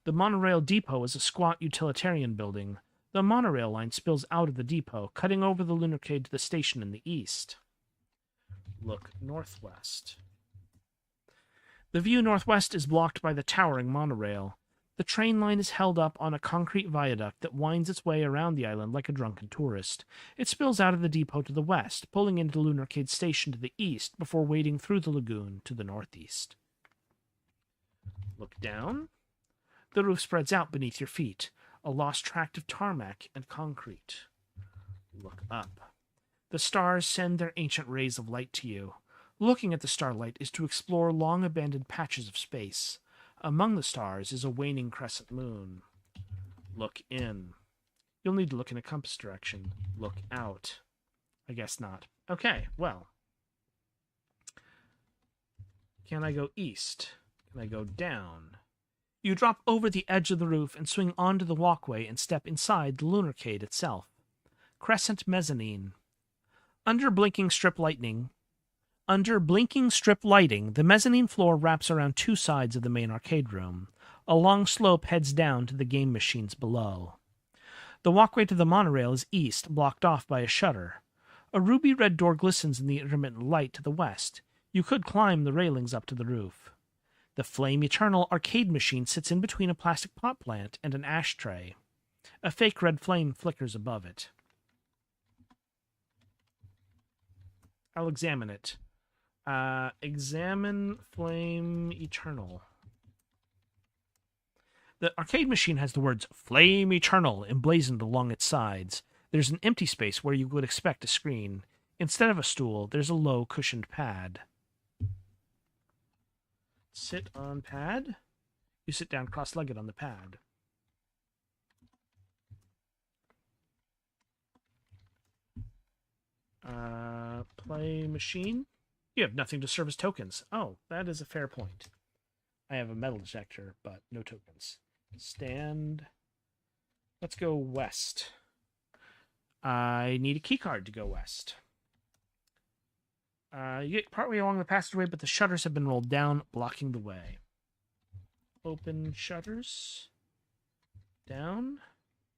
The monorail depot is a squat utilitarian building. The monorail line spills out of the depot, cutting over the Lunarcade to the station in the east. Look northwest. The view northwest is blocked by the towering monorail. The train line is held up on a concrete viaduct that winds its way around the island like a drunken tourist. It spills out of the depot to the west, pulling into Lunarcade Station to the east before wading through the lagoon to the northeast. Look down. The roof spreads out beneath your feet, a lost tract of tarmac and concrete. Look up. The stars send their ancient rays of light to you. Looking at the starlight is to explore long-abandoned patches of space. Among the stars is a waning crescent moon. Look in. You'll need to look in a compass direction. Look out. I guess not. Okay, well. Can I go east? Can I go down? You drop over the edge of the roof and swing onto the walkway and step inside the Lunarcade itself. Crescent mezzanine. Under blinking strip lighting, the mezzanine floor wraps around two sides of the main arcade room. A long slope heads down to the game machines below. The walkway to the monorail is east, blocked off by a shutter. A ruby-red door glistens in the intermittent light to the west. You could climb the railings up to the roof. The Flame Eternal arcade machine sits in between a plastic pot plant and an ashtray. A fake red flame flickers above it. I'll examine it. Examine Flame Eternal. The arcade machine has the words Flame Eternal emblazoned along its sides. There's an empty space where you would expect a screen. Instead of a stool, there's a low cushioned pad. Sit on pad. You sit down cross-legged on the pad. Play machine. You have nothing to serve as tokens. Oh, that is a fair point. I have a metal detector, but no tokens. Stand. Let's go west. I need a key card to go west. You get partway along the passageway, but the shutters have been rolled down, blocking the way. Open shutters. Down.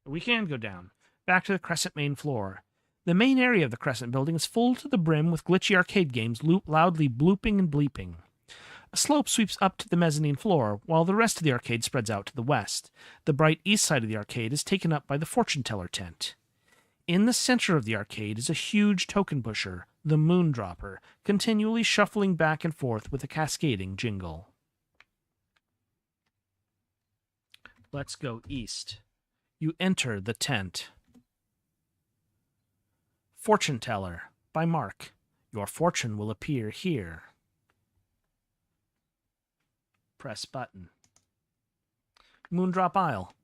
We can go down. Back to the Crescent main floor. The main area of the Crescent building is full to the brim with glitchy arcade games loudly blooping and bleeping. A slope sweeps up to the mezzanine floor, while the rest of the arcade spreads out to the west. The bright east side of the arcade is taken up by the fortune teller tent. In the center of the arcade is a huge token pusher, the Moondropper, continually shuffling back and forth with a cascading jingle. Let's go east. You enter the tent. Fortune Teller by Mark. Your fortune will appear here. Press button. Moondrop Isle.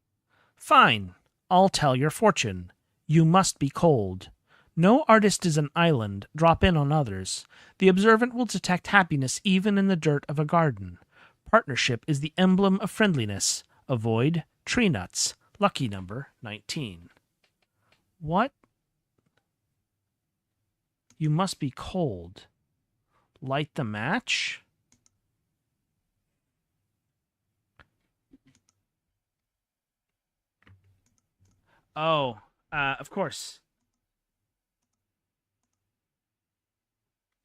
Fine. I'll tell your fortune. You must be cold. No artist is an island. Drop in on others. The observant will detect happiness even in the dirt of a garden. Partnership is the emblem of friendliness. Avoid tree nuts. Lucky number 19. What? You must be cold. Light the match? Oh, of course.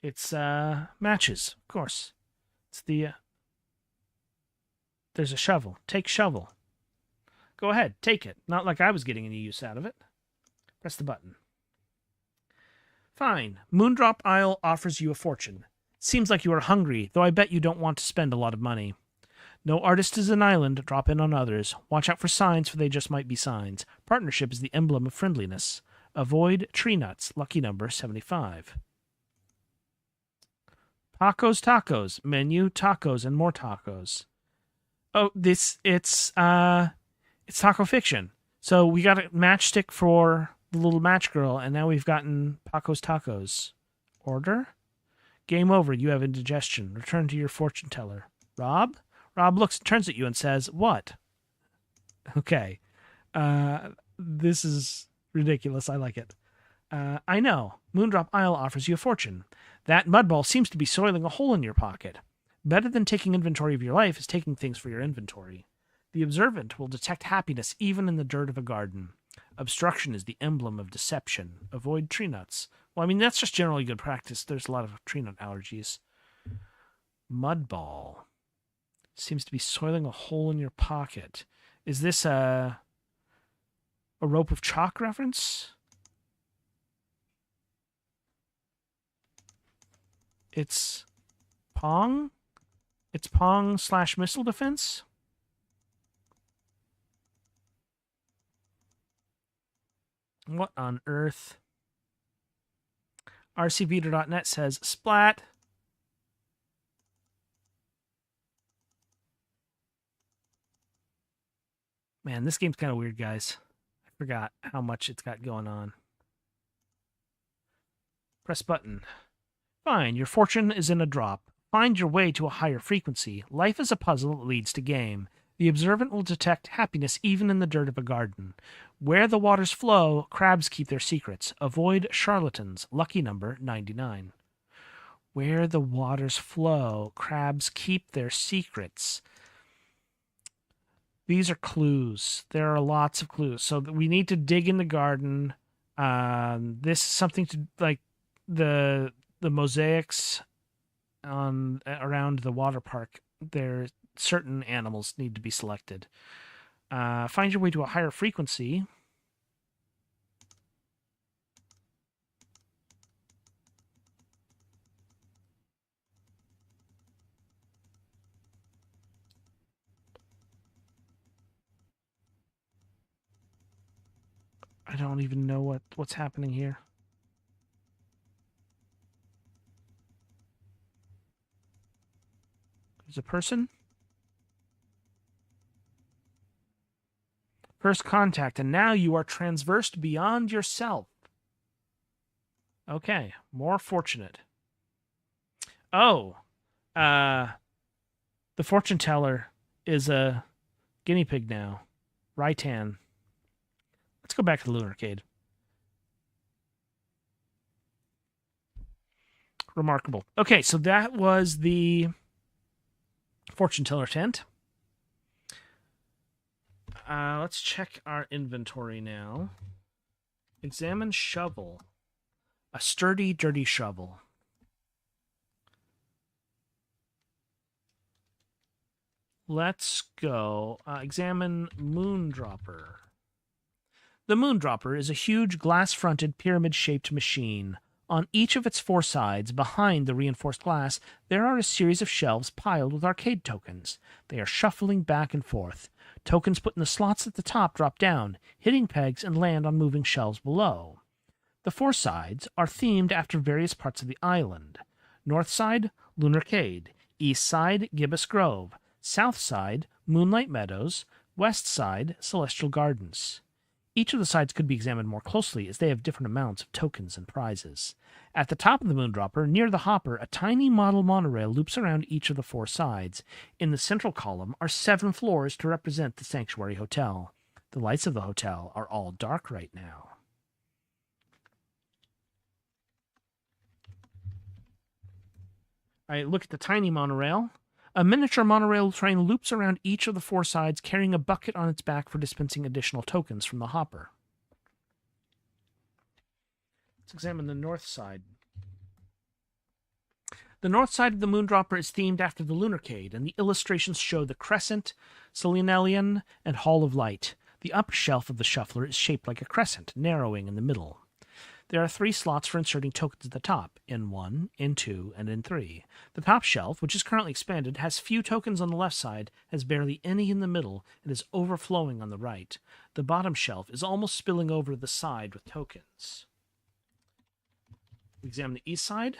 It's, matches, of course. It's the, there's a shovel. Take shovel. Go ahead, take it. Not like I was getting any use out of it. Press the button. Fine. Moondrop Isle offers you a fortune. Seems like you are hungry, though I bet you don't want to spend a lot of money. No artist is an island. Drop in on others. Watch out for signs, for they just might be signs. Partnership is the emblem of friendliness. Avoid tree nuts. Lucky number 75. Tacos. Menu, tacos, and more tacos. Oh, it's Taco Fiction. So we got a matchstick for the little match girl, and now we've gotten Paco's Tacos. Order? Game over. You have indigestion. Return to your fortune teller. Rob? Rob turns at you and says, what? Okay. This is ridiculous. I like it. I know. Moondrop Isle offers you a fortune. That mudball seems to be soiling a hole in your pocket. Better than taking inventory of your life is taking things for your inventory. The observant will detect happiness even in the dirt of a garden. Obstruction is the emblem of deception. Avoid tree nuts. Well, I mean, that's just generally good practice. There's a lot of tree nut allergies. Mudball. Seems to be soiling a hole in your pocket. Is this a rope of chalk reference? It's Pong? It's Pong / missile defense? What on earth? rcvita.net says, splat. Man, this game's kind of weird, guys. I forgot how much it's got going on. Press button. Fine, your fortune is in a drop. Find your way to a higher frequency. Life is a puzzle that leads to game. The observant will detect happiness even in the dirt of a garden. Where the waters flow, crabs keep their secrets. Avoid charlatans. Lucky number 99. Where the waters flow, crabs keep their secrets. These are clues. There are lots of clues. So we need to dig in the garden. This is something to like the mosaics on around the water park. There, certain animals need to be selected. Find your way to a higher frequency. I don't even know what's happening here. There's a person. First contact, and now you are transversed beyond yourself. Okay, more fortunate. Oh, the fortune teller is a guinea pig now. Raitan. Let's go back to the Lunar Arcade. Remarkable. Okay, so that was the fortune teller tent. Let's check our inventory now. Examine shovel. A sturdy, dirty shovel. Let's go examine Moondropper. The Moondropper is a huge glass-fronted, pyramid-shaped machine. On each of its four sides, behind the reinforced glass, there are a series of shelves piled with arcade tokens. They are shuffling back and forth. Tokens put in the slots at the top drop down, hitting pegs and land on moving shelves below. The four sides are themed after various parts of the island. North side, Lunar Arcade. East side, Gibbous Grove. South side, Moonlight Meadows. West side, Celestial Gardens. Each of the sides could be examined more closely as they have different amounts of tokens and prizes. At the top of the Moondropper, near the hopper, a tiny model monorail loops around each of the four sides. In the central column are 7 floors to represent the Sanctuary Hotel. The lights of the hotel are all dark right now. All right, look at the tiny monorail. A miniature monorail train loops around each of the four sides, carrying a bucket on its back for dispensing additional tokens from the hopper. Let's examine the north side. The north side of the Moondropper is themed after the Lunar Arcade, and the illustrations show the Crescent, Selenalian, and Hall of Light. The upper shelf of the shuffler is shaped like a crescent, narrowing in the middle. There are 3 slots for inserting tokens at the top, N1, N2, and N3. The top shelf, which is currently expanded, has few tokens on the left side, has barely any in the middle, and is overflowing on the right. The bottom shelf is almost spilling over the side with tokens. Examine the east side.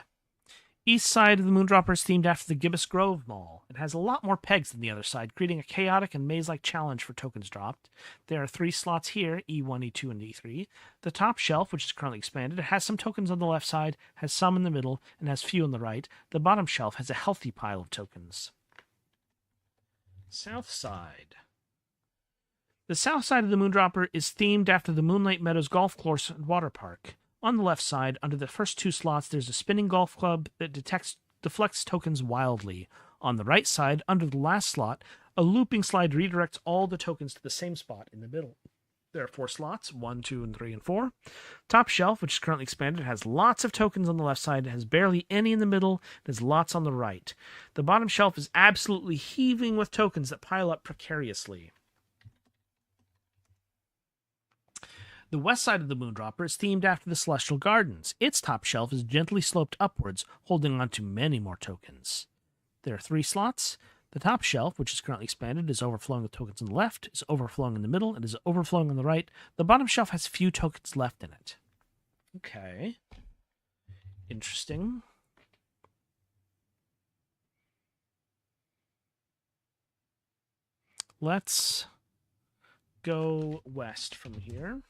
East side of the Moondropper is themed after the Gibbous Grove Mall. It has a lot more pegs than the other side, creating a chaotic and maze-like challenge for tokens dropped. There are 3 slots here, E1, E2, and E3. The top shelf, which is currently expanded, has some tokens on the left side, has some in the middle, and has few on the right. The bottom shelf has a healthy pile of tokens. South side. The south side of the Moondropper is themed after the Moonlight Meadows Golf Course and Water Park. On the left side, under the first 2 slots, there's a spinning golf club that deflects tokens wildly. On the right side, under the last slot, a looping slide redirects all the tokens to the same spot in the middle. There are 4 slots, 1, 2, and 3, and 4. Top shelf, which is currently expanded, has lots of tokens on the left side, has barely any in the middle, and has lots on the right. The bottom shelf is absolutely heaving with tokens that pile up precariously. The west side of the Moondropper is themed after the Celestial Gardens. Its top shelf is gently sloped upwards, holding on to many more tokens. There are 3 slots. The top shelf, which is currently expanded, is overflowing with tokens on the left, is overflowing in the middle, and is overflowing on the right. The bottom shelf has few tokens left in it. Okay. Interesting. Let's go west from here.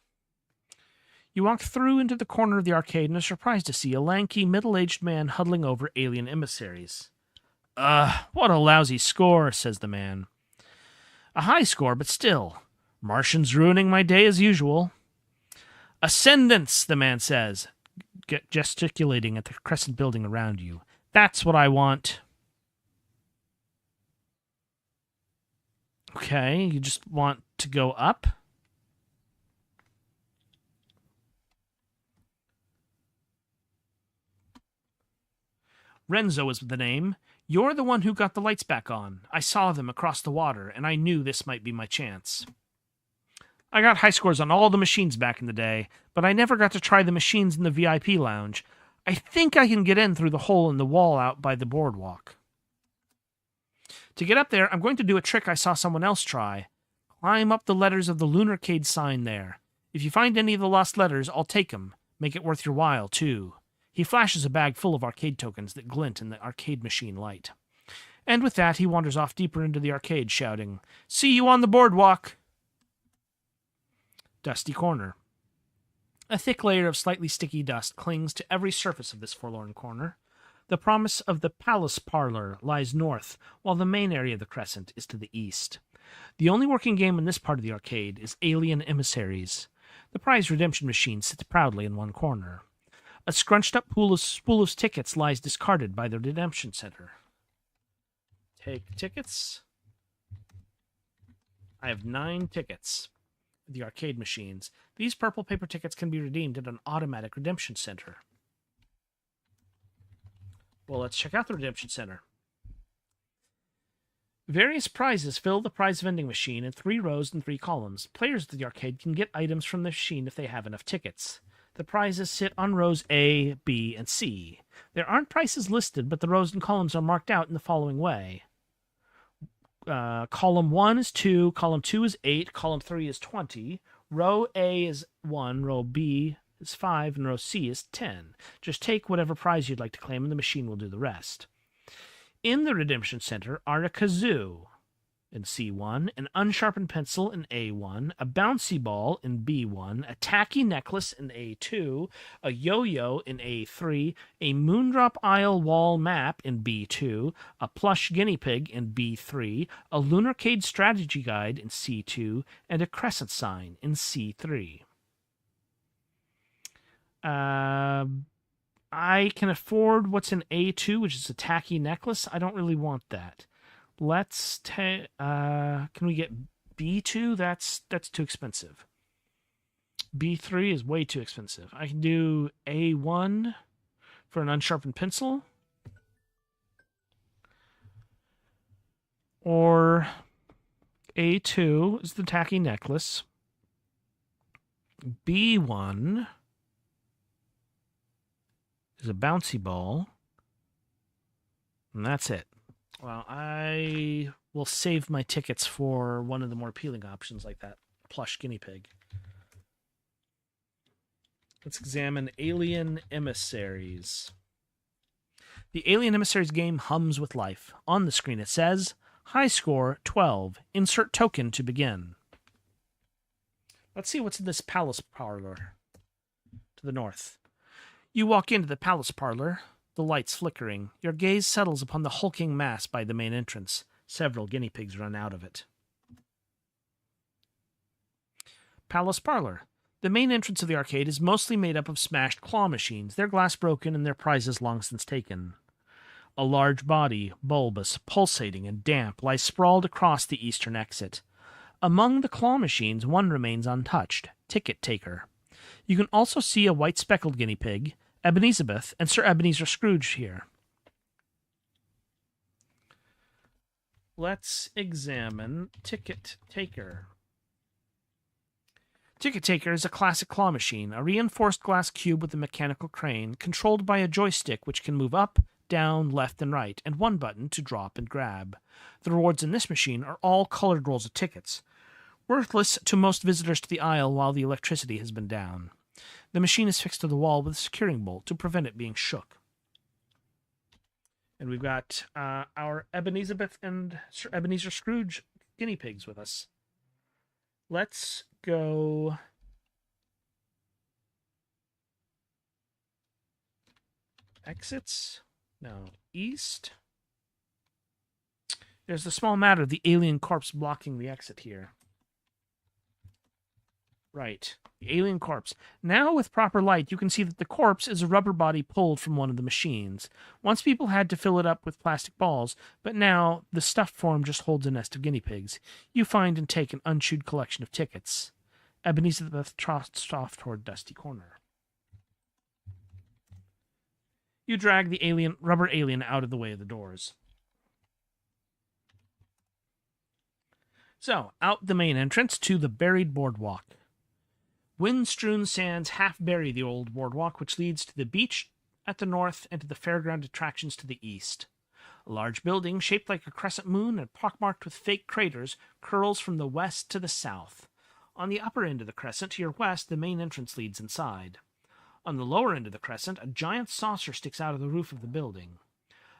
You walk through into the corner of the arcade and are surprised to see a lanky, middle-aged man huddling over alien emissaries. What a lousy score, says the man. A high score, but still. Martians ruining my day as usual. Ascendance, the man says, gesticulating at the crescent building around you. That's what I want. Okay, you just want to go up? Renzo is the name. You're the one who got the lights back on. I saw them across the water, and I knew this might be my chance. I got high scores on all the machines back in the day, but I never got to try the machines in the VIP lounge. I think I can get in through the hole in the wall out by the boardwalk. To get up there, I'm going to do a trick I saw someone else try. Climb up the letters of the Lunarcade sign there. If you find any of the lost letters, I'll take them. Make it worth your while, too. He flashes a bag full of arcade tokens that glint in the arcade machine light. And with that, he wanders off deeper into the arcade, shouting, "See you on the boardwalk!" Dusty corner. A thick layer of slightly sticky dust clings to every surface of this forlorn corner. The promise of the Palace Parlor lies north, while the main area of the crescent is to the east. The only working game in this part of the arcade is Alien Emissaries. The prize redemption machine sits proudly in one corner. A scrunched-up spool of tickets lies discarded by the redemption center. Take tickets. I have 9 tickets. The arcade machines. These purple paper tickets can be redeemed at an automatic redemption center. Well, let's check out the redemption center. Various prizes fill the prize vending machine in 3 rows and 3 columns. Players of the arcade can get items from the machine if they have enough tickets. The prizes sit on rows A, B, and C. There aren't prices listed, but the rows and columns are marked out in the following way. Column 1 is 2, column 2 is 8, column 3 is 20, row A is 1, row B is 5, and row C is 10. Just take whatever prize you'd like to claim, and the machine will do the rest. In the Redemption Center are a kazoo in C1, an unsharpened pencil in A1, a bouncy ball in B1, a tacky necklace in A2, a yo-yo in A3, a Moondrop Isle wall map in B2, a plush guinea pig in B3, a Lunarcade strategy guide in C2, and a crescent sign in C3. I can afford what's in A2, which is a tacky necklace. I don't really want that. Let's take. Can we get B2? That's too expensive. B3 is way too expensive. I can do A1 for an unsharpened pencil, or A2 is the tacky necklace. B1 is a bouncy ball, and that's it. Well, I will save my tickets for one of the more appealing options like that plush guinea pig. Let's examine Alien Emissaries. The Alien Emissaries game hums with life. On the screen it says, high score 12. Insert token to begin. Let's see what's in this palace parlor to the north. You walk into the palace parlor, the lights flickering. Your gaze settles upon the hulking mass by the main entrance. Several guinea pigs run out of it. Palace Parlor. The main entrance of the arcade is mostly made up of smashed claw machines, their glass broken and their prizes long since taken. A large body, bulbous, pulsating, and damp, lies sprawled across the eastern exit. Among the claw machines, one remains untouched, Ticket Taker. You can also see a white speckled guinea pig, Ebenezabeth, and Sir Ebenezer Scrooge here. Let's examine Ticket Taker. Ticket Taker is a classic claw machine, a reinforced glass cube with a mechanical crane, controlled by a joystick which can move up, down, left, and right, and one button to drop and grab. The rewards in this machine are all colored rolls of tickets, worthless to most visitors to the aisle while the electricity has been down. The machine is fixed to the wall with a securing bolt to prevent it being shook. And we've got our Ebenezabeth and Sir Ebenezer Scrooge guinea pigs with us. Let's go exits. No, east. There's the small matter of the alien corpse blocking the exit here. Right. The alien corpse. Now, with proper light, you can see that the corpse is a rubber body pulled from one of the machines. Once people had to fill it up with plastic balls, but now the stuffed form just holds a nest of guinea pigs. You find and take an unchewed collection of tickets. Elizabeth trots off toward Dusty Corner. You drag the rubber alien out of the way of the doors. So, out the main entrance to the buried boardwalk. Wind-strewn sands half bury the old boardwalk, which leads to the beach at the north and to the fairground attractions to the east. A large building, shaped like a crescent moon and pockmarked with fake craters, curls from the west to the south. On the upper end of the crescent, to your west, the main entrance leads inside. On the lower end of the crescent, a giant saucer sticks out of the roof of the building.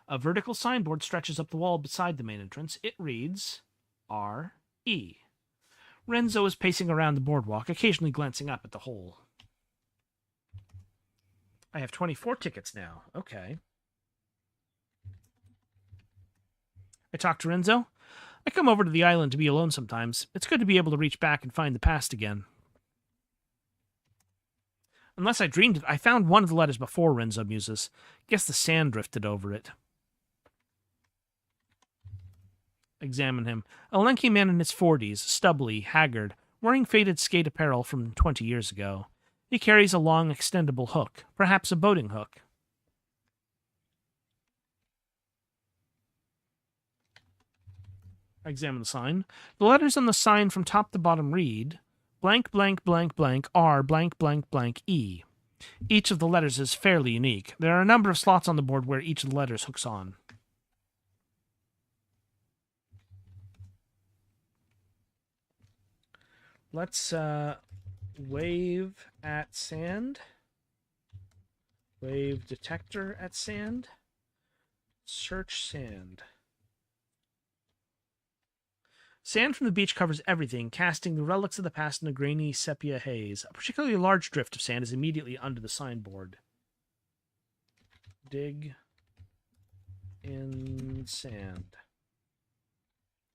A vertical signboard stretches up the wall beside the main entrance. It reads, R.E. Renzo is pacing around the boardwalk, occasionally glancing up at the hole. I have 24 tickets now. Okay. I talk to Renzo. I come over to the island to be alone sometimes. It's good to be able to reach back and find the past again. Unless I dreamed it, I found one of the letters before, Renzo muses. Guess the sand drifted over it. Examine him. A lanky man in his 40s, stubbly, haggard, wearing faded skate apparel from 20 years ago. He carries a long, extendable hook, perhaps a boating hook. I examine the sign. The letters on the sign from top to bottom read, blank, blank, blank, blank, R, blank, blank, blank, E. Each of the letters is fairly unique. There are a number of slots on the board where each of the letters hooks on. Let's wave at sand. Wave detector at sand. Search sand. Sand from the beach covers everything, casting the relics of the past in a grainy sepia haze. A particularly large drift of sand is immediately under the signboard. Dig in sand.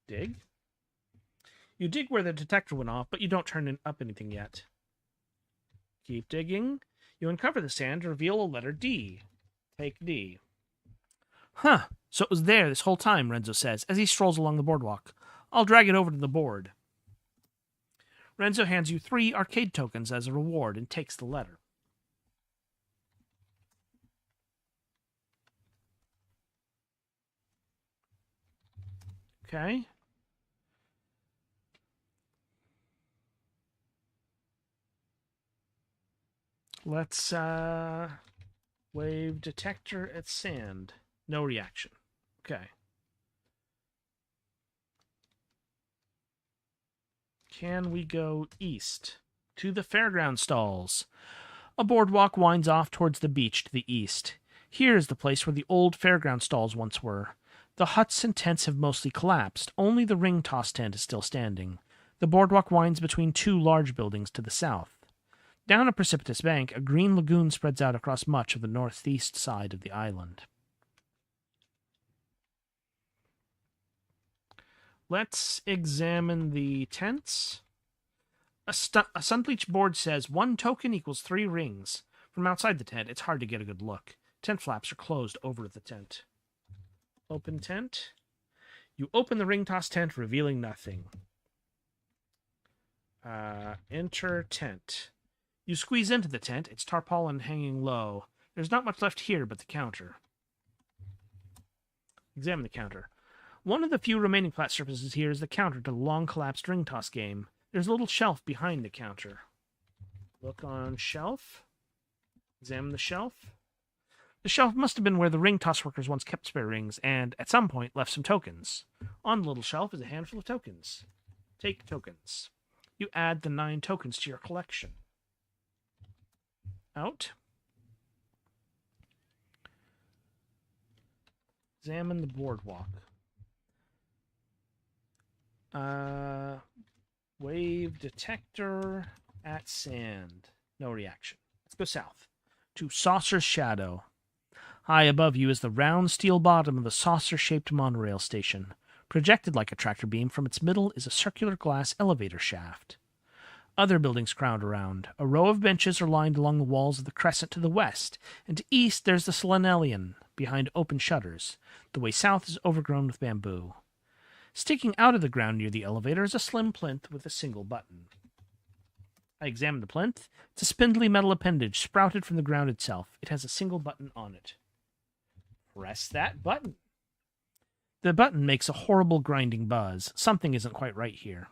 Dig? You dig where the detector went off, but you don't turn up anything yet. Keep digging. You uncover the sand to reveal a letter D. Take D. Huh, so it was there this whole time, Renzo says, as he strolls along the boardwalk. I'll drag it over to the board. Renzo hands you 3 arcade tokens as a reward and takes the letter. Okay. Let's wave detector at sand. No reaction. Okay. Can we go east? To the fairground stalls. A boardwalk winds off towards the beach to the east. Here is the place where the old fairground stalls once were. The huts and tents have mostly collapsed. Only the ring toss tent is still standing. The boardwalk winds between 2 large buildings to the south. Down a precipitous bank, a green lagoon spreads out across much of the northeast side of the island. Let's examine the tents. A sun-bleached board says 1 token equals 3 rings. From outside the tent, it's hard to get a good look. Tent flaps are closed over the tent. Open tent. You open the ring toss tent, revealing nothing. Enter tent. You squeeze into the tent, its tarpaulin hanging low. There's not much left here but the counter. Examine the counter. One of the few remaining flat surfaces here is the counter to the long-collapsed ring toss game. There's a little shelf behind the counter. Look on shelf. Examine the shelf. The shelf must have been where the ring toss workers once kept spare rings, and at some point left some tokens. On the little shelf is a handful of tokens. Take tokens. You add the 9 tokens to your collection. Out. Examine the boardwalk. Wave detector at sand. No reaction. Let's go south. To Saucer Shadow. High above you is the round steel bottom of the saucer-shaped monorail station. Projected like a tractor beam from its middle is a circular glass elevator shaft. Other buildings crowd around. A row of benches are lined along the walls of the crescent to the west, and to east there's the Selenelian, behind open shutters. The way south is overgrown with bamboo. Sticking out of the ground near the elevator is a slim plinth with a single button. I examine the plinth. It's a spindly metal appendage sprouted from the ground itself. It has a single button on it. Press that button. The button makes a horrible grinding buzz. Something isn't quite right here.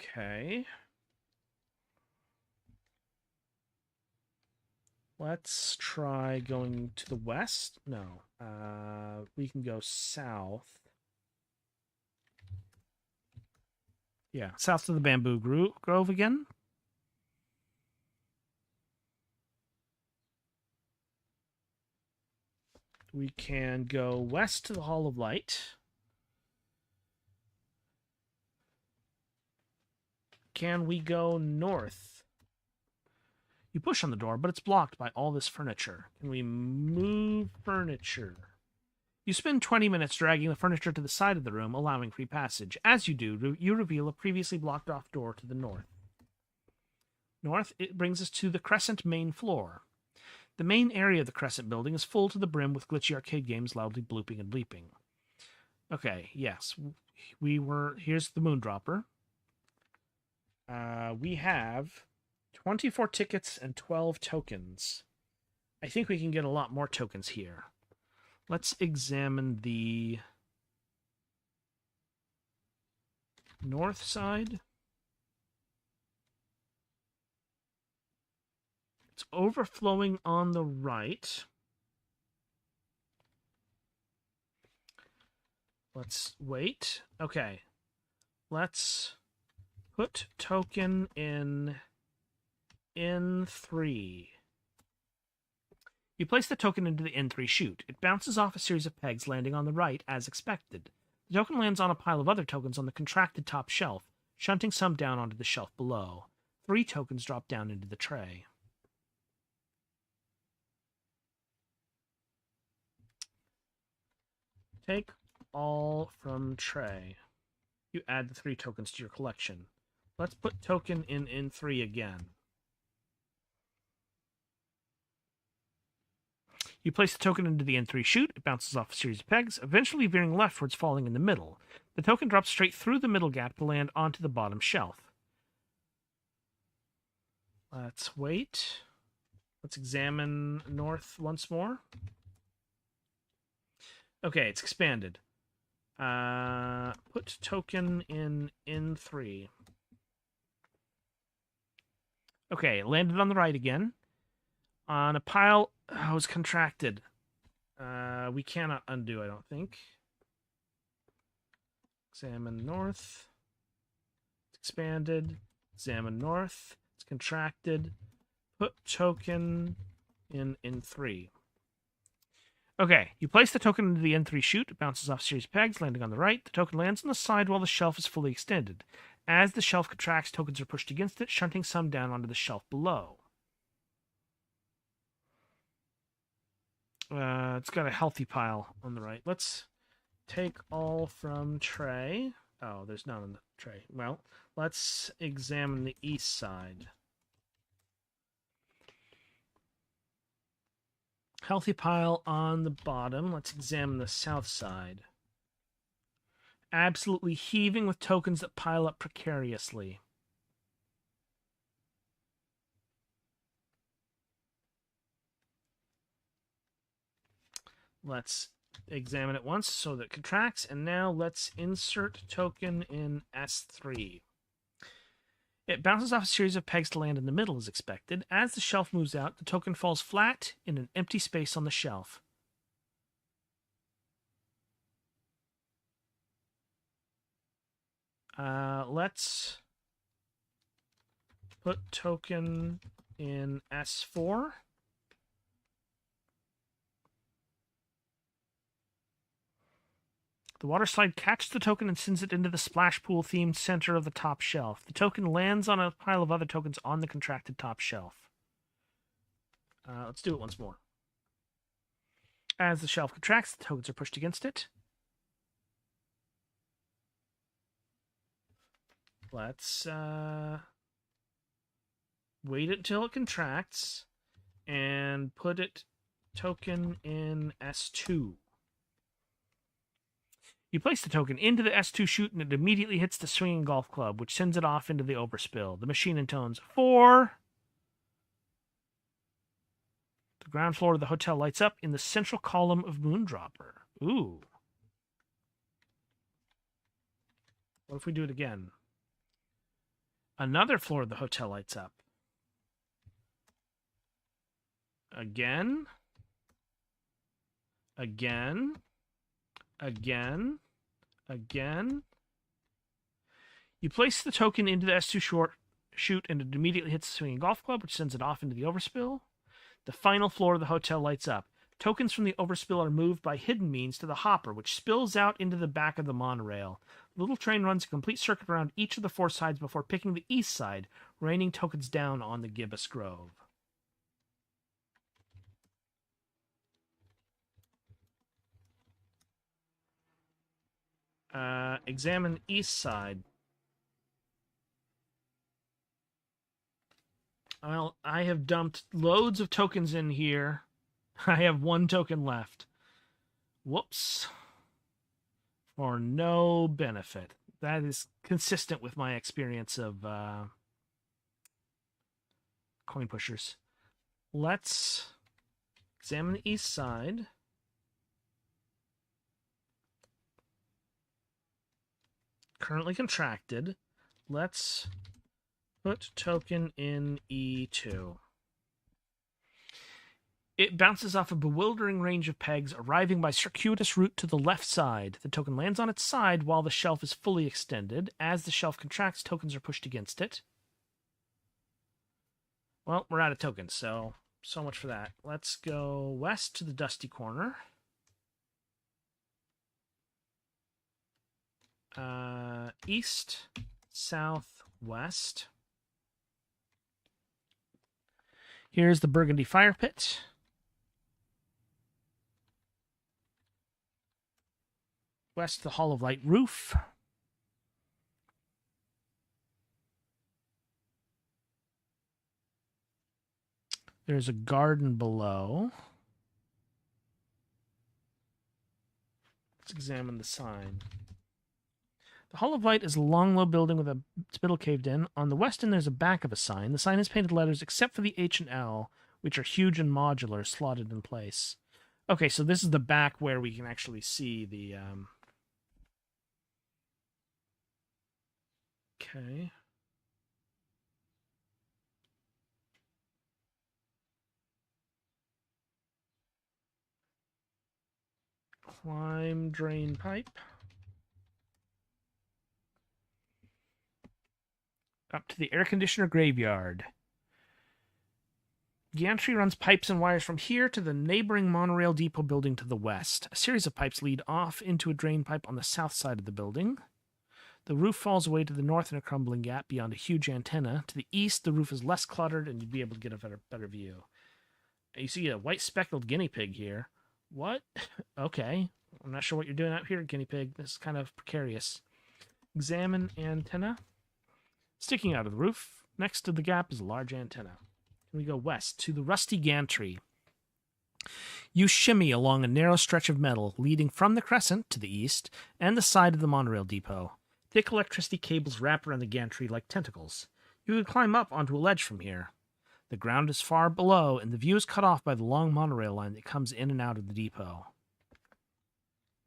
Okay. Let's try going to the west. No. We can go south. Yeah, south to the bamboo grove again. We can go west to the Hall of Light. Can we go north? You push on the door, but it's blocked by all this furniture. Can we move furniture? You spend 20 minutes dragging the furniture to the side of the room, allowing free passage. As you do, you reveal a previously blocked-off door to the north. North, it brings us to the Crescent main floor. The main area of the Crescent building is full to the brim with glitchy arcade games loudly blooping and bleeping. Okay, yes. Here's the Moondropper. We have 24 tickets and 12 tokens. I think we can get a lot more tokens here. Let's examine the north side. It's overflowing on the right. Let's wait. Okay. Let's put token in N3. You place the token into the N3 chute. It bounces off a series of pegs, landing on the right as expected. The token lands on a pile of other tokens on the contracted top shelf, shunting some down onto the shelf below. 3 tokens drop down into the tray. Take all from tray. You add the 3 tokens to your collection. Let's put token in N3 again. You place the token into the N3 chute. It bounces off a series of pegs, eventually veering leftwards, falling in the middle. The token drops straight through the middle gap to land onto the bottom shelf. Let's wait. Let's examine north once more. Okay, it's expanded. Put token in N3. Okay, it landed on the right again. On a pile... Oh, it's contracted. We cannot undo, I don't think. Examine north. It's expanded. Examine north. It's contracted. Put token in N3. Okay, you place the token into the N3 chute. It bounces off a series of pegs, landing on the right. The token lands on the side while the shelf is fully extended. As the shelf contracts, tokens are pushed against it, shunting some down onto the shelf below. It's got a healthy pile on the right. Let's take all from tray. Oh, there's none on the tray. Well, let's examine the east side. Healthy pile on the bottom. Let's examine the south side. Absolutely heaving with tokens that pile up precariously. Let's examine it once so that it contracts, and now let's insert token in S3. It bounces off a series of pegs to land in the middle as expected. As the shelf moves out, the token falls flat in an empty space on the shelf. Let's put token in S4. The water slide catches the token and sends it into the splash pool themed center of the top shelf. The token lands on a pile of other tokens on the contracted top shelf. Let's do it once more. As the shelf contracts, the tokens are pushed against it. Let's wait until it contracts and put it token in S2. You place the token into the S2 chute and it immediately hits the swinging golf club, which sends it off into the overspill. The machine intones 4. The ground floor of the hotel lights up in the central column of Moondropper. Ooh. What if we do it again? Another floor of the hotel lights up. Again. Again. Again. Again. You place the token into the S2 chute and it immediately hits the swinging golf club, which sends it off into the overspill. The final floor of the hotel lights up. Tokens from the overspill are moved by hidden means to the hopper, which spills out into the back of the monorail. The little train runs a complete circuit around each of the 4 sides before picking the east side, raining tokens down on the gibbous grove. Examine east side. Well, I have dumped loads of tokens in here. I have 1 token left. Whoops. For no benefit. That is consistent with my experience of coin pushers. Let's examine the east side. Currently contracted. Let's put token in E2. It bounces off a bewildering range of pegs, arriving by circuitous route to the left side. The token lands on its side while the shelf is fully extended. As the shelf contracts, tokens are pushed against it. Well, we're out of tokens, so much for that. Let's go west to the dusty corner. East, south, west. Here's the Burgundy Fire Pit. West, the Hall of Light roof. There's a garden below. Let's examine the sign. The Hall of Light is a long, low building with its middle caved in. On the west end, there's a back of a sign. The sign has painted letters except for the H and L, which are huge and modular, slotted in place. Okay, so this is the back where we can actually see the... Okay. Climb drain pipe. Up to the air conditioner graveyard. Gantry runs pipes and wires from here to the neighboring monorail depot building to the west. A series of pipes lead off into a drain pipe on the south side of the building. The roof falls away to the north in a crumbling gap beyond a huge antenna. To the east, the roof is less cluttered, and you'd be able to get a better view. You see a white speckled guinea pig here. What? Okay. I'm not sure what you're doing out here, guinea pig. This is kind of precarious. Examine antenna. Sticking out of the roof, next to the gap is a large antenna. We go west to the rusty gantry. You shimmy along a narrow stretch of metal leading from the crescent to the east and the side of the monorail depot. Thick electricity cables wrap around the gantry like tentacles. You could climb up onto a ledge from here. The ground is far below, and the view is cut off by the long monorail line that comes in and out of the depot.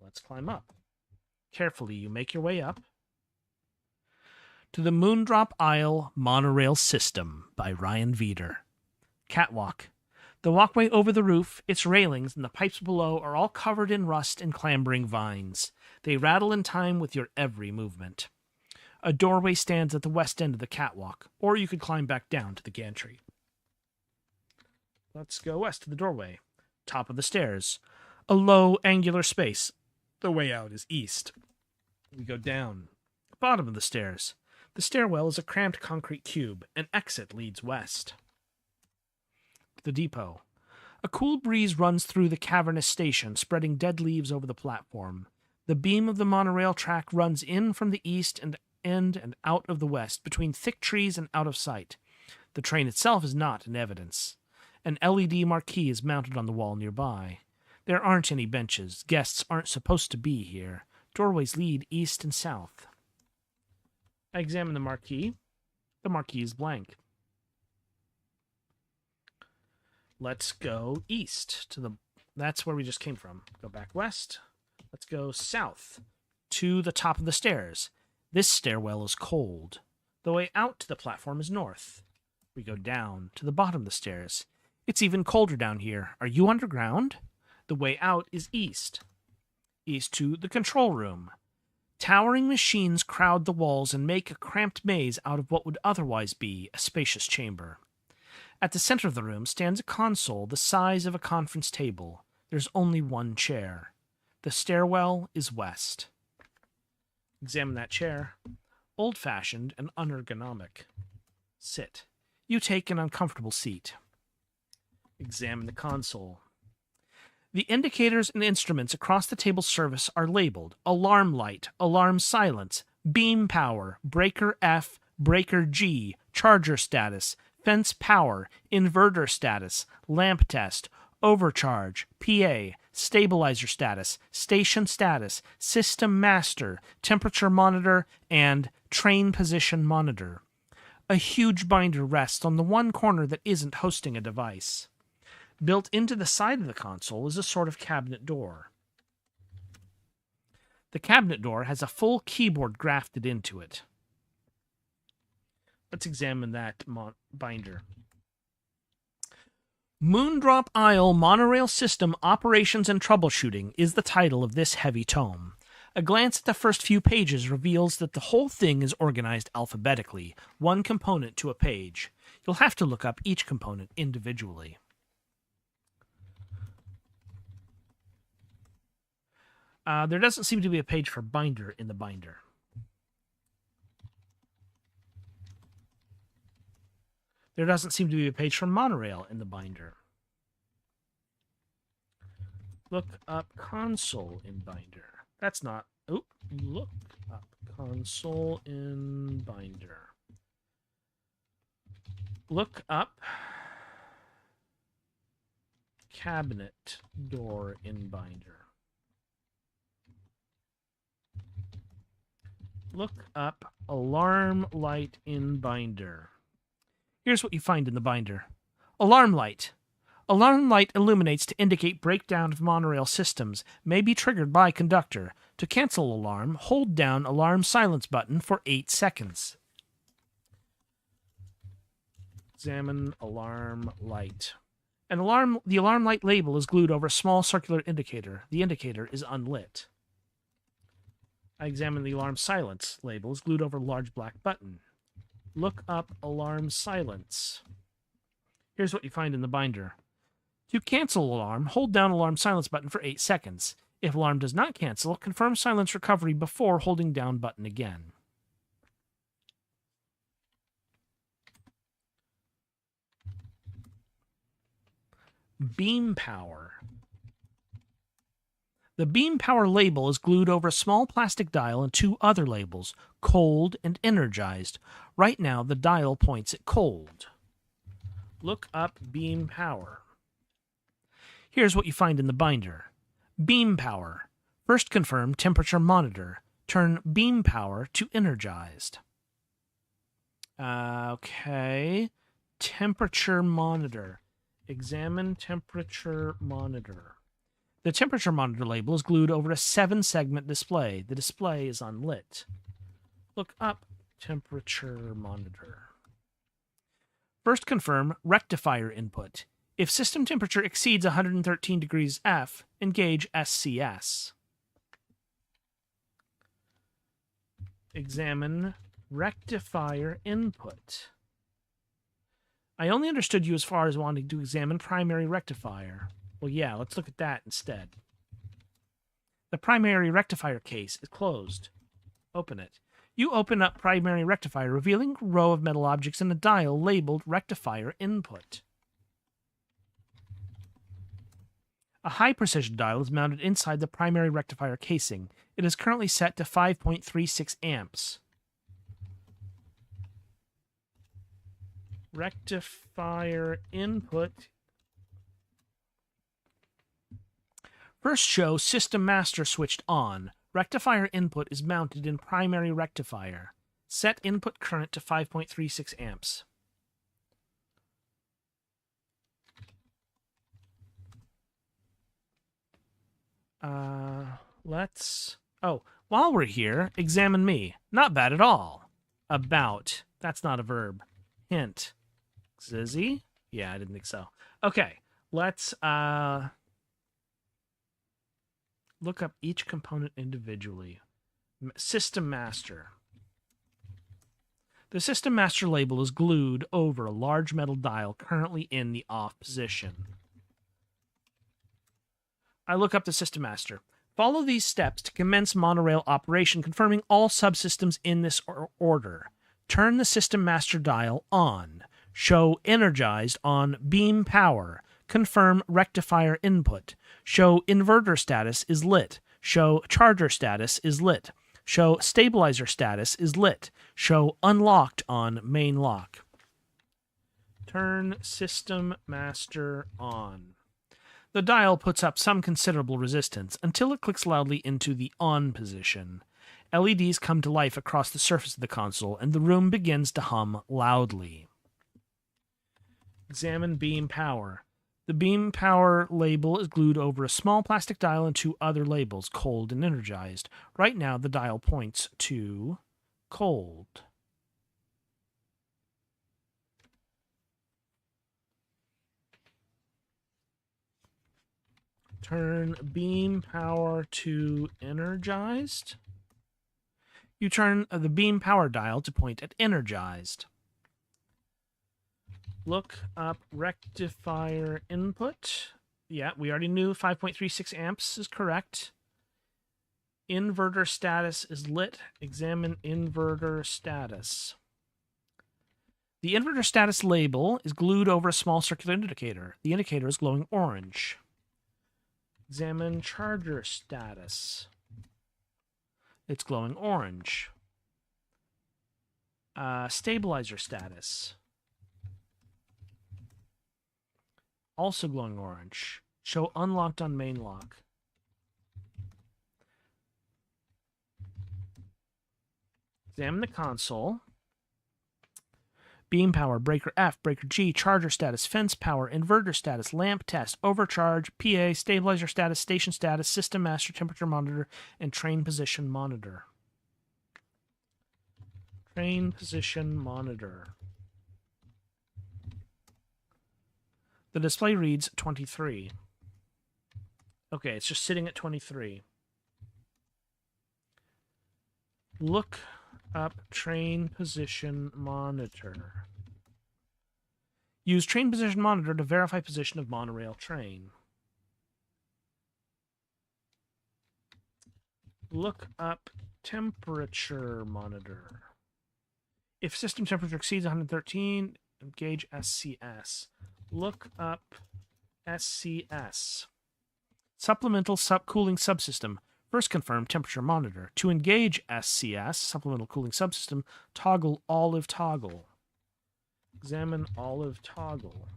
Let's climb up. Carefully, you make your way up to the Moondrop Isle Monorail System by Ryan Veeder. Catwalk. The walkway over the roof, its railings, and the pipes below are all covered in rust and clambering vines. They rattle in time with your every movement. A doorway stands at the west end of the catwalk, or you could climb back down to the gantry. Let's go west to the doorway. Top of the stairs. A low, angular space. The way out is east. We go down. Bottom of the stairs. The stairwell is a cramped concrete cube. An exit leads west. The depot. A cool breeze runs through the cavernous station, spreading dead leaves over the platform. The beam of the monorail track runs in from the east and end and out of the west, between thick trees and out of sight. The train itself is not in evidence. An LED marquee is mounted on the wall nearby. There aren't any benches. Guests aren't supposed to be here. Doorways lead east and south. I examine the marquee. The marquee is blank. Let's go east to the... That's where we just came from. Go back west. Let's go south to the top of the stairs. This stairwell is cold. The way out to the platform is north. We go down to the bottom of the stairs. It's even colder down here. Are you underground? The way out is east. East to the control room. Towering machines crowd the walls and make a cramped maze out of what would otherwise be a spacious chamber. At the center of the room stands a console the size of a conference table. There's only one chair. The stairwell is west. Examine that chair. Old-fashioned and unergonomic. Sit. You take an uncomfortable seat. Examine the console. The indicators and instruments across the table's surface are labeled alarm light, alarm silence, beam power, breaker F, breaker G, charger status, fence power, inverter status, lamp test, overcharge, PA, stabilizer status, station status, system master, temperature monitor, and train position monitor. A huge binder rests on the one corner that isn't hosting a device. Built into the side of the console is a sort of cabinet door. The cabinet door has a full keyboard grafted into it. Let's examine that binder. Moondrop Isle Monorail System Operations and Troubleshooting is the title of this heavy tome. A glance at the first few pages reveals that the whole thing is organized alphabetically, one component to a page. You'll have to look up each component individually. There doesn't seem to be a page for binder in the binder. There doesn't seem to be a page for monorail in the binder. Look up console in binder. That's not... Oh, look up console in binder. Look up cabinet door in binder. Look up alarm light in binder. Here's what you find in the binder. Alarm light. Alarm light illuminates to indicate breakdown of monorail systems, may be triggered by conductor. To cancel alarm, hold down alarm silence button for 8 seconds. Examine alarm light. The alarm light label is glued over a small circular indicator. The indicator is unlit. I examine the alarm silence label is glued over a large black button. Look up alarm silence. Here's what you find in the binder. To cancel alarm, hold down alarm silence button for 8 seconds. If alarm does not cancel, confirm silence recovery before holding down button again. Beam power. The beam power label is glued over a small plastic dial and 2 other labels, cold and energized. Right now, the dial points at cold. Look up beam power. Here's what you find in the binder. Beam power. First confirm temperature monitor. Turn beam power to energized. Okay. Temperature monitor. Examine temperature monitor. The temperature monitor label is glued over a 7-segment display. The display is unlit. Look up temperature monitor. First confirm rectifier input. If system temperature exceeds 113 degrees F, engage SCS. Examine rectifier input. I only understood you as far as wanting to examine primary rectifier. Well, yeah, let's look at that instead. The primary rectifier case is closed. Open it. You open up primary rectifier, revealing a row of metal objects and a dial labeled rectifier input. A high-precision dial is mounted inside the primary rectifier casing. It is currently set to 5.36 amps. rectifier input. First show system master switched on. Rectifier input is mounted in primary rectifier. Set input current to 5.36 amps. While we're here, examine me. Not bad at all. About. That's not a verb. Hint. Zizzy? Yeah, I didn't think so. Okay, let's look up each component individually. System master. The system master label is glued over a large metal dial currently in the off position. I look up the system master. Follow these steps to commence monorail operation, confirming all subsystems in this order. Turn the system master dial on. Show energized on beam power. Confirm rectifier input. Show inverter status is lit. Show charger status is lit. Show stabilizer status is lit. Show unlocked on main lock. Turn system master on. The dial puts up some considerable resistance until it clicks loudly into the on position. LEDs come to life across the surface of the console, and the room begins to hum loudly. Examine beam power. The beam power label is glued over a small plastic dial and two other labels, cold and energized. Right now, the dial points to cold. Turn beam power to energized. You turn the beam power dial to point at energized. Look up rectifier input. Yeah, we already knew 5.36 amps is correct. Inverter status is lit. Examine inverter status. The inverter status label is glued over a small circular indicator. The indicator is glowing orange. Examine charger status. It's glowing orange. Stabilizer status. Also glowing orange. Show unlocked on main lock. Examine the console. Beam power, breaker F, breaker G, charger status, fence power, inverter status, lamp test, overcharge, PA, stabilizer status, station status, system master, temperature monitor, and train position monitor. Train position monitor. The display reads 23. Okay, it's just sitting at 23. Look up train position monitor. Use train position monitor to verify position of monorail train. Look up temperature monitor. If system temperature exceeds 113, engage SCS. Look up SCS. Supplemental cooling subsystem. First confirm temperature monitor. To engage SCS, supplemental cooling subsystem, toggle olive toggle. Examine olive toggle.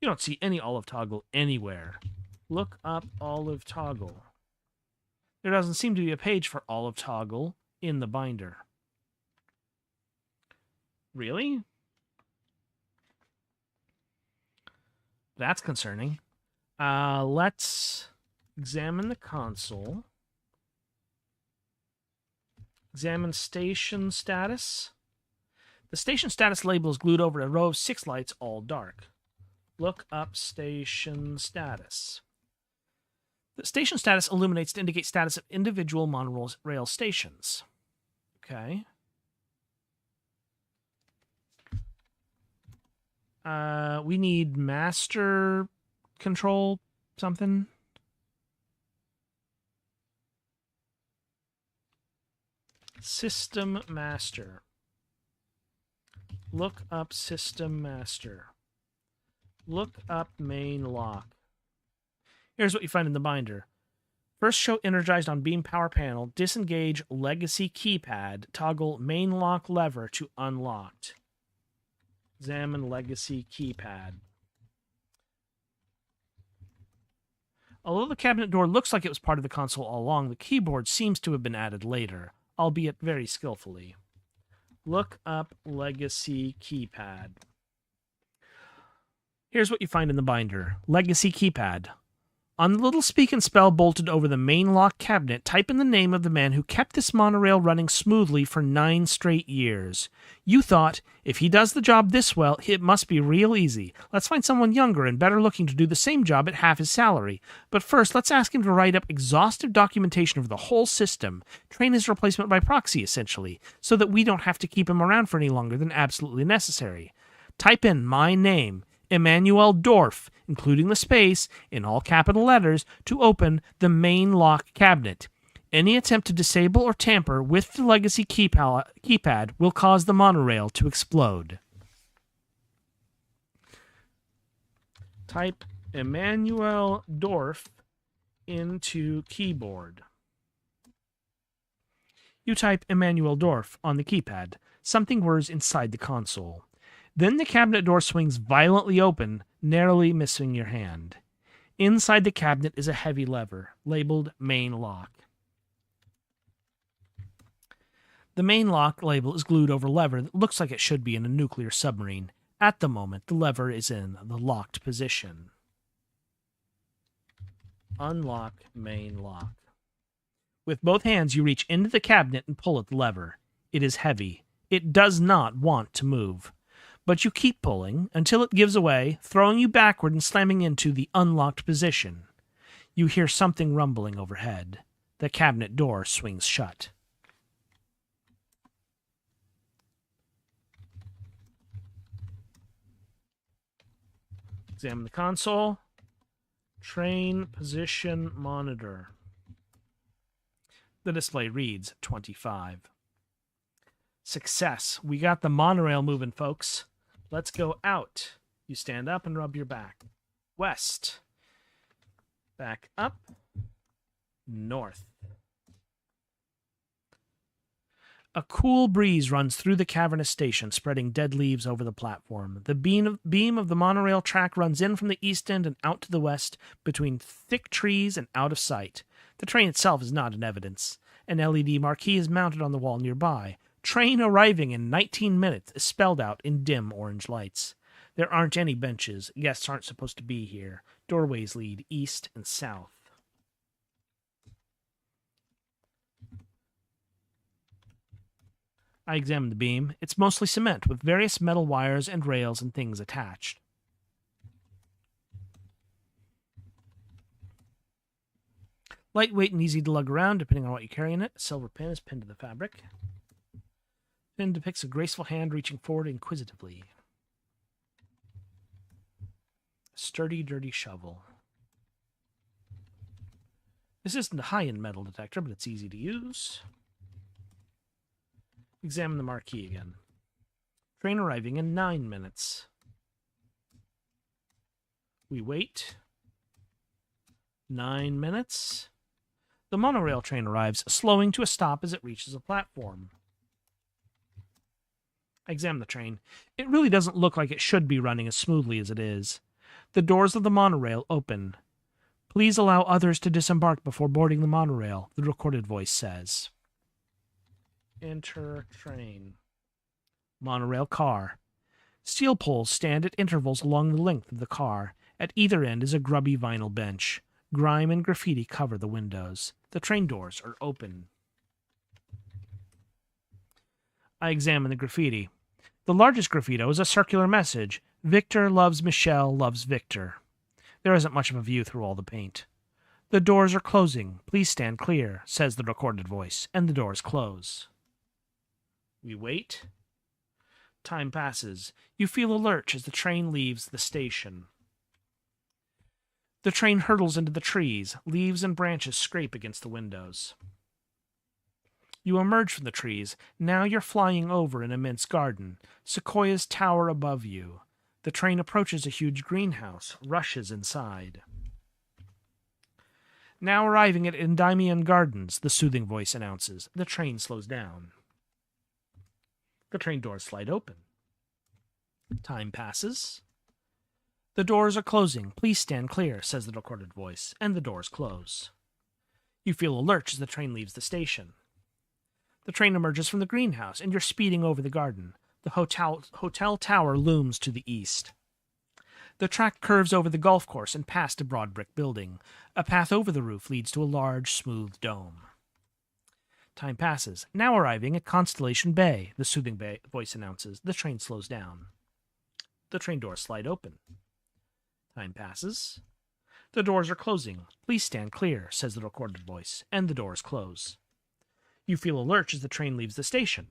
You don't see any olive toggle anywhere. Look up olive toggle. There doesn't seem to be a page for olive toggle in the binder. Really? That's concerning. Let's examine the console. Examine station status. The station status label is glued over a row of 6 lights, all dark. Look up station status. The station status illuminates to indicate status of individual monorail stations. Okay. We need master control something. System master. Look up system master. Look up main lock. Here's what you find in the binder. First, show energized on beam power panel. Disengage legacy keypad. Toggle main lock lever to unlocked. Examine legacy keypad. Although the cabinet door looks like it was part of the console all along, the keyboard seems to have been added later, albeit very skillfully. Look up legacy keypad. Here's what you find in the binder. Legacy keypad. On the little speak and spell bolted over the main lock cabinet, type in the name of the man who kept this monorail running smoothly for 9 straight years. You thought, if he does the job this well, it must be real easy. Let's find someone younger and better looking to do the same job at half his salary. But first, let's ask him to write up exhaustive documentation of the whole system. Train his replacement by proxy, essentially, so that we don't have to keep him around for any longer than absolutely necessary. Type in my name, Emmanuel Dorf, including the space, in all capital letters, to open the main lock cabinet. Any attempt to disable or tamper with the legacy keypad will cause the monorail to explode. Type Emmanuel Dorf into keyboard. You type Emmanuel Dorf on the keypad. Something whirs inside the console. Then the cabinet door swings violently open, narrowly missing your hand. Inside the cabinet is a heavy lever, labeled Main Lock. The main lock label is glued over a lever that looks like it should be in a nuclear submarine. At the moment, the lever is in the locked position. Unlock main lock. With both hands, you reach into the cabinet and pull at the lever. It is heavy. It does not want to move. But you keep pulling until it gives away, throwing you backward and slamming into the unlocked position. You hear something rumbling overhead. The cabinet door swings shut. Examine the console. Train position monitor. The display reads 25. Success. We got the monorail moving, folks. Let's go out. You stand up and rub your back. West. Back up. North. A cool breeze runs through the cavernous station, spreading dead leaves over the platform. The beam of the monorail track runs in from the east end and out to the west, between thick trees and out of sight. The train itself is not in evidence. An LED marquee is mounted on the wall nearby. Train arriving in 19 minutes is spelled out in dim orange lights. There aren't any benches. Guests aren't supposed to be here. Doorways lead east and south. I examine the beam. It's mostly cement, with various metal wires and rails and things attached. Lightweight and easy to lug around, depending on what you carry in it. A silver pin is pinned to the fabric. Pin depicts a graceful hand reaching forward inquisitively. A sturdy, dirty shovel. This isn't a high-end metal detector, but it's easy to use. Examine the marquee again. Train arriving in 9 minutes. We wait. 9 minutes. The monorail train arrives, slowing to a stop as it reaches a platform. I examine the train. It really doesn't look like it should be running as smoothly as it is. The doors of the monorail open. Please allow others to disembark before boarding the monorail, the recorded voice says. Enter train. Monorail car. Steel poles stand at intervals along the length of the car. At either end is a grubby vinyl bench. Grime and graffiti cover the windows. The train doors are open. I examine the graffiti. The largest graffito is a circular message. Victor loves Michelle, loves Victor. There isn't much of a view through all the paint. The doors are closing. Please stand clear, says the recorded voice, and the doors close. We wait. Time passes. You feel a lurch as the train leaves the station. The train hurtles into the trees. Leaves and branches scrape against the windows. You emerge from the trees. Now you're flying over an immense garden. Sequoias tower above you. The train approaches a huge greenhouse, rushes inside. Now arriving at Endymion Gardens, the soothing voice announces. The train slows down. The train doors slide open. Time passes. The doors are closing. Please stand clear, says the recorded voice, and the doors close. You feel a lurch as the train leaves the station. The train emerges from the greenhouse, and you're speeding over the garden. The hotel tower looms to the east. The track curves over the golf course and past a broad brick building. A path over the roof leads to a large, smooth dome. Time passes. Now arriving at Constellation Bay, the soothing voice announces. The train slows down. The train doors slide open. Time passes. The doors are closing. Please stand clear, says the recorded voice, and the doors close. You feel a lurch as the train leaves the station.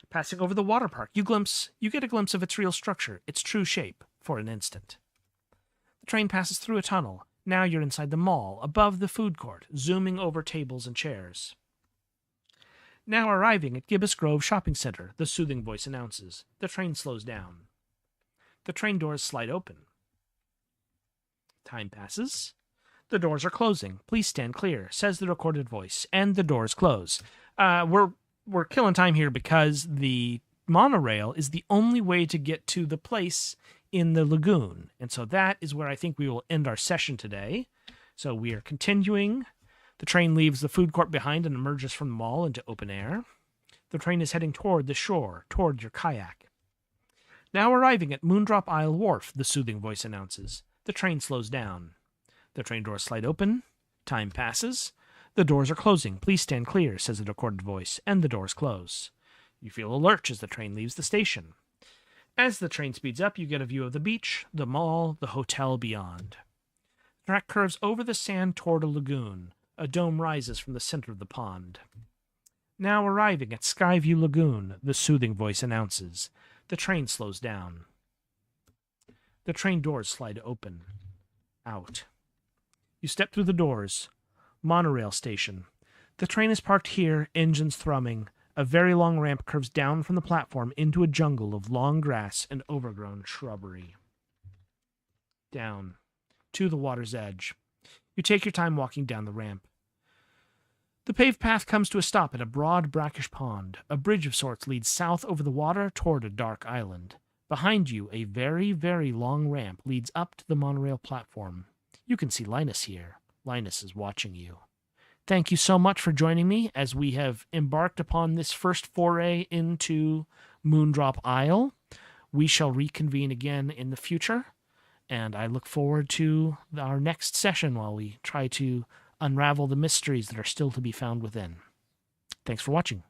Passing over the water park, you get a glimpse of its real structure, its true shape, for an instant. The train passes through a tunnel. Now you're inside the mall, above the food court, zooming over tables and chairs. Now arriving at Gibbous Grove Shopping Center, the soothing voice announces. The train slows down. The train doors slide open. Time passes. The doors are closing. Please stand clear, says the recorded voice, and the doors close. We're killing time here because the monorail is the only way to get to the place in the lagoon. And so that is where I think we will end our session today. So we are continuing. The train leaves the food court behind and emerges from the mall into open air. The train is heading toward the shore, toward your kayak. Now arriving at Moondrop Isle Wharf, the soothing voice announces. The train slows down. The train doors slide open. Time passes. The doors are closing. Please stand clear, says the recorded voice, and the doors close. You feel a lurch as the train leaves the station. As the train speeds up, you get a view of the beach, the mall, the hotel beyond. The track curves over the sand toward a lagoon. A dome rises from the center of the pond. Now arriving at Skyview Lagoon, the soothing voice announces. The train slows down. The train doors slide open. Out. You step through the doors. Monorail station. The train is parked here, engines thrumming. A very long ramp curves down from the platform into a jungle of long grass and overgrown shrubbery. Down. To the water's edge. You take your time walking down the ramp. The paved path comes to a stop at a broad, brackish pond. A bridge of sorts leads south over the water toward a dark island. Behind you, a very, very long ramp leads up to the monorail platform. You can see Linus here. Linus is watching you. Thank you so much for joining me as we have embarked upon this first foray into Moondrop Isle. We shall reconvene again in the future, and I look forward to our next session while we try to unravel the mysteries that are still to be found within. Thanks for watching.